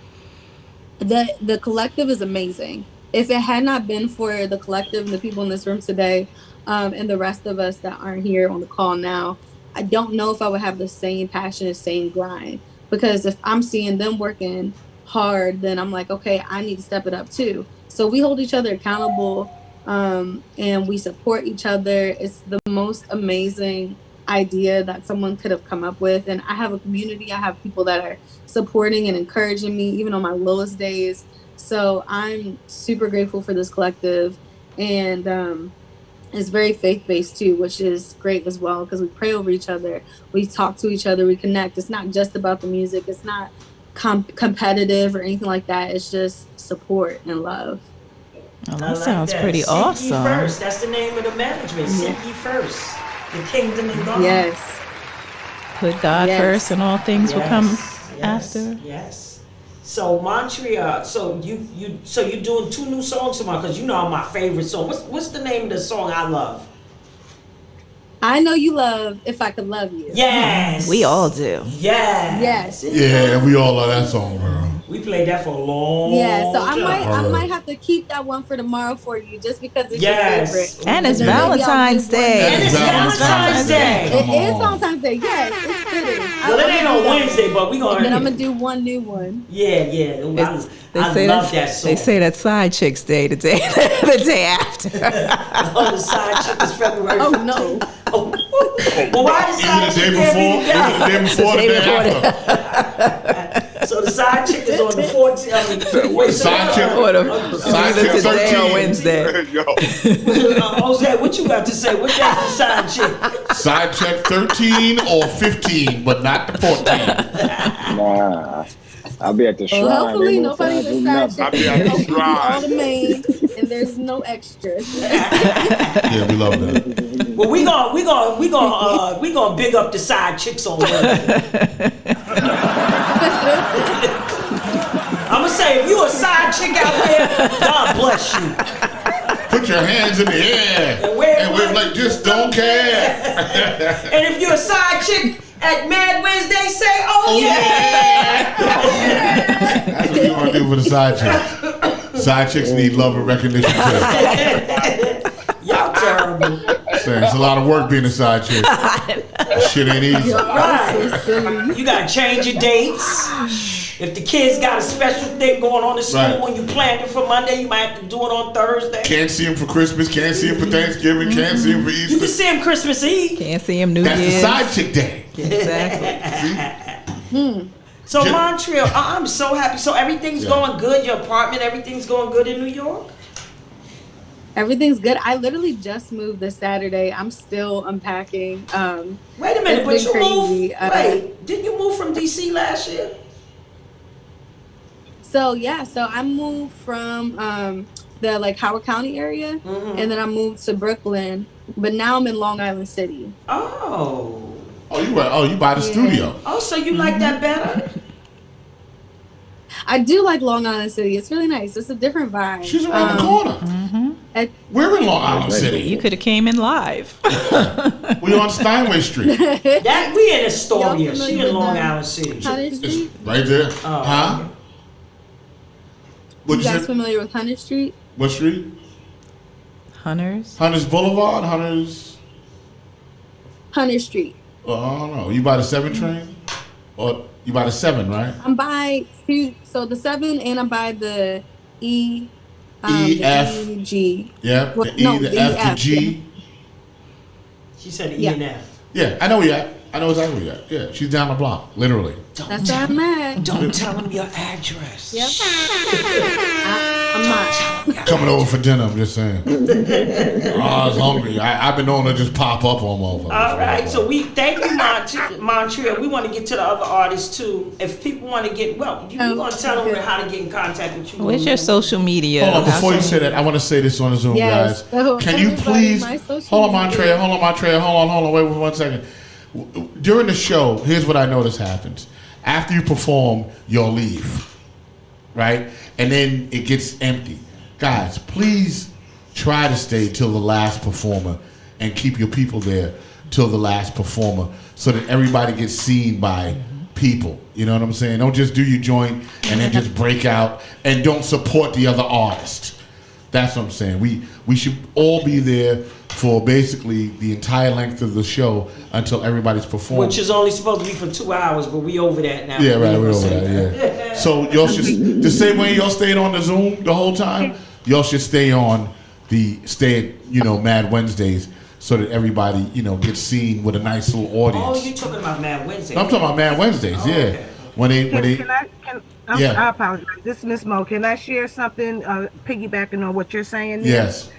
Speaker 17: the collective is amazing. If it had not been for the collective and the people in this room today, and the rest of us that aren't here on the call now, I don't know if I would have the same passion, the same grind. Because if I'm seeing them working hard, then I'm like, okay, I need to step it up too. So we hold each other accountable, and we support each other. It's the most amazing idea that someone could have come up with. And I have a community. I have people that are supporting and encouraging me, even on my lowest days. So I'm super grateful for this collective. And it's very faith-based too, which is great as well, because we pray over each other. We talk to each other. We connect. It's not just about the music. It's not competitive or anything like that. It's just support and love.
Speaker 14: Oh, that sounds pretty awesome.
Speaker 11: Seek ye first. That's the name of the management. Seek ye first. The kingdom and God.
Speaker 17: Yes.
Speaker 14: Put God first, and all things will come after.
Speaker 11: Yes. So Montreal. So you're doing 2 new songs tomorrow, because my favorite song. What's the name of the song I love?
Speaker 17: I know you love If I Could Love You.
Speaker 11: Yes.
Speaker 14: We all do.
Speaker 11: Yes.
Speaker 8: Yeah, we all love that song, bro.
Speaker 11: We played that for a long
Speaker 17: So I
Speaker 11: time.
Speaker 17: might have to keep that one for tomorrow for you, just because it's
Speaker 11: Yes.
Speaker 17: your favorite.
Speaker 14: And it's Valentine's Day.
Speaker 11: And it's Valentine's Day.
Speaker 17: It is Valentine's Day. Yes, it's fitting.
Speaker 11: Well, it ain't on Wednesday, but we gonna.
Speaker 17: And then I'm gonna do one new one.
Speaker 11: Yeah. I love that song.
Speaker 14: They say that Side Chicks Day the day after.
Speaker 11: Oh, the side chick is February 15th.
Speaker 17: Oh no.
Speaker 11: Well, why the side chick can't be
Speaker 8: The day before, the day after.
Speaker 11: So the side chick is on the 14th.
Speaker 8: Side chick
Speaker 14: today
Speaker 8: 13.
Speaker 14: or Wednesday.
Speaker 11: Jose, what you got to say? What's that the side chick?
Speaker 8: Side check 13 or 15, but not the 14.
Speaker 13: Nah. I'll be at the shrine.
Speaker 17: Well, hopefully
Speaker 13: They
Speaker 17: nobody's
Speaker 13: won't
Speaker 17: a
Speaker 13: find
Speaker 17: side
Speaker 13: out.
Speaker 17: chick.
Speaker 6: I'll be at the
Speaker 17: All
Speaker 6: shrine.
Speaker 17: the main, and there's no extras.
Speaker 8: Yeah, we love that.
Speaker 11: Well, we gonna big up the side chicks on Wednesday. I'm gonna say, if you a side chick out there, God bless you.
Speaker 8: Put your hands in the air and we're like, just don't care.
Speaker 11: And if you're a side chick at Mad Wednesday, say, oh yeah.
Speaker 8: That's what we want to do for the side chicks. Side chicks need love and recognition too.
Speaker 11: Y'all terrible.
Speaker 8: It's a lot of work being a side chick. Shit ain't easy.
Speaker 11: Right. You gotta change your dates. If the kids got a special thing going on in school,
Speaker 8: Right.
Speaker 11: when you planned it for Monday, you might have to do it on Thursday.
Speaker 8: Can't see him for Christmas, can't see him for Thanksgiving, can't see him for
Speaker 11: You can
Speaker 8: Easter.
Speaker 11: see him Christmas Eve.
Speaker 14: Can't see him New
Speaker 8: That's
Speaker 14: Year's.
Speaker 8: the side chick day.
Speaker 14: Exactly.
Speaker 11: So Montreal, I'm so happy. So everything's going good. Your apartment, everything's going good in New York.
Speaker 17: Everything's good. I literally just moved this Saturday. I'm still unpacking.
Speaker 11: Wait a minute, but
Speaker 17: it's
Speaker 11: you
Speaker 17: been
Speaker 11: moved.
Speaker 17: crazy.
Speaker 11: Didn't you move from DC last year?
Speaker 17: So I moved from the like Howard County area, and then I moved to Brooklyn. But now I'm in Long Island City.
Speaker 11: Oh.
Speaker 8: Oh, you buy the studio.
Speaker 11: Oh, so you like that better?
Speaker 17: I do like Long Island City. It's really nice. It's a different vibe.
Speaker 8: She's around the corner. We're in Long Island City.
Speaker 14: You could have came in live.
Speaker 8: We on Steinway Street.
Speaker 11: That we in Astoria. She in Long Island City.
Speaker 17: Street?
Speaker 8: Right there. Huh?
Speaker 17: Okay.
Speaker 8: What
Speaker 17: You guys familiar with Hunter Street?
Speaker 8: What street?
Speaker 14: Hunters
Speaker 8: Boulevard.
Speaker 17: Hunter Street.
Speaker 8: I don't know. You by the 7 train, or you by the 7, right?
Speaker 17: I'm by the 7, and I'm by the E.
Speaker 8: E, F,
Speaker 17: the E, G.
Speaker 8: Yeah,
Speaker 17: Well,
Speaker 8: the E,
Speaker 17: no,
Speaker 8: the
Speaker 17: the
Speaker 8: F, the
Speaker 17: F,
Speaker 8: G.
Speaker 11: She said E and F.
Speaker 8: Yeah, I know where you at. I know exactly where you at. Yeah, she's down the block, literally.
Speaker 17: That's where I'm at.
Speaker 11: Don't tell him your address.
Speaker 17: Yep. I'm not.
Speaker 8: Coming over for dinner, I'm just saying. I was hungry. I've been known to just pop up on motherfuckers.
Speaker 11: All right, so we thank you, Montreal. We want to get to the other artists too. If people want to get, you gonna tell them how to get in contact with you.
Speaker 14: Where's your social media?
Speaker 8: Hold on, before you say that, I want to say this on the Zoom,
Speaker 17: Yes.
Speaker 8: guys.
Speaker 17: So
Speaker 8: Can you
Speaker 17: everybody,
Speaker 8: please
Speaker 17: my social
Speaker 8: hold on,
Speaker 17: media.
Speaker 8: Montreal. Hold on. Wait 1 second. During the show, here's what I notice happens. After you perform, you'll leave, right? And then it gets empty. Guys, please try to stay till the last performer and keep your people there till the last performer so that everybody gets seen by people. You know what I'm saying? Don't just do your joint and then just break out and don't support the other artist. That's what I'm saying. We should all be there for basically the entire length of the show until everybody's performing.
Speaker 11: Which is only supposed to be for 2 hours, but we over that now.
Speaker 8: Yeah, right, we're over that, yeah. So y'all should, the same way y'all stayed on the Zoom the whole time, y'all should stay at Mad Wednesdays so that everybody, gets seen with a nice little audience.
Speaker 11: Oh, you're talking about Mad Wednesdays.
Speaker 8: I'm talking about Mad Wednesdays, yeah.
Speaker 11: Okay.
Speaker 9: I apologize. This is Miss Mo. Can I share something piggybacking on what you're saying there?
Speaker 8: Yes.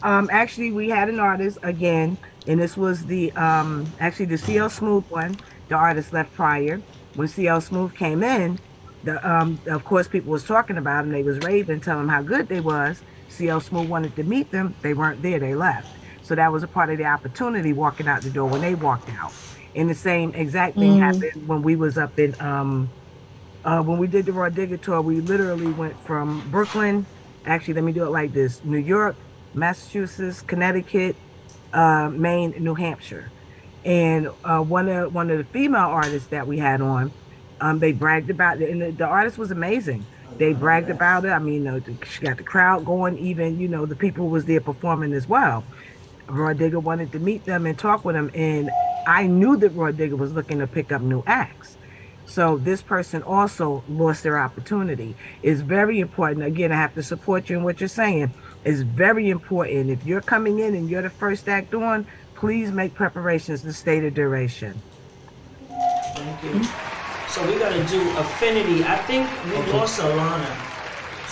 Speaker 9: Actually, we had an artist again, and this was the CL Smooth one. The artist left prior. When CL Smooth came in, of course people was talking about him. They was raving, telling him how good they was. CL Smooth wanted to meet them. They weren't there. They left. So that was a part of the opportunity walking out the door when they walked out. And the same exact thing happened when we was up in when we did the Raw Digger tour. We literally went from Brooklyn. Actually, let me do it like this: New York, Massachusetts, Connecticut, Maine, New Hampshire. And one of the female artists that we had on, they bragged about it, and the artist was amazing. They bragged about it. I mean, she got the crowd going. Even the people was there performing as well. Raw Digger wanted to meet them and talk with them, and I knew that Raw Digger was looking to pick up new acts. So this person also lost their opportunity. It's very important. Again, I have to support you in what you're saying. It's very important. If you're coming in and you're the first act on, please make preparations to stay the duration.
Speaker 11: Thank you. So we're gonna do Affinity. I think we lost Alana.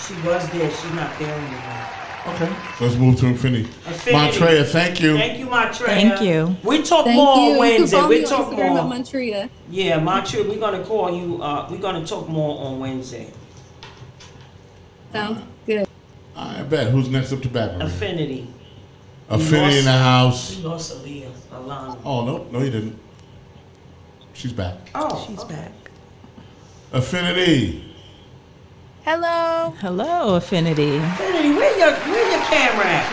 Speaker 11: She was there. She's not there anymore.
Speaker 8: Okay. So let's move to Infinity. Montreal, thank you.
Speaker 11: Thank you, Montreal.
Speaker 14: Thank you.
Speaker 11: We talk more on Wednesday. We talk more
Speaker 17: about Montreal.
Speaker 11: Yeah, Montreal. We're gonna call you. We're gonna talk more on Wednesday.
Speaker 17: Sounds good.
Speaker 8: I bet. Who's next up to bat?
Speaker 11: Affinity.
Speaker 8: Affinity in the house.
Speaker 11: We lost Alana.
Speaker 8: Oh no, you didn't. She's back.
Speaker 11: Oh,
Speaker 14: she's back.
Speaker 8: Affinity.
Speaker 14: Hello, Affinity.
Speaker 11: Affinity, where your camera at?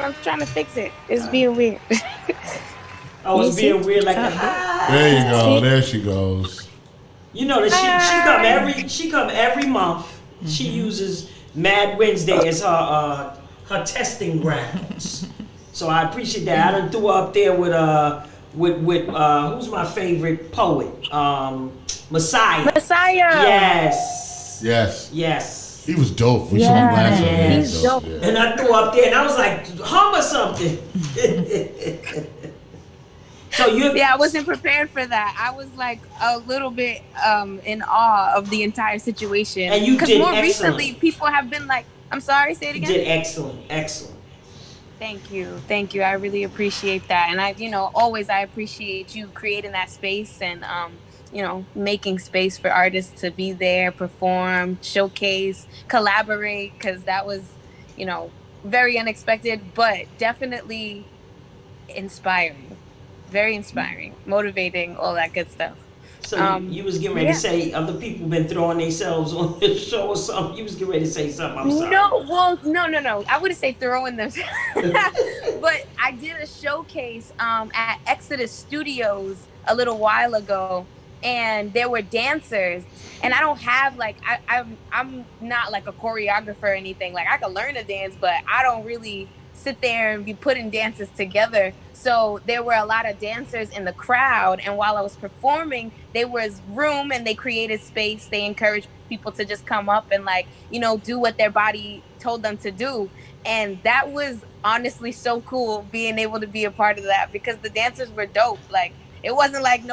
Speaker 18: I'm trying to fix it. It's being weird.
Speaker 11: It's being weird like that.
Speaker 8: There you go. There she goes.
Speaker 11: You know that she come every month. She uses Mad Wednesday as her testing grounds. So I appreciate that. I done threw her up there with who's my favorite poet? Messiah. Yes.
Speaker 8: He was dope. We saw him last time.
Speaker 11: He's dope.
Speaker 8: Yeah.
Speaker 11: And I threw up there and I was like, hum or something.
Speaker 18: I wasn't prepared for that. I was like a little bit in awe of the entire situation.
Speaker 11: And you did excellent.
Speaker 18: More recently, people have been like, I'm sorry, say it again.
Speaker 11: You did excellent.
Speaker 18: Thank you. I really appreciate that. And I appreciate you creating that space and, making space for artists to be there, perform, showcase, collaborate, because that was, very unexpected, but definitely inspiring. very inspiring, motivating, all that good stuff.
Speaker 11: So you was getting ready to say other people been throwing themselves on the show or something. You was getting ready to say something. I'm sorry.
Speaker 18: No, well, no. I wouldn't say throwing them, but I did a showcase at Exodus Studios a little while ago, and there were dancers. And I don't have like I'm not like a choreographer or anything. Like I can learn to dance, but I don't really sit there and be putting dances together. So there were a lot of dancers in the crowd, and while I was performing, there was room and they created space. They encouraged people to just come up and like, do what their body told them to do. And that was honestly so cool being able to be a part of that because the dancers were dope. Like it wasn't like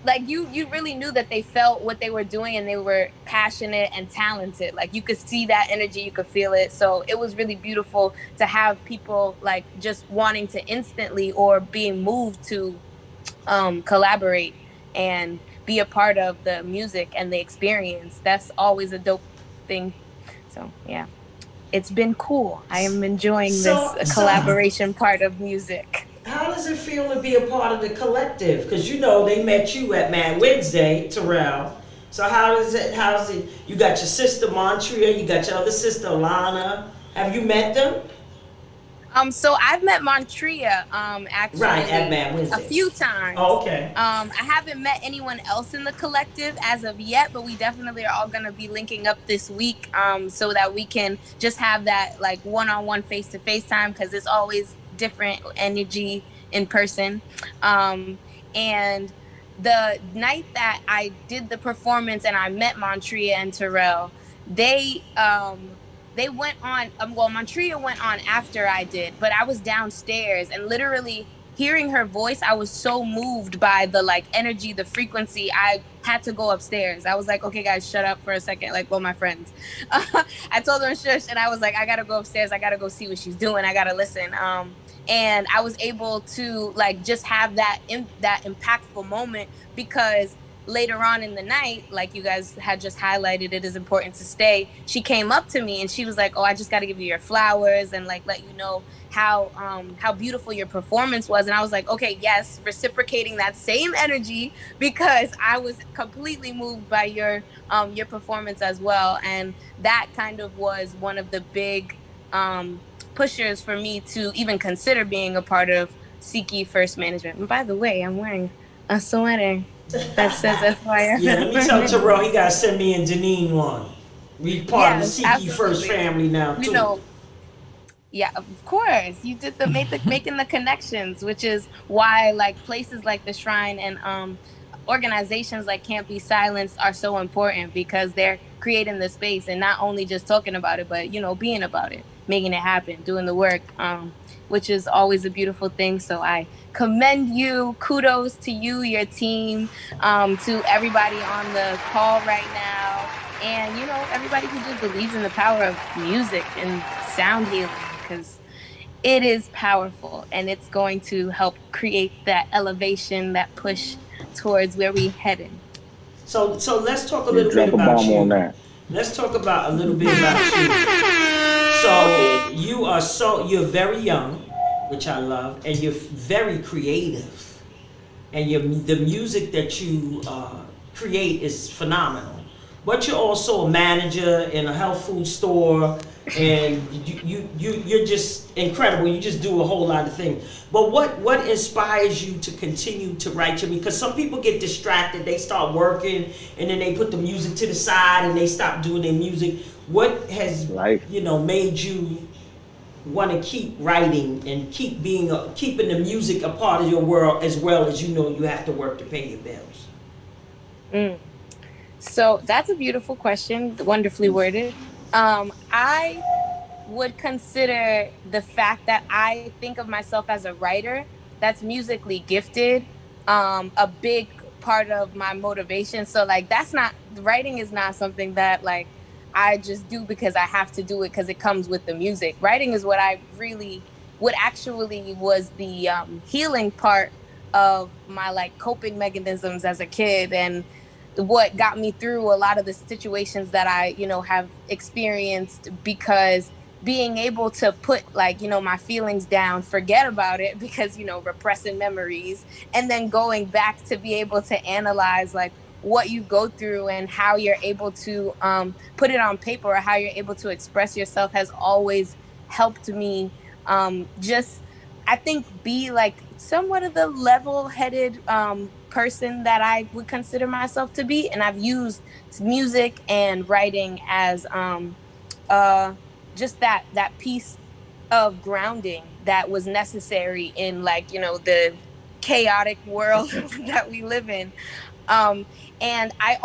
Speaker 18: like you really knew that they felt what they were doing and they were passionate and talented. Like you could see that energy, you could feel it. So it was really beautiful to have people like just wanting to instantly or being moved to collaborate and be a part of the music and the experience. That's always a dope thing. So yeah, it's been cool. I am enjoying this collaboration part of music.
Speaker 11: How does it feel to be a part of the collective? Because they met you at Mad Wednesday, Terrell. So how's it? You got your sister Montria, you got your other sister Alana. Have you met them?
Speaker 18: So I've met Montria actually
Speaker 11: right, at Mad Wednesday
Speaker 18: a few times.
Speaker 11: Oh, okay.
Speaker 18: I haven't met anyone else in the collective as of yet, but we definitely are all gonna be linking up this week so that we can just have that like one-on-one face-to-face time because it's always different energy in person. And the night that I did the performance and I met Montria and Terrell, they went on, Montria went on after I did, but I was downstairs and literally hearing her voice, I was so moved by the like energy, the frequency. I had to go upstairs. I was like, okay guys, shut up for a second. Like, well, my friends, I told them shush and I was like, I gotta go upstairs. I gotta go see what she's doing. I gotta listen. And I was able to like just have that impactful moment because later on in the night, like you guys had just highlighted, it is important to stay. She came up to me and she was like, oh, I just got to give you your flowers and like let you know how beautiful your performance was. And I was like, okay, yes, reciprocating that same energy because I was completely moved by your performance as well. And that kind of was one of the big pushers for me to even consider being a part of Siki First Management. And by the way, I'm wearing a sweater that says FYI.
Speaker 11: Yeah, let me tell Terrell he got to send me and Janine one. We part of the Siki First family now too.
Speaker 18: Yeah, of course. You did making the connections, which is why like places like the Shrine and organizations like Can't Be Silenced are so important because they're creating the space and not only just talking about it, but being about it, making it happen, doing the work, which is always a beautiful thing. So I commend you. Kudos to you, your team, to everybody on the call right now, and everybody who just believes in the power of music and sound healing because it is powerful and it's going to help create that elevation, that push towards where we headed.
Speaker 11: So let's talk a little bit about you.
Speaker 13: On that.
Speaker 11: Let's talk about a little bit about you. So you're very young, which I love, and you're very creative, and the music that you create is phenomenal. But you're also a manager in a health food store, and you're just incredible. You just do a whole lot of things. But what inspires you to continue to write your music? Because some people get distracted. They start working, and then they put the music to the side, and they stop doing their music. What has made you want to keep writing and keeping the music a part of your world as well as you have to work to pay your bills?
Speaker 18: So that's a beautiful question, wonderfully worded. I would consider the fact that I think of myself as a writer that's musically gifted a big part of my motivation. So like writing is not something that like I just do because I have to do it because it comes with the music. Writing is what actually was the healing part of my like coping mechanisms as a kid and what got me through a lot of the situations that I, have experienced because being able to put like, my feelings down, forget about it because, repressing memories, and then going back to be able to analyze like what you go through and how you're able to put it on paper, or how you're able to express yourself, has always helped me just, I think, be like somewhat of the level-headed person that I would consider myself to be. And I've used music and writing as uh just that piece of grounding that was necessary in, like, the chaotic world that we live in. um and I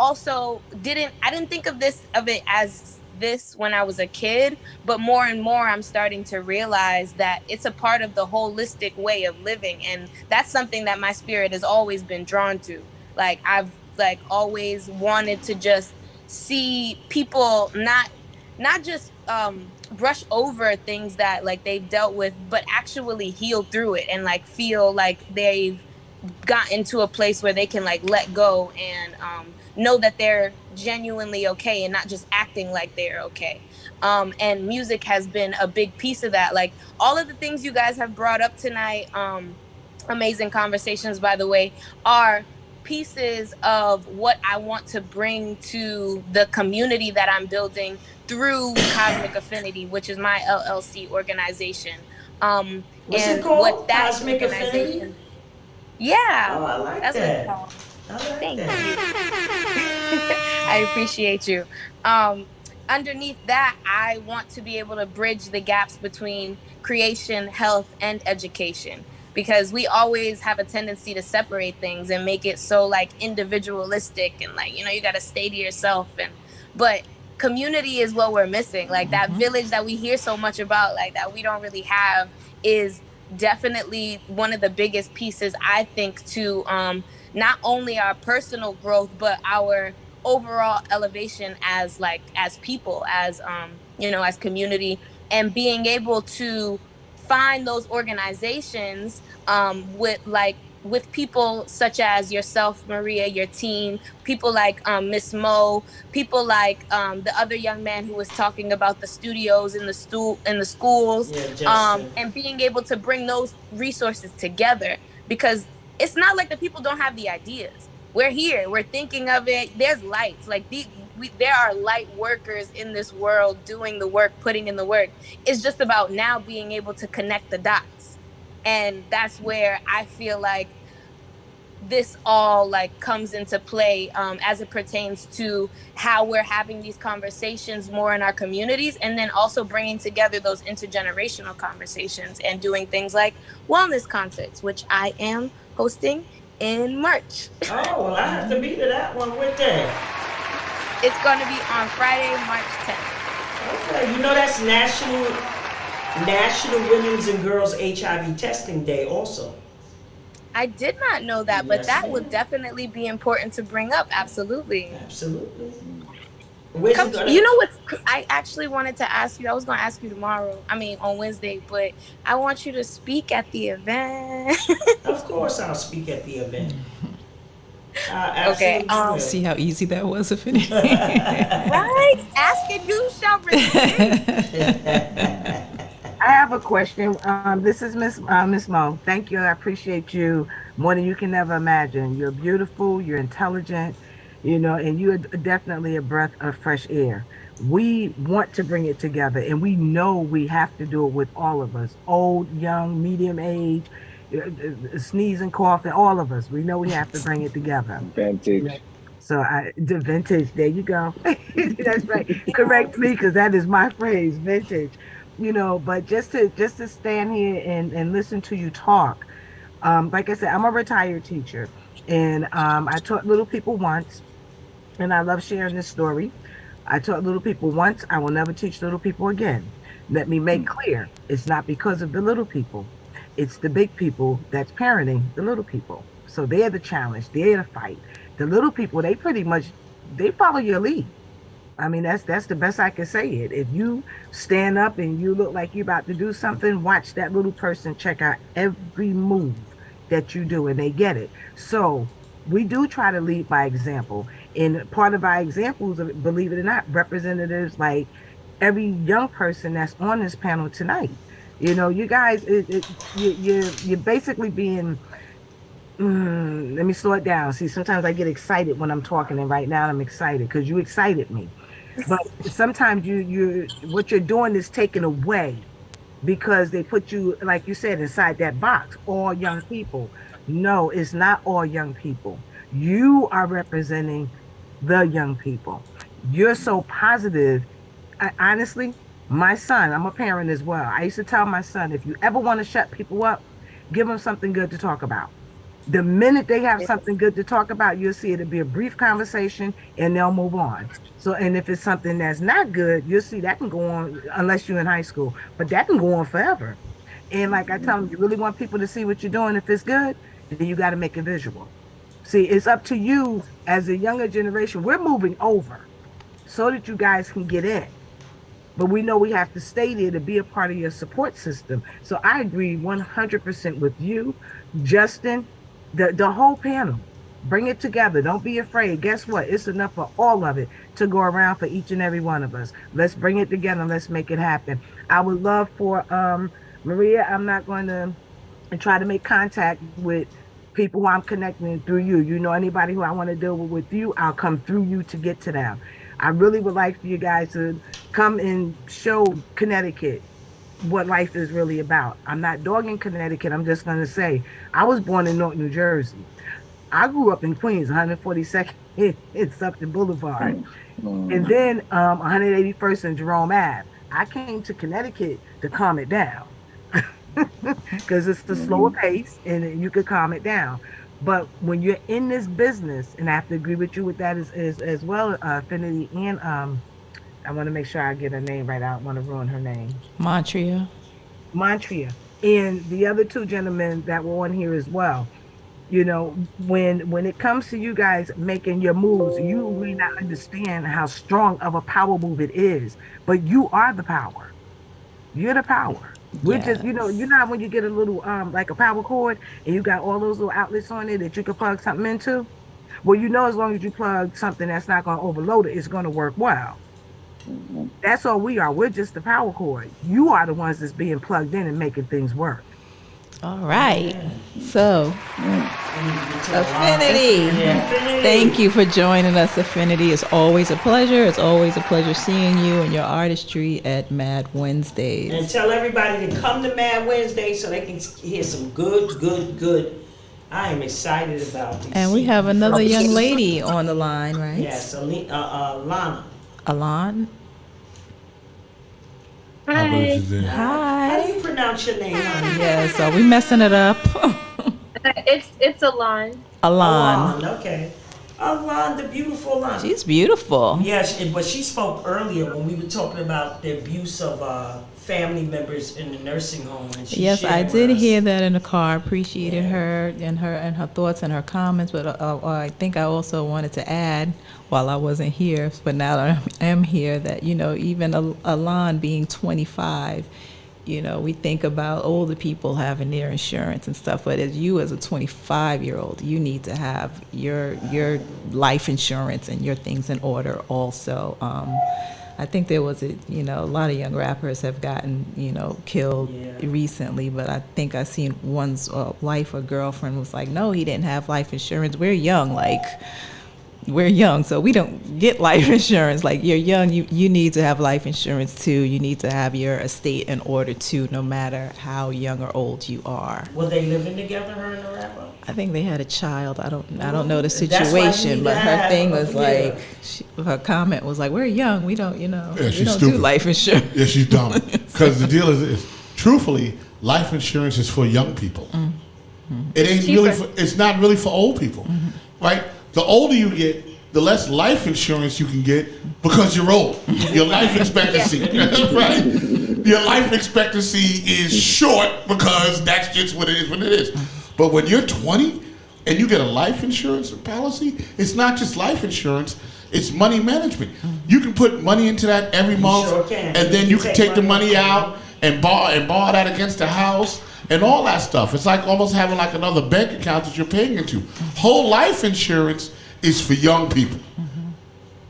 Speaker 18: didn't think of it as this when I was a kid, but more and more I'm starting to realize that it's a part of the holistic way of living, and that's something that my spirit has always been drawn to. Like, I've like always wanted to just see people not just brush over things that like they've dealt with, but actually heal through it, and like feel like they've gotten to a place where they can like let go and know that they're genuinely okay and not just acting like they're okay. And music has been a big piece of that. Like, all of the things you guys have brought up tonight, amazing conversations, by the way, are pieces of what I want to bring to the community that I'm building through Cosmic Affinity, which is my LLC organization.
Speaker 11: What's it
Speaker 18: And what
Speaker 11: called?
Speaker 18: that
Speaker 11: Cosmic Affinity?
Speaker 18: organization, yeah,
Speaker 11: Oh, I like
Speaker 18: that's what it's
Speaker 11: that.
Speaker 18: called.
Speaker 11: I like
Speaker 18: Thank
Speaker 11: that.
Speaker 18: you. I appreciate you. Um, Underneath that, I want to be able to bridge the gaps between creation, health, and education, because we always have a tendency to separate things and make it so like individualistic, and like, you got to stay to yourself. But community is what we're missing. Like, that village that we hear so much about, like, that we don't really have, is definitely one of the biggest pieces, I think, to not only our personal growth, but our overall elevation as like as people, as as community. And being able to find those organizations with people such as yourself, Maria, your team, people like Miss Mo, people like the other young man who was talking about the studios in the schools,
Speaker 11: Yeah, Justin.
Speaker 18: and being able to bring those resources together, because it's not like the people don't have the ideas. We're here. We're thinking of it. There's lights. Like, there are light workers in this world doing the work, putting in the work. It's just about now being able to connect the dots, and that's where I feel like this all like comes into play, as it pertains to how we're having these conversations more in our communities, and then also bringing together those intergenerational conversations and doing things like wellness concerts, which I am hosting in March.
Speaker 11: Oh, well, I have to be to that one. What day?
Speaker 18: It's going to be on Friday, March 10th.
Speaker 11: Okay, that's National Women's and Girls HIV Testing Day also.
Speaker 18: I did not know that, but
Speaker 11: Yes,
Speaker 18: that
Speaker 11: ma'am.
Speaker 18: would definitely be important to bring up. Absolutely.
Speaker 11: Absolutely. Where's
Speaker 18: Come,
Speaker 11: it gonna?
Speaker 18: you know what? I actually wanted to ask you. I was going to ask you tomorrow. I mean, on Wednesday, but I want you to speak at the event.
Speaker 11: Of course, I'll speak at the event.
Speaker 18: Okay.
Speaker 11: Absolutely.
Speaker 14: See how easy that was, Affinity?
Speaker 18: Right? Ask and you shall receive.
Speaker 9: I have a question. This is Miss Mo. Thank you. I appreciate you more than you can ever imagine. You're beautiful. You're intelligent. And you're definitely a breath of fresh air. We want to bring it together, and we know we have to do it with all of us, old, young, medium age, sneeze and cough, and all of us. We know we have to bring it together.
Speaker 13: Vintage.
Speaker 9: So the vintage, there you go. That's right. Correct me, because that is my phrase, vintage. But just to stand here and listen to you talk. Like I said, I'm a retired teacher, and I taught little people once, and I love sharing this story. I taught little people once. I will never teach little people again. Let me make clear, it's not because of the little people. It's the big people that's parenting the little people. So they're the challenge. They're the fight. The little people, they pretty much, they follow your lead. I mean, that's the best I can say it. If you stand up and you look like you're about to do something, watch that little person check out every move that you do, and they get it. So we do try to lead by example. And part of our examples, believe it or not, representatives like every young person that's on this panel tonight. You know, you guys, you're basically being. Let me slow it down. See, sometimes I get excited when I'm talking, and right now I'm excited because you excited me. But sometimes what you're doing is taken away because they put you, like you said, inside that box, all young people. No, it's not all young people. You are representing the young people. You're so positive. Honestly, my son, I'm a parent as well. I used to tell my son, if you ever want to shut people up, give them something good to talk about. The minute they have something good to talk about, you'll see it'll be a brief conversation and they'll move on. So, and if it's something that's not good, you'll see that can go on, unless you're in high school, but that can go on forever. And like I tell them, you really want people to see what you're doing. If it's good, then you got to make it visual. See, it's up to you as a younger generation. We're moving over so that you guys can get in. But we know we have to stay there to be a part of your support system. So I agree 100% with you, Justin, the whole panel. Bring it together. Don't be afraid. Guess what? It's enough for all of it to go around for each and every one of us. Let's bring it together. Let's make it happen. I would love for Maria, I'm not going to try to make contact with people who I'm connecting through you. You know, anybody who I want to deal with you, I'll come through you to get to them. I really would like for you guys to come and show Connecticut what life is really about. I'm not dogging Connecticut. I'm just going to say, I was born in North New Jersey. I grew up in Queens, 142nd in Suffolk Boulevard. And then 181st and Jerome Ave. I came to Connecticut to calm it down because it's the slower pace and you could calm it down. But when you're in this business, and I have to agree with you with that as well, Affinity, and I want to make sure I get her name right. I don't want to ruin her name.
Speaker 14: Montria.
Speaker 9: And the other two gentlemen that were on here as well. You know, when it comes to you guys making your moves, you may not understand how strong of a power move it is, but you are the power. You're the power. We're just, you know when you get a little like a power cord and you got all those little outlets on it that you can plug something into? Well, you know, as long as you plug something that's not going to overload it, it's going to work well. That's all we are. We're just the power cord. You are the ones that's being plugged in and making things work.
Speaker 14: All right. So, Affinity. Thank you for joining us, Affinity. It's always a pleasure. It's always a pleasure seeing you and your artistry at Mad Wednesdays.
Speaker 11: And tell everybody to come to Mad Wednesday so they can hear some good. I am excited about these.
Speaker 14: And we have another young lady on the line, right?
Speaker 11: Yes, Lana.
Speaker 14: Alon?
Speaker 10: Hi.
Speaker 11: How do you pronounce your name, honey?
Speaker 14: Yes, are we messing it up?
Speaker 10: It's Alon.
Speaker 14: Alon.
Speaker 11: Okay. Alon, the beautiful Alon.
Speaker 14: She's beautiful.
Speaker 11: Yes, but she spoke earlier when we were talking about the abuse of family members in the nursing home. And
Speaker 14: Yes, I did hear that in the car. Appreciated her and her thoughts and her comments. But I think I also wanted to add, while I wasn't here, but now that I am here, that even Alon being 25, we think about older people having their insurance and stuff. But as a 25-year-old, you need to have your life insurance and your things in order also. I think there was a lot of young rappers have gotten, killed recently, but I think I seen one's wife or girlfriend was like, no, he didn't have life insurance. We're young, so we don't get life insurance. Like, you're young, you need to have life insurance too. You need to have your estate in order too, no matter how young or old you are.
Speaker 11: Were they living together, her and the rapper?
Speaker 14: I think they had a child. I don't know the situation, but her thing was like, her comment was like, "We're young. We don't, we don't do life insurance."
Speaker 8: Yeah, she's dumb. Because the deal is, truthfully, life insurance is for young people. Mm-hmm. It ain't really. It's not really for old people, right? The older you get, the less life insurance you can get because you're old. Your life expectancy, right? Your life expectancy is short because that's just what it is. What it is. But when you're 20 and you get a life insurance policy, it's not just life insurance, it's money management. You can put money into that every month,
Speaker 11: sure can.
Speaker 8: And then you can take the money out and borrow that against the house and all that stuff. It's like almost having like another bank account that you're paying into. Whole life insurance is for young people.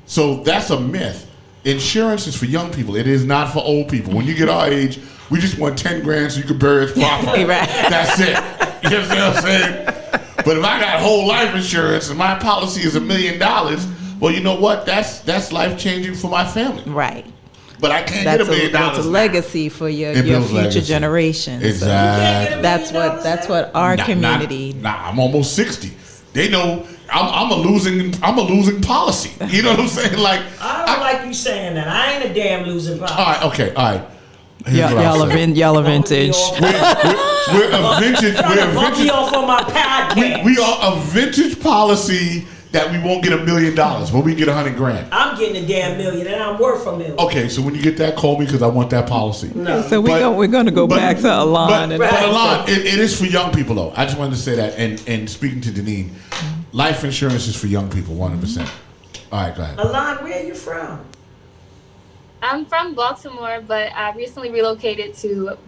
Speaker 8: So that's a myth. Insurance is for young people. It is not for old people. When you get our age, we just want 10 grand so you can bury us properly.
Speaker 14: Right.
Speaker 8: That's it. You know what I'm saying? But if I got whole life insurance and my policy is $1 million, well, you know what? That's life changing for my family.
Speaker 14: Right.
Speaker 8: But I can't get $1 million.
Speaker 14: That's a legacy for your future
Speaker 8: legacy.
Speaker 14: generations.
Speaker 8: Exactly.
Speaker 14: So that's what our community.
Speaker 8: I'm almost 60. They know I'm a losing policy. You know what I'm saying? Like
Speaker 11: I don't like you saying that. I ain't a damn losing policy.
Speaker 8: All right. Okay. All right.
Speaker 14: Y'all are vintage.
Speaker 8: We're a vintage.
Speaker 11: Bump me off on my podcast.
Speaker 8: We are a vintage policy that we won't get $1 million, but we get 100 grand.
Speaker 11: I'm getting a damn million, and I'm worth $1 million.
Speaker 8: Okay, so when you get that, call me because I want that policy.
Speaker 14: No. So we're going to go back to Alon.
Speaker 8: But Alon, it is for young people though. I just wanted to say that. And speaking to Deneen, life insurance is for young people, 100%. All right, go ahead.
Speaker 11: Alon, where are you from?
Speaker 10: I'm from Baltimore, but I recently relocated to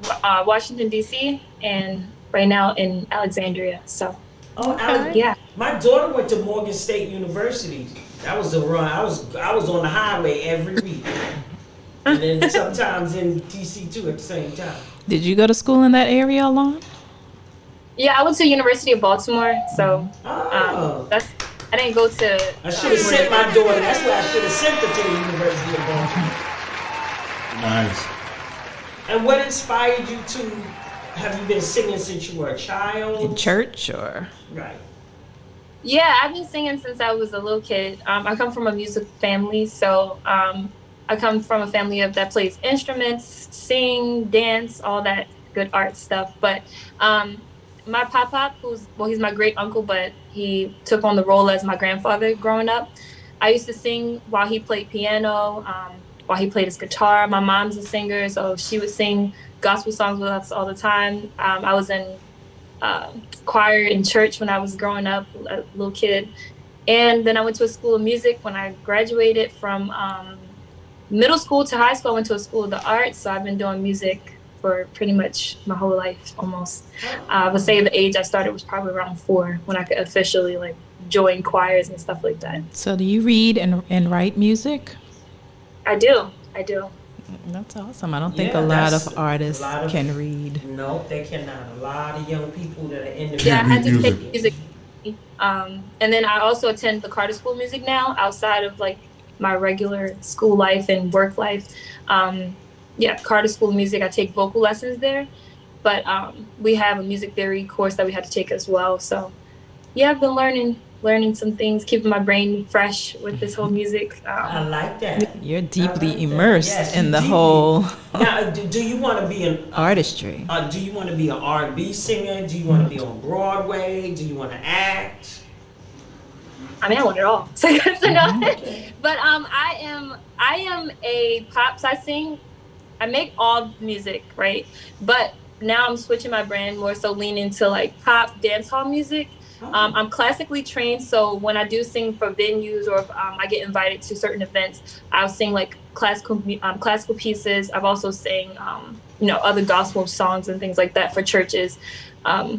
Speaker 10: Washington, D.C., and right now in Alexandria. So, yeah.
Speaker 11: My daughter went to Morgan State University. That was a run. I was on the highway every week. And then sometimes in D.C. too at the same time.
Speaker 14: Did you go to school in that area, Alon?
Speaker 10: Yeah, I went to University of Baltimore, so I didn't go to...
Speaker 11: I should have sent my daughter. That's where I should have sent her to the University of Baltimore.
Speaker 8: Nice.
Speaker 11: And what inspired you to, have you been singing since you were a child?
Speaker 14: In church or?
Speaker 11: Right.
Speaker 10: Yeah, I've been singing since I was a little kid. I come from a music family, so I come from a family that plays instruments, sing, dance, all that good art stuff. But my pop, he's my great uncle, but he took on the role as my grandfather growing up. I used to sing while he played piano, while he played his guitar. My mom's a singer, so she would sing gospel songs with us all the time. I was in choir in church when I was growing up, a little kid. And then I went to a school of music when I graduated from middle school to high school. I went to a school of the arts, so I've been doing music for pretty much my whole life, almost. I would say the age I started was probably around 4 when I could officially join choirs and stuff like that.
Speaker 14: So do you read and write music?
Speaker 10: I do.
Speaker 14: That's awesome. I don't think a lot of artists can read.
Speaker 11: No, they cannot. A lot of young people that are in the
Speaker 10: I had to take music. And then I also attend the Carter School of Music now, outside of my regular school life and work life. Carter School of Music, I take vocal lessons there. But we have a music theory course that we had to take as well. So I've been learning some things, keeping my brain fresh with this whole music.
Speaker 11: I like that.
Speaker 14: You're deeply immersed in the whole.
Speaker 11: Now, do you want to be an
Speaker 14: artistry?
Speaker 11: Do you want to be an R&B singer? Do you want to be on Broadway? Do you want to act?
Speaker 10: I mean, I want it all. But I am a pop. So I make all music, right? But now I'm switching my brand more so leaning to pop dance hall music. I'm classically trained, so when I do sing for venues or if I get invited to certain events, I'll sing classical pieces. I've also sang other gospel songs and things like that for churches. But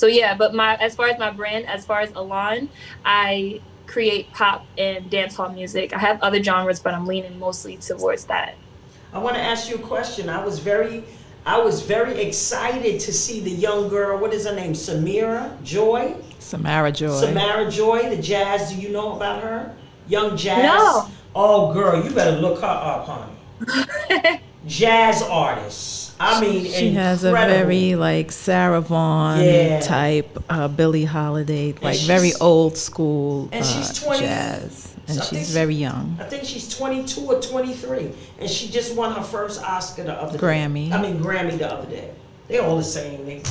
Speaker 10: as far as my brand, as far as Alon, I create pop and dance hall music. I have other genres, but I'm leaning mostly towards that.
Speaker 11: I want to ask you a question. I was very excited to see the young girl. What is her name? Samara Joy, the jazz. Do you know about her? Young jazz.
Speaker 10: No.
Speaker 11: Oh, girl, you better look her up, honey. Jazz artist. I mean,
Speaker 14: she has a very Sarah Vaughan type, Billie Holiday, very old school
Speaker 11: and she's 20,
Speaker 14: jazz. And she's very young.
Speaker 11: I think she's 22 or 23. And she just won her first Oscar the other
Speaker 14: Grammy.
Speaker 11: day. Grammy the other day. They're all the same.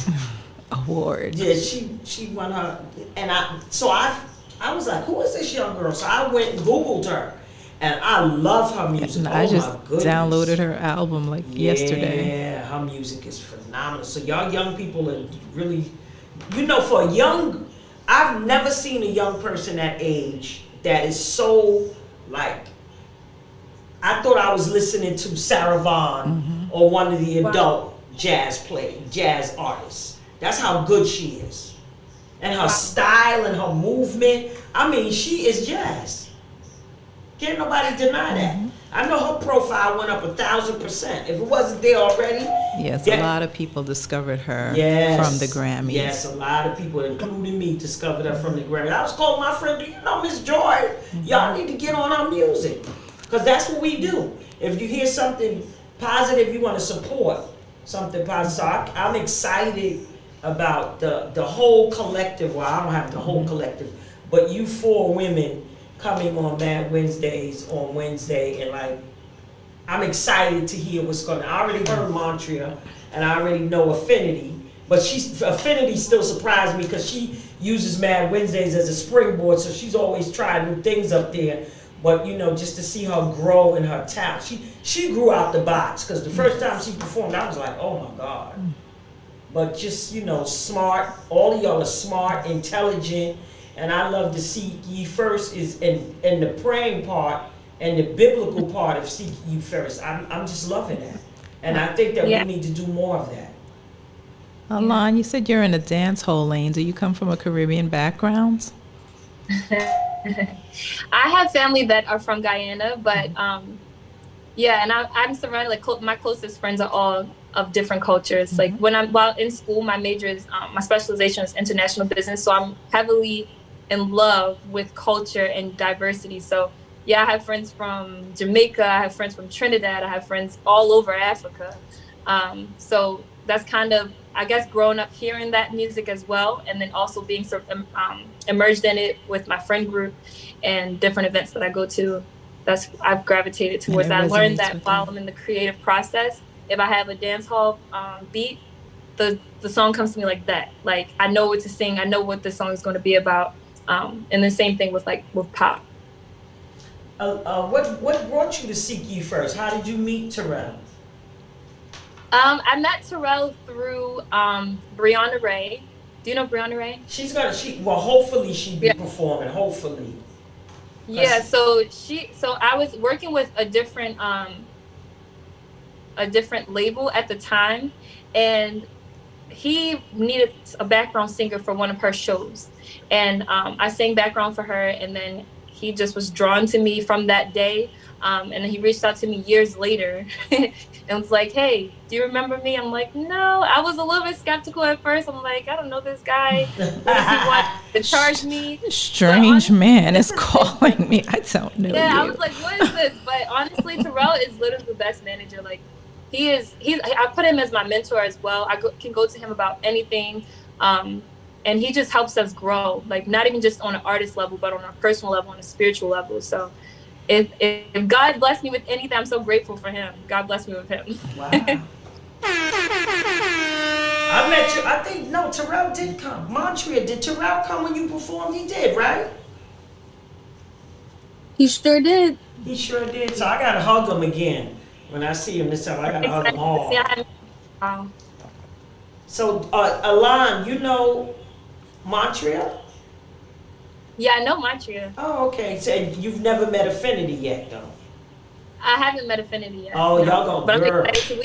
Speaker 14: Award.
Speaker 11: Yeah, she won her. And I was like, who is this young girl? So I went and Googled her. And I love her music.
Speaker 14: And I just downloaded her album yesterday.
Speaker 11: Yeah, her music is phenomenal. So y'all young people are really, for a young, I've never seen a young person that age that is so I thought I was listening to Sarah Vaughan or one of the adult jazz artists. That's how good she is. And her style and her movement. I mean, she is jazz. Can't nobody deny that. I know her profile went up 1,000%. If it wasn't there already.
Speaker 14: Yes, a lot of people discovered her from the Grammys.
Speaker 11: Yes, a lot of people, including me, discovered her from the Grammys. I was calling my friend, do you know Miss Joy? Y'all need to get on our music. Because that's what we do. If you hear something positive, you want to support something positive. So I'm excited about the whole collective. Well, I don't have the whole collective, but you 4 women coming on Mad Wednesdays on Wednesday, and like, I'm excited to hear what's going on. I already heard Montreal, and I already know Affinity, but Affinity still surprised me because she uses Mad Wednesdays as a springboard, so she's always trying new things up there. But you know, just to see her grow in her talent, she grew out the box, because the first time she performed, I was like, oh my God. But just, you know, smart. All of y'all are smart, intelligent. And I love to seek ye first is in the praying part and the biblical part of seek ye first. I'm just loving that. And I think that we need to do more of that.
Speaker 14: Alon, you said you're in the dance hall lane. Do you come from a Caribbean background?
Speaker 10: I have family that are from Guyana, but yeah, and I'm surrounded, like my closest friends are all of different cultures. Like while in school, my major is, my specialization is international business. So I'm heavily in love with culture and diversity. So yeah, I have friends from Jamaica, I have friends from Trinidad, I have friends all over Africa. So that's kind of, I guess, growing up hearing that music as well, and then also being immersed in it with my friend group and different events that I go to. That's I've gravitated towards that. I learned that while I'm in the creative process, if I have a dance hall beat, the song comes to me like that. Like, I know what to sing, I know what the song is going to be about. And the same thing with pop.
Speaker 11: What brought you to Seek Ye First? How did you meet Terrell?
Speaker 10: I met Terrell through Brianna Ray. Do you know Brianna Ray?
Speaker 11: Hopefully she'd be performing. Hopefully.
Speaker 10: Yeah. So I was working with a different label at the time, and he needed a background singer for one of her shows, and I sang background for her, and then he just was drawn to me from that day. And he reached out to me years later and was like, hey, do you remember me? I'm like, no. I was a little bit skeptical at first. I'm like, I don't know this guy. What does he want to charge me?
Speaker 14: Strange man is calling me. I don't know.
Speaker 10: Yeah,
Speaker 14: you.
Speaker 10: I was like, what is this? But honestly, Terrell is literally the best manager. Like, I put him as my mentor as well. I can go to him about anything. And he just helps us grow, like not even just on an artist level, but on a personal level, on a spiritual level. So if God blessed me with anything, I'm so grateful for him. God bless me with him.
Speaker 11: Wow. I met you. I think, no, Terrell did come. Montreal, did Terrell come when you performed? He did, right?
Speaker 17: He sure did.
Speaker 11: He sure did. So I got to hug him again. When I see him this time, I got to hug him hard. So, Alon, you know Montreal?
Speaker 10: Yeah, I know Montreal.
Speaker 11: Oh, okay. So you've never met Affinity yet, though?
Speaker 10: I haven't met Affinity yet.
Speaker 11: Oh, y'all go,
Speaker 10: but
Speaker 11: girl.
Speaker 10: I'm excited.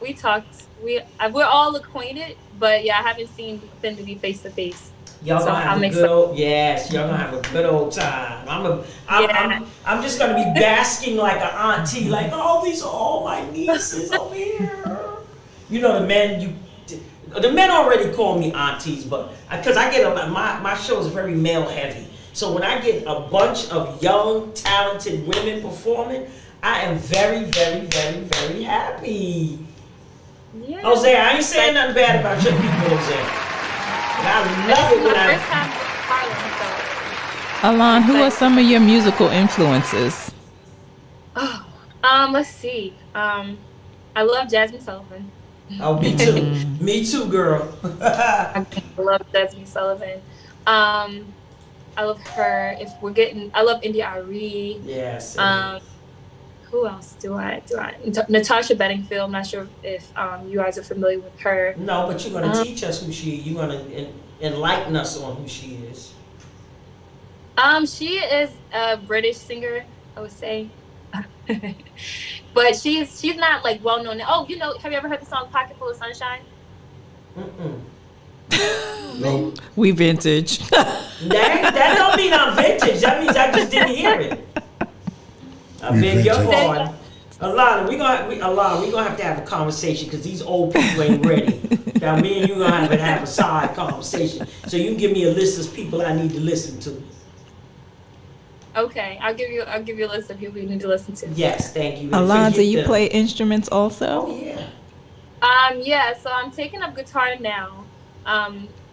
Speaker 10: We talked. We're all acquainted, but yeah, I haven't seen Affinity face to face.
Speaker 11: Y'all gonna have a good old, yes, y'all gonna have a good old time. I'm just gonna be basking like an auntie, like, oh, these are all my nieces over here. You know, the men already call me aunties, but because I get my show is very male heavy. So when I get a bunch of young, talented women performing, I am very, very, very, very happy. Yeah. Jose, I ain't saying nothing bad about your people, Jose. And I love it when
Speaker 14: Alon, who are some of your musical influences?
Speaker 10: Let's see. I love Jasmine Sullivan.
Speaker 11: Oh, me too. Me too, girl.
Speaker 10: I love Jasmine Sullivan. I love her. I love India Arie.
Speaker 11: Yes.
Speaker 10: Who else do I? Natasha Bedingfield. I'm not sure if you guys are familiar with her.
Speaker 11: No, but you're gonna teach us who she is. You're gonna enlighten us on who she is.
Speaker 10: She is a British singer, I would say. But she's not like well known. Oh, you know, have you ever heard the song "Pocket Full of Sunshine"?
Speaker 8: No.
Speaker 14: We vintage.
Speaker 11: That don't mean I'm vintage. That means I just didn't hear it. I beg your pardon. Alana, we gonna have to have a conversation because these old people ain't ready. Now me and you gonna have a side conversation. So you can give me a list of people I need to listen to.
Speaker 10: Okay, I'll give you a list of people you need to listen to.
Speaker 11: Yes, thank you.
Speaker 14: Alonzo, you play instruments also?
Speaker 11: Oh yeah.
Speaker 10: Yeah, so I'm taking up guitar now.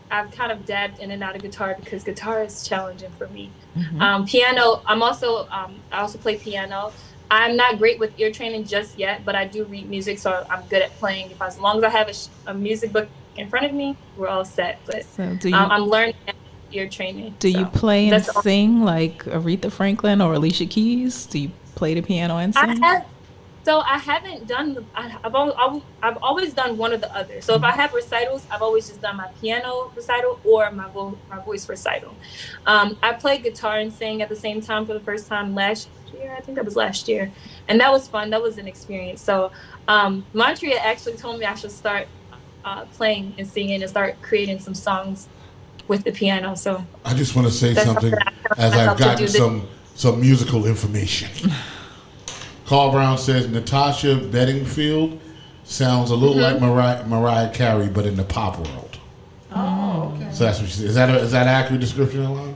Speaker 10: I've kind of dabbed in and out of guitar because guitar is challenging for me. Piano, I also play piano. I'm not great with ear training just yet, but I do read music, so I'm good at playing. As long as I have a music book in front of me, we're all set. But
Speaker 14: So
Speaker 10: I'm learning ear training.
Speaker 14: Do you play and sing like Aretha Franklin or Alicia Keys? Do you play the piano and sing?
Speaker 10: I haven't done. I've always done one or the other. So if I have recitals, I've always just done my piano recital or my voice recital. I played guitar and sang at the same time for the first time last year. I think that was last year, and that was fun. That was an experience. So Montreal actually told me I should start playing and singing and start creating some songs with the piano. So
Speaker 8: I just want to say something as I've gotten some musical information. Carl Brown says Natasha Bedingfield sounds a little like Mariah Carey, but in the pop world.
Speaker 11: Oh, okay.
Speaker 8: So that's what she said. Is that an accurate description, Alana?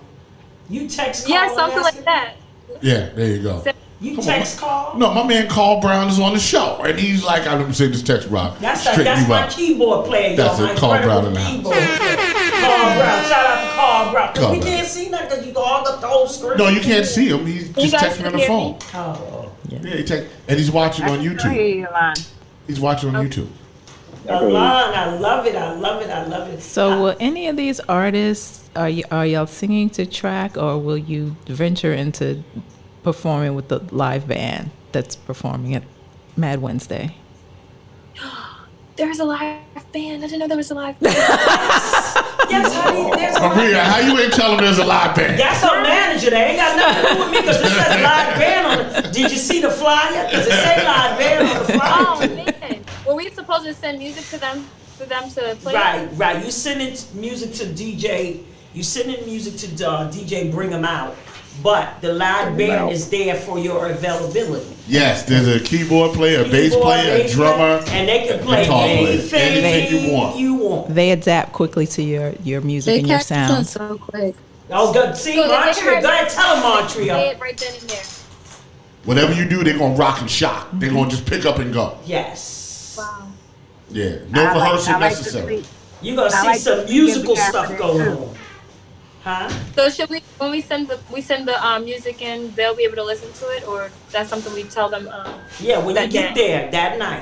Speaker 11: You text Carl?
Speaker 10: Yeah, something like that.
Speaker 8: Yeah, there you go.
Speaker 11: You text Carl?
Speaker 8: No, my man Carl Brown is on the show, and he's like, I'm gonna say this text, Rob.
Speaker 11: That's my keyboard player.
Speaker 8: That's it, Carl Brown in the house.
Speaker 11: Carl Brown, shout out to Carl Brown. Because we can't see nothing because you go all up the whole screen.
Speaker 8: No, you can't see him. He's just texting on the phone.
Speaker 11: Oh.
Speaker 8: Yeah, and he's watching on YouTube. He's watching on YouTube.
Speaker 11: Alon, I love it.
Speaker 14: So will any of these artists, are y'all singing to track, or will you venture into performing with the live band that's performing at Mad Wednesday?
Speaker 10: There's a live band. I didn't know there was a live band.
Speaker 11: Yes, honey.
Speaker 8: Maria, how you ain't tell them there's a live band?
Speaker 11: That's her manager. They ain't got nothing to do with me because it says live band on it. Did you see the flyer? Because it say live band on the flyer.
Speaker 10: Oh, man. Were we supposed to send music to them for them to play?
Speaker 11: Right. You sending music to DJ. You sending music to DJ Bring 'Em Out. But the live band is there for your availability.
Speaker 8: Yes, there's a keyboard player, a bass player, a drummer,
Speaker 11: and they can play anything you want.
Speaker 14: They adapt quickly to your music and your sound.
Speaker 17: So quick.
Speaker 11: Oh, good. See,
Speaker 10: So
Speaker 11: Montreal. Go ahead, tell them Montreal.
Speaker 10: Right then and there.
Speaker 8: Whatever you do, they're gonna rock and shock. They're gonna just pick up and go.
Speaker 11: Yes.
Speaker 10: Wow.
Speaker 8: Yeah, no rehearsal necessary.
Speaker 11: You're gonna see some musical stuff going on. Huh?
Speaker 10: So should we, when we send the music in, they'll be able to listen to it, or that's something we tell them?
Speaker 11: Yeah, when you get there that night,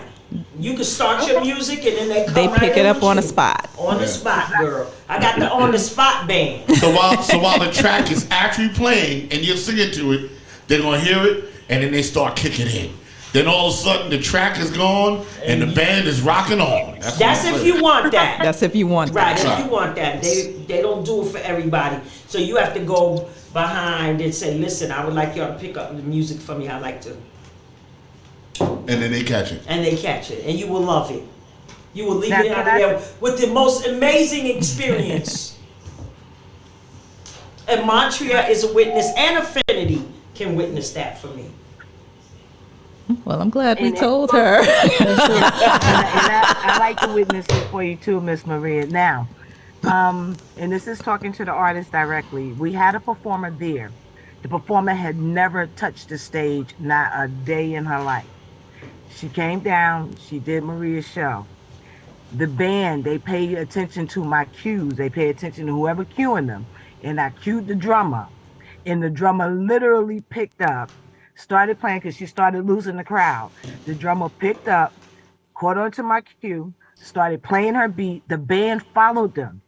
Speaker 11: you can start your music and then they come
Speaker 14: pick it up on the spot.
Speaker 11: On the spot, girl. I got the on the spot band.
Speaker 8: So while the track is actually playing and you're singing to it, they're gonna hear it and then they start kicking in. Then all of a sudden the track is gone and the band is rocking on.
Speaker 11: That's if you want that.
Speaker 14: That's if you want
Speaker 11: that.
Speaker 14: Right,
Speaker 11: if you want that. They don't do it for everybody. So you have to go behind and say, listen, I would like y'all to pick up the music for me. I like to.
Speaker 8: And then they catch it.
Speaker 11: And you will love it. You will leave it out of there with the most amazing experience. And Montreal is a witness, and Affinity can witness that for me.
Speaker 14: Well, I'm glad we told her.
Speaker 9: I like to witness it for you too, Miss Maria. Now, and this is talking to the artist directly. We had a performer there. The performer had never touched the stage, not a day in her life. She came down, she did Maria's show. The band, they pay attention to my cues. They pay attention to whoever cueing them. And I cued the drummer. And the drummer literally picked up, started playing because she started losing the crowd. The drummer picked up, caught onto my cue, started playing her beat. The band followed them.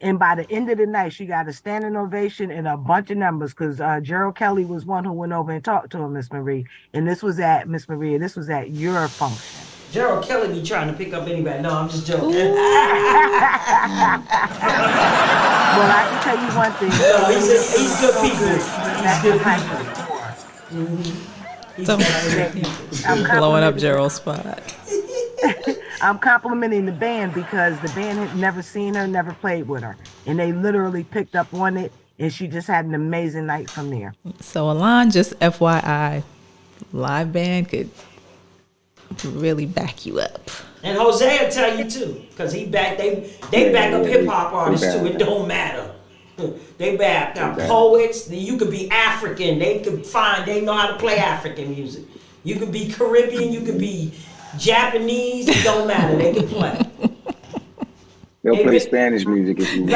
Speaker 9: And by the end of the night, she got a standing ovation and a bunch of numbers because Gerald Kelly was one who went over and talked to her, Miss Marie. And this was at, Miss Maria, this was at your function.
Speaker 11: Gerald Kelly be trying to pick up anybody. No, I'm just joking.
Speaker 9: Well, I can tell you one thing.
Speaker 11: No, he's good people. He's good people.
Speaker 14: I'm blowing up Gerald's spot.
Speaker 9: I'm complimenting the band because the band had never seen her, never played with her. And they literally picked up on it, and she just had an amazing night from there.
Speaker 14: So, Alon, just FYI, live band could really back you up.
Speaker 11: And Jose will tell you too, because they back up hip hop artists too. It don't matter. They back up poets. You could be African. They know how to play African music. You could be Caribbean. You could be Japanese. It don't matter. They can play.
Speaker 13: They'll play Spanish music if you want.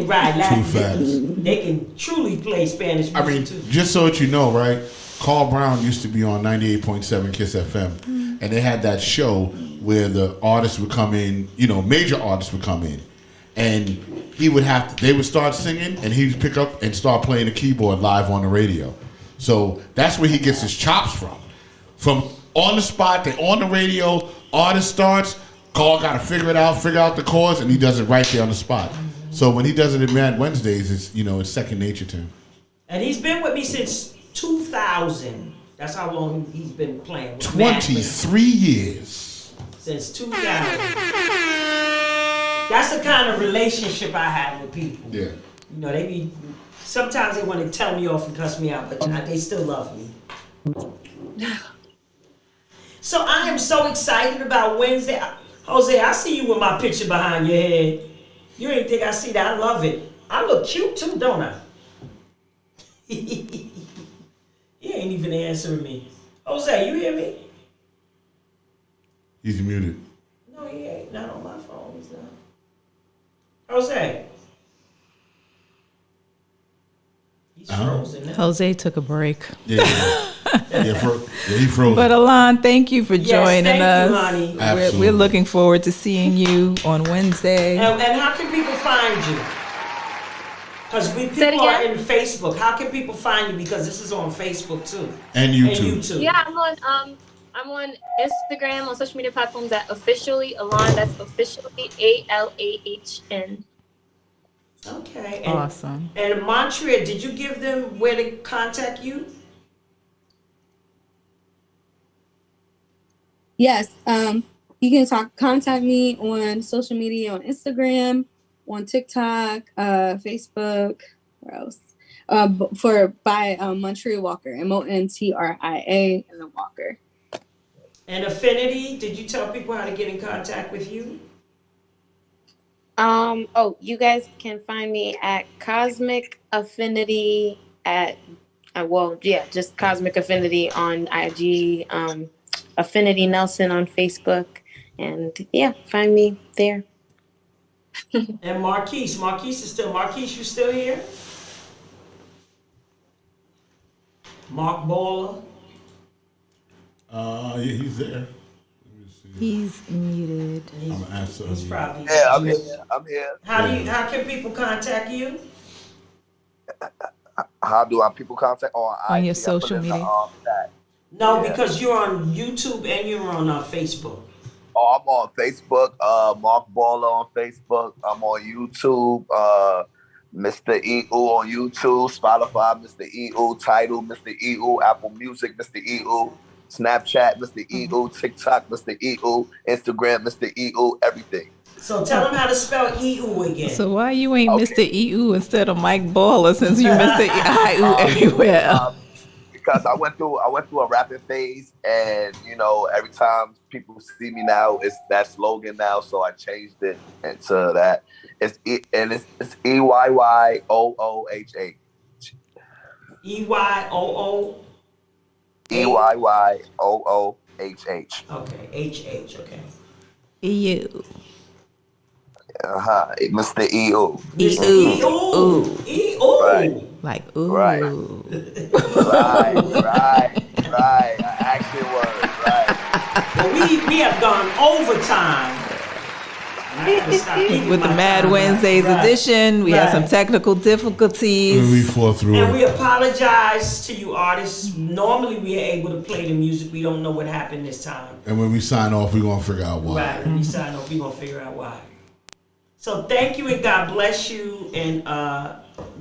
Speaker 11: Right.
Speaker 8: Too fast.
Speaker 11: They can truly play Spanish music too.
Speaker 8: Just so that you know, right? Carl Brown used to be on 98.7 Kiss FM, and they had that show where the artists would come in, major artists would come in, and they would start singing, and he'd pick up and start playing the keyboard live on the radio. So that's where he gets his chops from. From on the spot, they're on the radio, artist starts, Carl got to figure out the chords, and he does it right there on the spot. So when he does it at Mad Wednesdays, it's second nature to him.
Speaker 11: And he's been with me since 2000. That's how long he's been playing with
Speaker 8: 23 years.
Speaker 11: Since 2000. That's the kind of relationship I have with people.
Speaker 8: Yeah.
Speaker 11: Sometimes they want to tell me off and cuss me out, but they still love me. So I am so excited about Wednesday. Jose, I see you with my picture behind your head. You ain't think I see that? I love it. I look cute too, don't I? He ain't even answering me. Jose, you hear me?
Speaker 8: He's muted.
Speaker 11: No, he ain't. Not on my phone. He's not. Jose. He's frozen now.
Speaker 14: Jose took a break.
Speaker 8: Yeah, he froze.
Speaker 14: But Alon, thank you for joining
Speaker 11: thank
Speaker 14: us.
Speaker 11: You, honey.
Speaker 8: Absolutely.
Speaker 14: We're looking forward to seeing you on Wednesday.
Speaker 11: And how can people find you? Because people are in Facebook. How can people find you? Because this is on Facebook too.
Speaker 8: And YouTube.
Speaker 10: Yeah, I'm on Instagram, on social media platforms at officially Alon. That's officially ALAHN.
Speaker 11: Okay.
Speaker 14: Awesome.
Speaker 11: And Montreal, did you give them where to contact you?
Speaker 17: Yes. You can contact me on social media, on Instagram, on TikTok, Facebook, where else? By Montreal Walker, MONTRIA, and then Walker.
Speaker 11: And Affinity, did you tell people how to get in contact with you?
Speaker 18: You guys can find me at Cosmic Affinity just Cosmic Affinity on IG, Affinity Nelson on Facebook, and find me there.
Speaker 11: And Marquise you still here? Mark Baller.
Speaker 8: Yeah, he's there.
Speaker 14: He's muted.
Speaker 11: He's probably.
Speaker 19: Yeah, I'm here.
Speaker 11: How can people contact you?
Speaker 19: How do people contact
Speaker 14: on your social media?
Speaker 11: Because you're on YouTube and you're on Facebook.
Speaker 19: Oh, I'm on Facebook. Mark Baller on Facebook. I'm on YouTube. Mr. EU on YouTube, Spotify, Mr. EU, Tidal, Mr. EU, Apple Music, Mr. EU, Snapchat, Mr. EU, TikTok, Mr. EU, Instagram, Mr. EU, everything.
Speaker 11: So tell them how to spell EU again.
Speaker 14: So why you ain't Mr. EU instead of Mike Baller since you Mr. EU everywhere else?
Speaker 19: Because I went through a rapping phase, and every time people see me now, it's that slogan now. So I changed it into that. It's EYYOOHH.
Speaker 11: EYOO.
Speaker 19: EYYOOHH.
Speaker 11: Okay, HH. Okay.
Speaker 14: EU.
Speaker 19: Mr. EU.
Speaker 11: EU.
Speaker 19: Right.
Speaker 14: Like ooh.
Speaker 19: Right. Action word. Right.
Speaker 11: Well, we have gone overtime.
Speaker 14: With the Mad Wednesdays edition, we had some technical difficulties.
Speaker 8: We fought through
Speaker 11: And
Speaker 8: it.
Speaker 11: we apologize to you artists. Normally we are able to play the music. We don't know what happened this time.
Speaker 8: And when we sign off, we're going to figure out why.
Speaker 11: Right, when we sign off, we're going to figure out why. So thank you and God bless you. And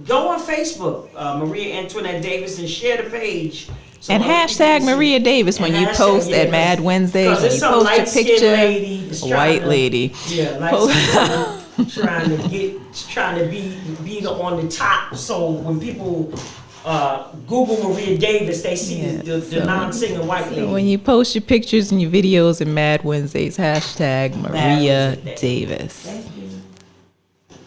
Speaker 11: go on Facebook, Maria Antoinette Davis, and share the page. So
Speaker 14: and hashtag Maria Davis when you post at Mad Wednesdays, when you post a picture, a white lady.
Speaker 11: Yeah, trying to be on the top. So when people Google Maria Davis, they see the non-singing white lady.
Speaker 14: So when you post your pictures and your videos in Mad Wednesdays, hashtag Maria Davis.
Speaker 11: Thank you.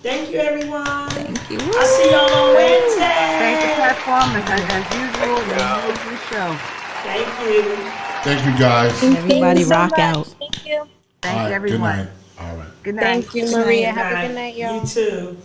Speaker 11: Thank you, everyone.
Speaker 14: Thank you.
Speaker 11: I'll see y'all on Wednesday.
Speaker 9: Thank the platform as usual. The show.
Speaker 11: Thank you.
Speaker 8: Thank you, guys.
Speaker 14: Everybody rock out.
Speaker 18: Thank you.
Speaker 9: Thank you, everyone.
Speaker 8: Good night. All right.
Speaker 9: Good night.
Speaker 18: Thank you, Maria. Have a good night, y'all.
Speaker 11: You too.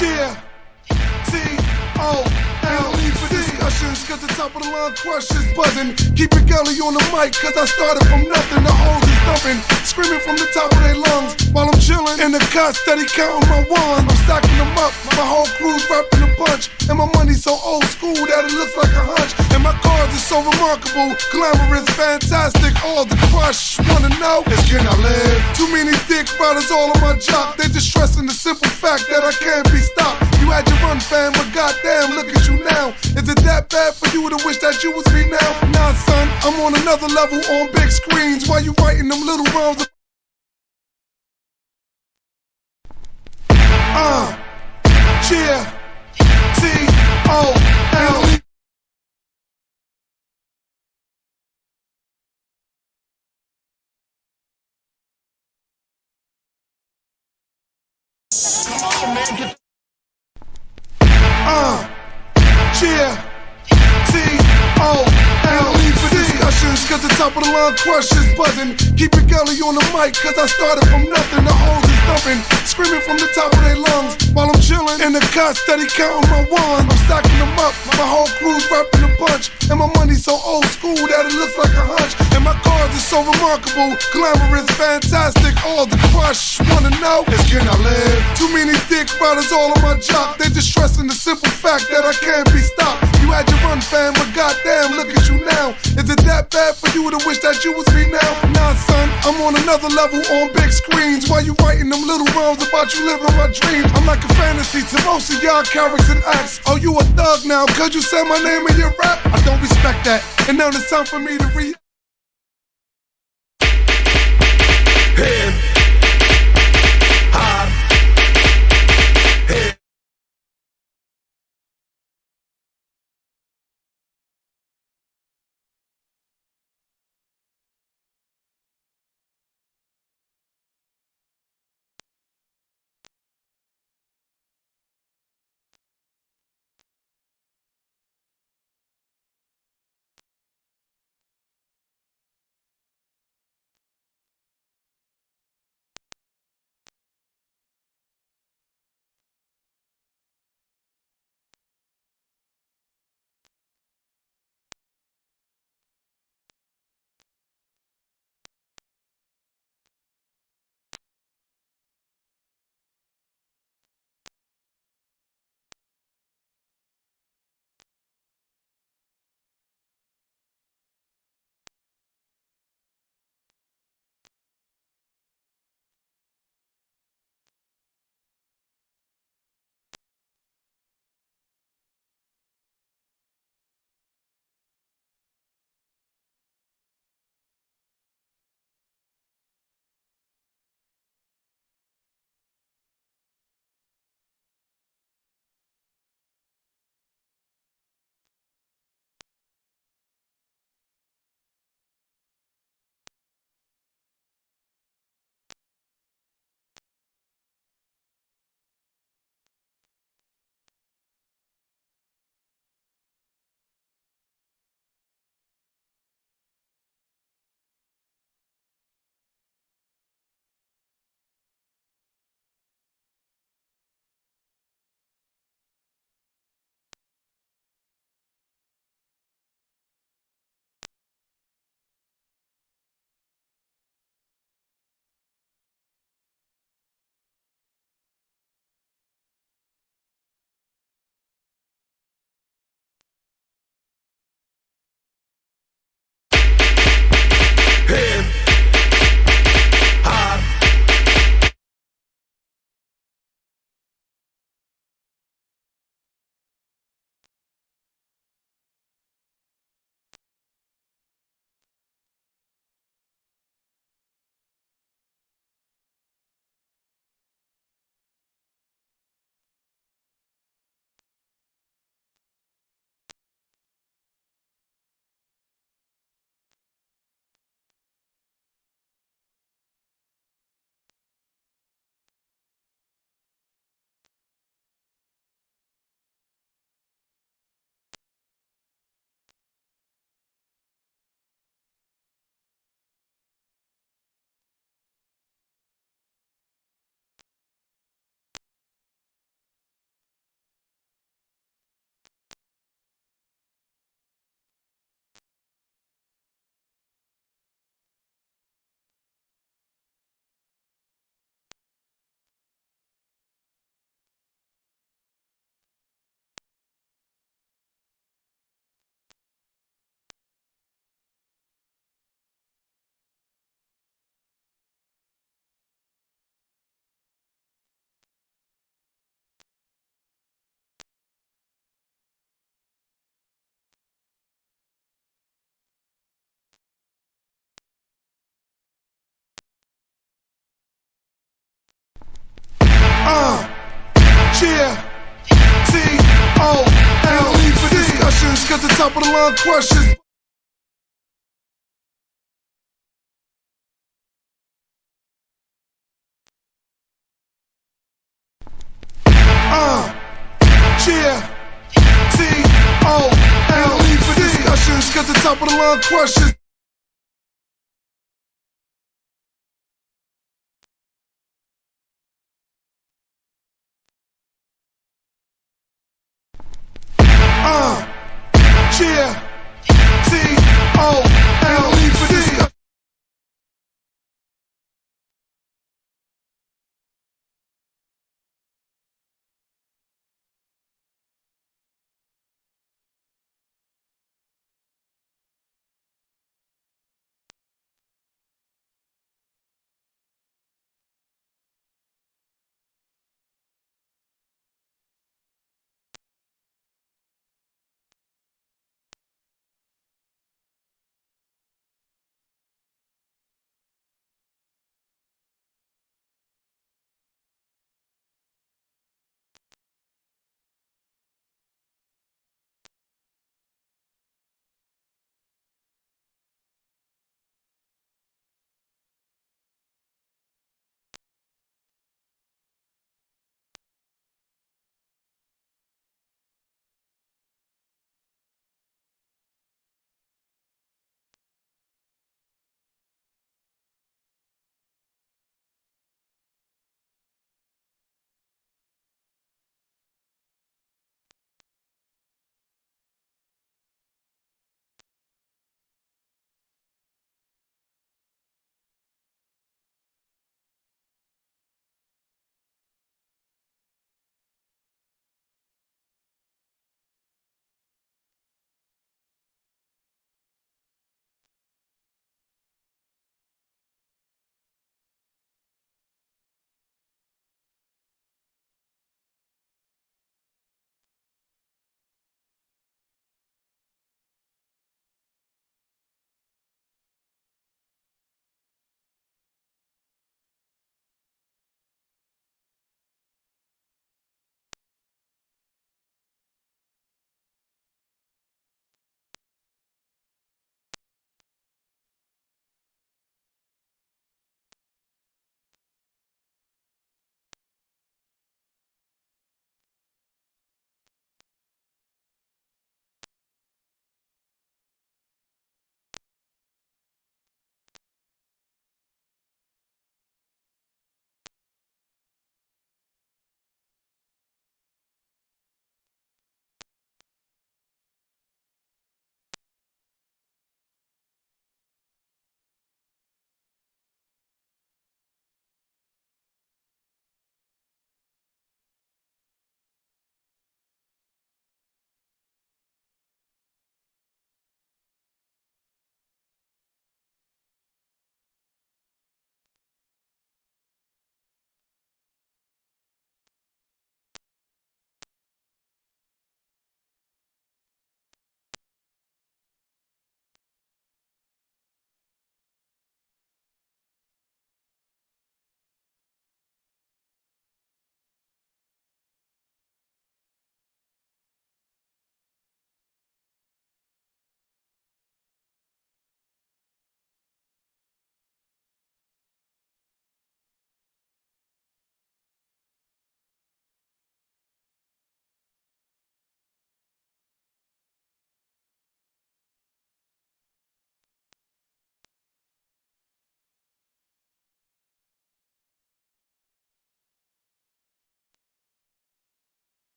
Speaker 12: Yeah. Discussions, cause the top of the line questions buzzing. Keep it gully on the mic, cause I started from nothing. The hoes is dumping, screaming from the top of their lungs. While I'm chilling in the cut, steady counting my ones. I'm stacking them up, my whole crew's wrapped in a bunch. And my money's so old school that it looks like a hunch. And my cars are so remarkable, glamorous, fantastic. All the crush wanna know is can I live? Too many dick riders all on my job. They just stressing the simple fact that I can't be stopped. You had your run, fam, but goddamn, look at you now. Is it that bad for you to wish that you was me now? Nah, son, I'm on another level on big screens. While you writing them little rhymes? Yeah, T-O-L. Come on, man, get yeah, T-O-L. Discussions, cause the top of the line questions buzzing. Keep it gully on the mic, cause I started from nothing. The hoes is dumping, screaming from the top of their lungs. While I'm chilling in the cut, steady counting my ones. I'm stacking them up, my whole crew's wrapped in a bunch. And my money's so old school that it looks like a hunch. And my cars are so remarkable, glamorous, fantastic. All the crush wanna know is can I live? Too many dick riders all on my job. They just stressing the simple fact that I can't be stopped. You had your run, fam, but goddamn, look at you now. Is it that bad for you to wish that you was me now? Nah, son, I'm on another level on big screens. While you writing them little rhymes about you living my dreams? I'm like a fantasy to most of y'all characters and acts. Oh, you a thug now, cause you said my name in your rap? I don't respect that, and now it's time for me to cause the top of the line questions. G-T-O-L-E for discussions, cause the top of the line questions.